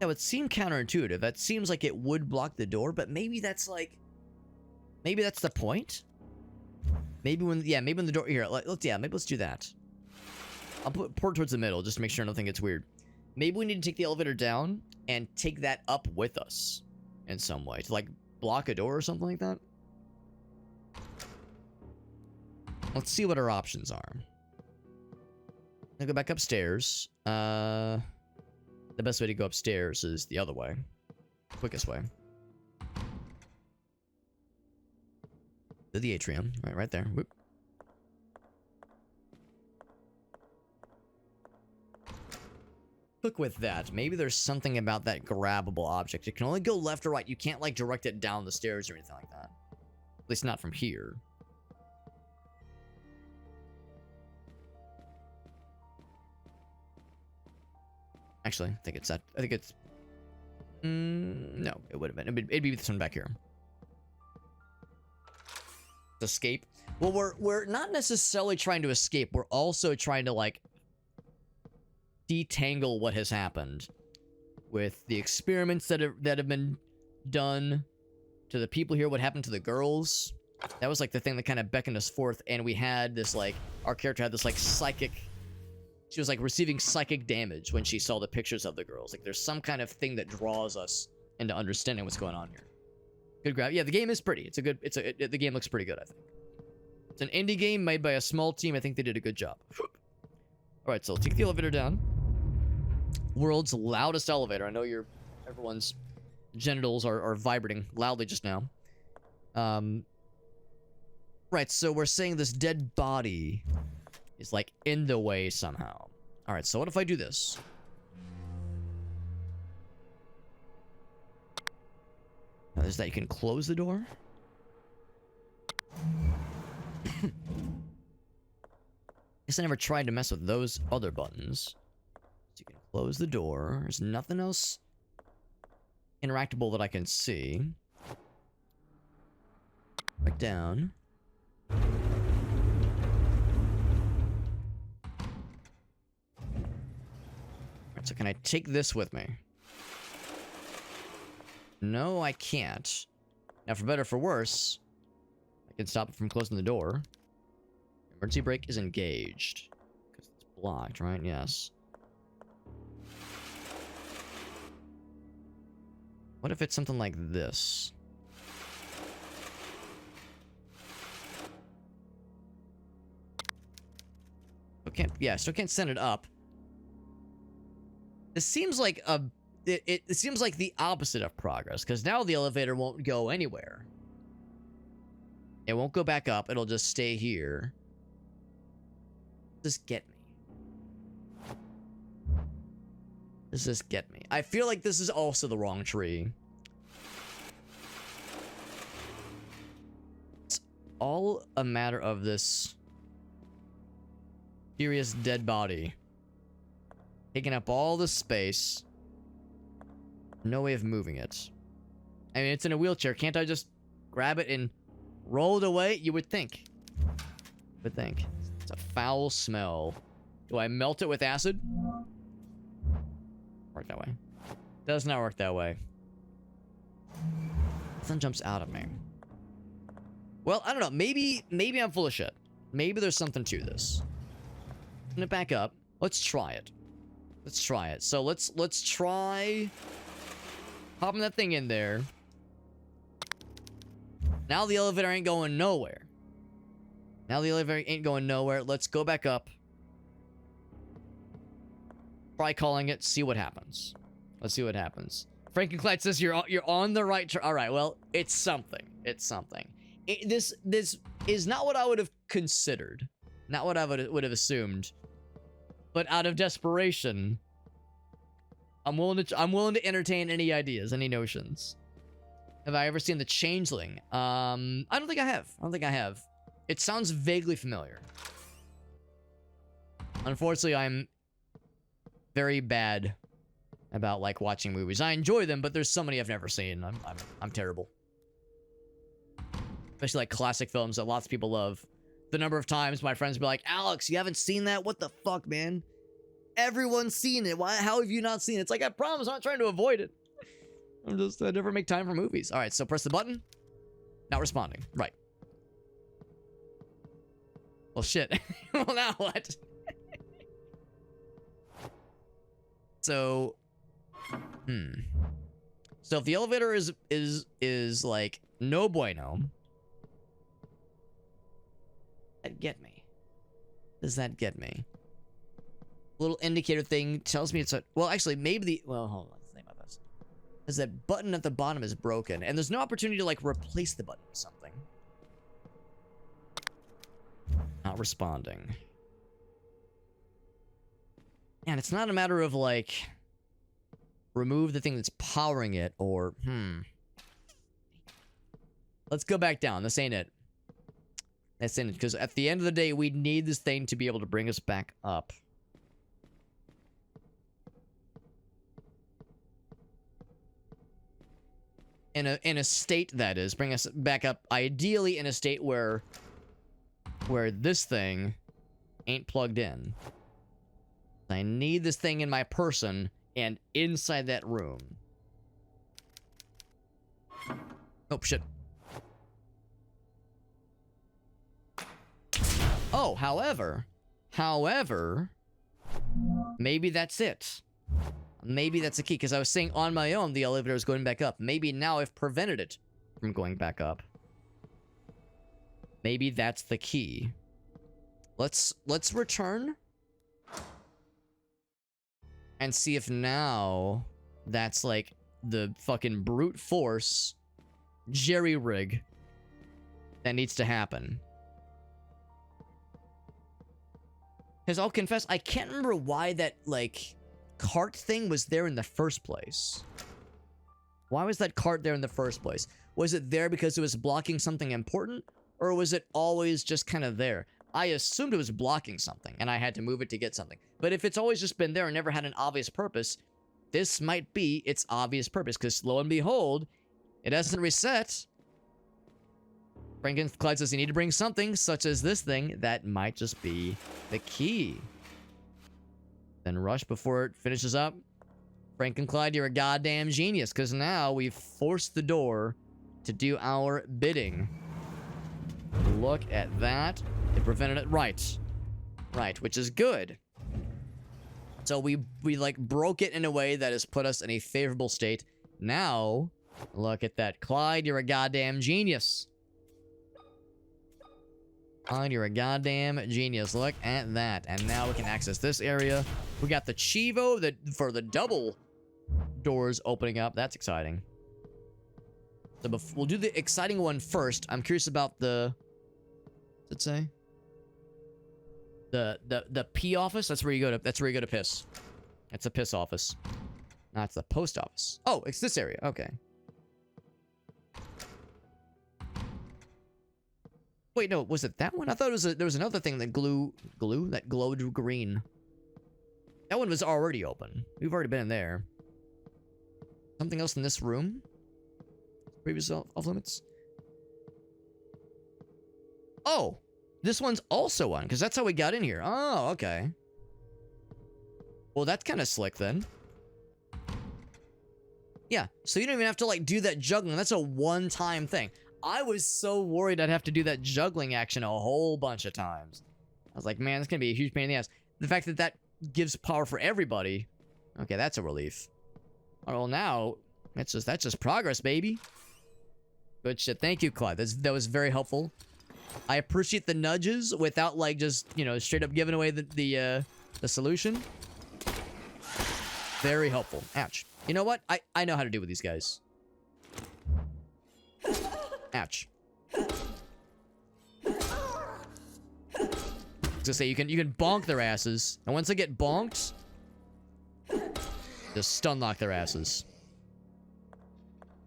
That would seem counterintuitive. That seems like it would block the door, but maybe that's like... Maybe that's the point? Maybe when... Yeah, maybe when the door... Here, maybe let's do that. I'll pour towards the middle just to make sure nothing gets weird. Maybe we need to take the elevator down and take that up with us in some way. To, like, block a door or something like that. Let's see what our options are. I'll go back upstairs. The best way to go upstairs is the other way. Quickest way. To the atrium. Right there. Whoop. Look with that. Maybe there's something about that grabbable object. It can only go left or right. You can't, like, direct it down the stairs or anything like that. At least not from here. Actually, I think it's that. I think it's... no, it would have been. It'd be this one back here. Escape. Well, we're not necessarily trying to escape. We're also trying to, like, detangle what has happened with the experiments that have been done to the people here. What happened to the girls? That was like the thing that kind of beckoned us forth, and we had this, like, our character had this, like, psychic... She was, like, receiving psychic damage when she saw the pictures of the girls. Like, there's some kind of thing that draws us into understanding what's going on here. Good grab. Yeah, the game is pretty. The game looks pretty good, I think. It's an indie game made by a small team. I think they did a good job. Alright, so take the elevator down. World's loudest elevator. I know everyone's genitals are vibrating loudly just now. Right, so we're saying this dead body is, like, in the way somehow. Alright, so what if I do this? Now, there's that. You can close the door. Guess I never tried to mess with those other buttons. So you can close the door. There's nothing else interactable that I can see. Back down. So can I take this with me? No, I can't. Now, for better or for worse, I can stop it from closing the door. Emergency brake is engaged. Because it's blocked, right? Yes. What if it's something like this? Still can't send it up. This seems like it seems like the opposite of progress, because now the elevator won't go anywhere. It won't go back up, it'll just stay here. Just get me. Just get me. I feel like this is also the wrong tree. It's all a matter of this mysterious dead body taking up all the space. No way of moving it. I mean, it's in a wheelchair. Can't I just grab it and roll it away? You would think. It's a foul smell. Do I melt it with acid? Work that way. Does not work that way. Something jumps out at me. Well, I don't know. Maybe I'm full of shit. Maybe there's something to this. I'm gonna back up. Let's try it. So let's try popping that thing in there. Now the elevator ain't going nowhere. Let's go back up. Try calling it. See what happens. Let's see what happens. Frankenclyde says you're on the right track. All right. Well, it's something. This is not what I would have considered. Not what I would have assumed. But out of desperation, I'm willing to entertain any ideas, any notions. Have I ever seen The Changeling? I don't think I have. It sounds vaguely familiar. Unfortunately, I'm very bad about, like, watching movies. I enjoy them, but there's so many I've never seen. I'm terrible. Especially, like, classic films that lots of people love. the number of times my friends be like, Alex, you haven't seen that? What the fuck, man? Everyone's seen it. How have you not seen it? It's like, I promise I'm not trying to avoid it. I never make time for movies. All right, so press the button. Not responding. Right. Well, shit. Well, now what? So, So if the elevator is like no bueno, that get me? Does that get me? Little indicator thing tells me it's a, well, actually, maybe the, well, hold on, let's think about this. Is that button at the bottom is broken, and there's no opportunity to, like, replace the button with something. Not responding. And it's not a matter of, like, remove the thing that's powering it, or, Let's go back down. This ain't it. That's in it, because at the end of the day, we need this thing to be able to bring us back up. In a state, that is, bring us back up, ideally in a state where this thing ain't plugged in. I need this thing in my person and inside that room. Oh, shit. Oh, however, maybe that's it. Maybe that's a key, because I was saying on my own the elevator is going back up. Maybe now I've prevented it from going back up. Maybe that's the key. Let's return and see if now that's like the fucking brute force jerry rig that needs to happen. Because I'll confess, I can't remember why that, like, cart thing was there in the first place. Why was that cart there in the first place? Was it there because it was blocking something important? Or was it always just kind of there? I assumed it was blocking something, and I had to move it to get something. But if it's always just been there and never had an obvious purpose, this might be its obvious purpose, because lo and behold, it hasn't reset. Clyde says you need to bring something, such as this thing, that might just be the key. Then rush before it finishes up. Clyde, you're a goddamn genius, because now we've forced the door to do our bidding. Look at that. It prevented it. Right. Right, which is good. So we like broke it in a way that has put us in a favorable state. Now, look at that. Clyde, you're a goddamn genius. Clyde, you're a goddamn genius. Look at that. And now we can access this area. We got the Chivo for the double doors opening up. That's exciting. So we'll do the exciting one first. I'm curious about the... What's it say? The pee office? That's where you go to piss. That's the piss office. That's the post office. Oh, it's this area. Okay. Wait, no, was it that one? I thought it was there was another thing that that glowed green. That one was already open. We've already been in there. Something else in this room? Previous off limits? Oh, this one's also on, because that's how we got in here. Oh, okay. Well, that's kind of slick then. Yeah, so you don't even have to, like, do that juggling. That's a one-time thing. I was so worried I'd have to do that juggling action a whole bunch of times. I was like, man, it's gonna be a huge pain in the ass. The fact that that gives power for everybody. Okay, that's a relief. All right, well, now, that's just progress, baby. Good shit. Thank you, Clyde. That was very helpful. I appreciate the nudges without, like, just, you know, straight up giving away the solution. Very helpful. Ouch. You know what? I know how to deal with these guys. Ouch. I was gonna say, you can bonk their asses, and once they get bonked, just stun lock their asses.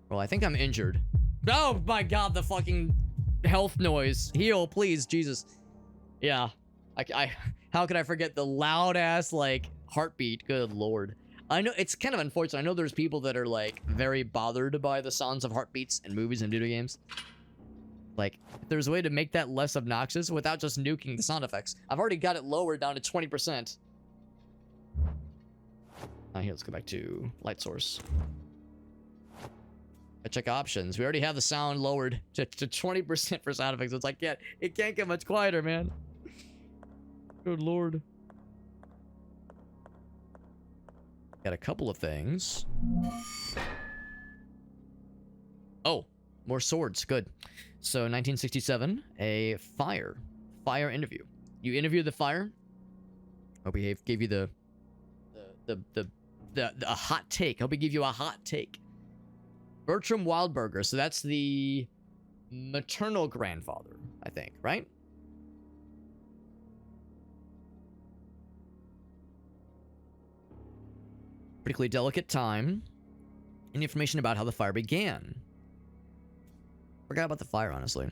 Well, I think I'm injured. Oh my god, the fucking health noise. Heal, please, Jesus. Yeah. How could I forget the loud ass, like, heartbeat? Good lord. I know, it's kind of unfortunate. I know there's people that are, like, very bothered by the sounds of heartbeats in movies and video games. Like, if there's a way to make that less obnoxious without just nuking the sound effects. I've already got it lowered down to 20%. Here, let's go back to light source. I check options. We already have the sound lowered to 20% for sound effects. It's like, yeah, it can't get much quieter, man. Good lord. Got a couple of things. Oh, more swords. Good. So 1967, a fire interview. You interview the fire. Hope he gave you a hot take. Hope he gave you a hot take. Bertram Wildberger. So that's the maternal grandfather, I think, right? Particularly delicate time. And information about how the fire began. Forgot about the fire, honestly.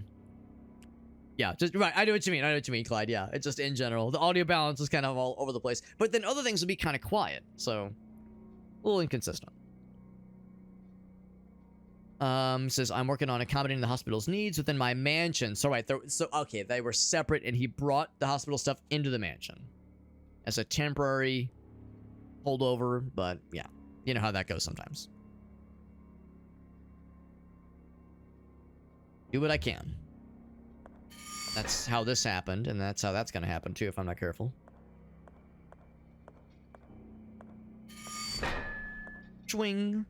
Yeah, just right. I know what you mean. I know what you mean, Clyde. Yeah, it's just in general. The audio balance is kind of all over the place. But then other things would be kind of quiet. So, a little inconsistent. Says, I'm working on accommodating the hospital's needs within my mansion. So, right. So, okay, they were separate and he brought the hospital stuff into the mansion. As a temporary holdover. But, yeah. You know how that goes sometimes. Do what I can. That's how this happened, and that's how that's gonna happen too if I'm not careful. Swing.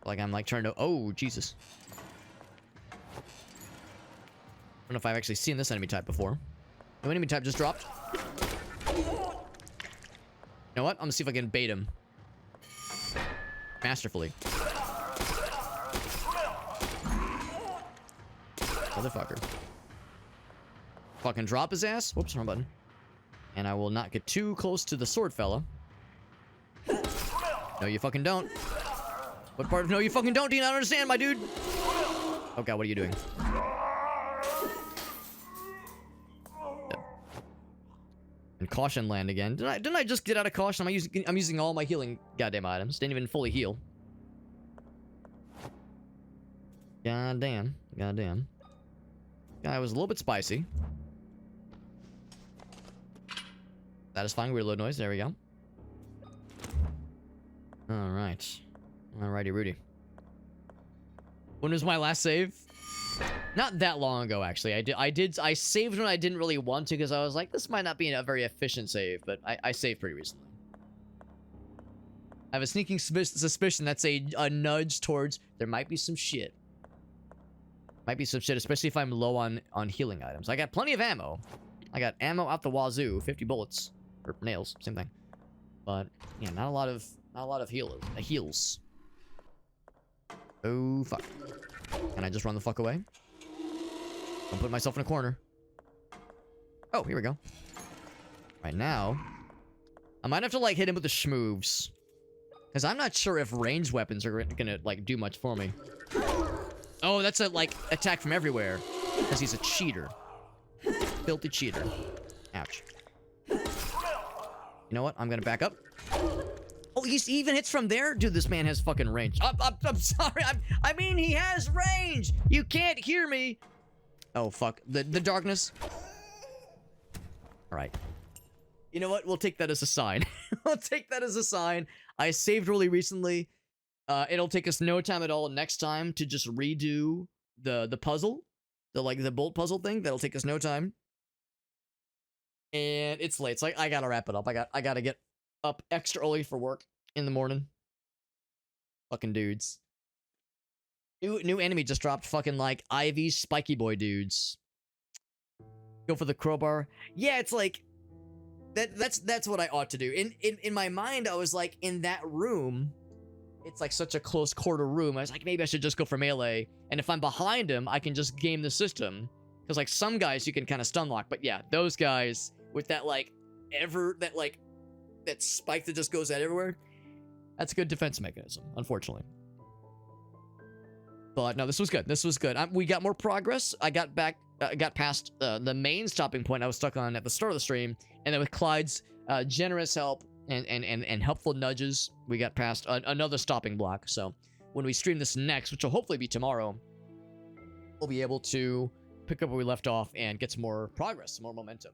Like I'm like trying to. Oh Jesus! I don't know if I've actually seen this enemy type before. No enemy type just dropped. You know what? I'm gonna see if I can bait him. Masterfully. Motherfucker. Fucking drop his ass. Whoops, wrong button. And I will not get too close to the sword fella. No, you fucking don't. What part of no, you fucking don't? Do you not understand, my dude? Oh god, what are you doing? And caution land again. Didn't I just get out of caution? I'm using all my healing goddamn items. Didn't even fully heal. Goddamn. Goddamn. Guy was a little bit spicy. Satisfying reload noise. There we go. Alright. Alrighty, Rudy. When was my last save? Not that long ago, actually. I saved when I didn't really want to because I was like, this might not be a very efficient save, but I saved pretty recently. I have a sneaking suspicion that's a nudge towards there might be some shit. Might be some shit, especially if I'm low on healing items. I got plenty of ammo. I got ammo out the wazoo, 50 bullets or nails, same thing. But yeah, not a lot of heals. Oh fuck. Can I just run the fuck away? Don't put myself in a corner. Oh, here we go. Right now, I might have to like hit him with the schmoves. Because I'm not sure if ranged weapons are gonna like do much for me. Oh, that's a like attack from everywhere. Because he's a cheater. Filthy cheater. Ouch. You know what? I'm gonna back up. Oh, he even hits from there? Dude, this man has fucking range. I'm sorry. I mean, he has range. You can't hear me. Oh, fuck. The darkness. All right. You know what? We'll take that as a sign. We'll take that as a sign. I saved really recently. It'll take us no time at all next time to just redo the puzzle. The bolt puzzle thing. That'll take us no time. And it's late, so I gotta wrap it up. I gotta get up extra early for work in the morning. Fucking dudes. New enemy just dropped. Fucking like Ivy spiky boy dudes. Go for the crowbar. Yeah, it's like that's what I ought to do. In my mind, I was like, in that room, it's like such a close quarter room. I was like, maybe I should just go for melee. And if I'm behind him, I can just game the system. Because like some guys you can kind of stun lock, but yeah, those guys with that that spike that just goes out everywhere. That's a good defense mechanism, unfortunately. But no, this was good. This was good. We got more progress. I got past the main stopping point I was stuck on at the start of the stream, and then with Clyde's generous help and helpful nudges, we got past another stopping block. So when we stream this next, which will hopefully be tomorrow, we'll be able to pick up where we left off and get some more progress, some more momentum.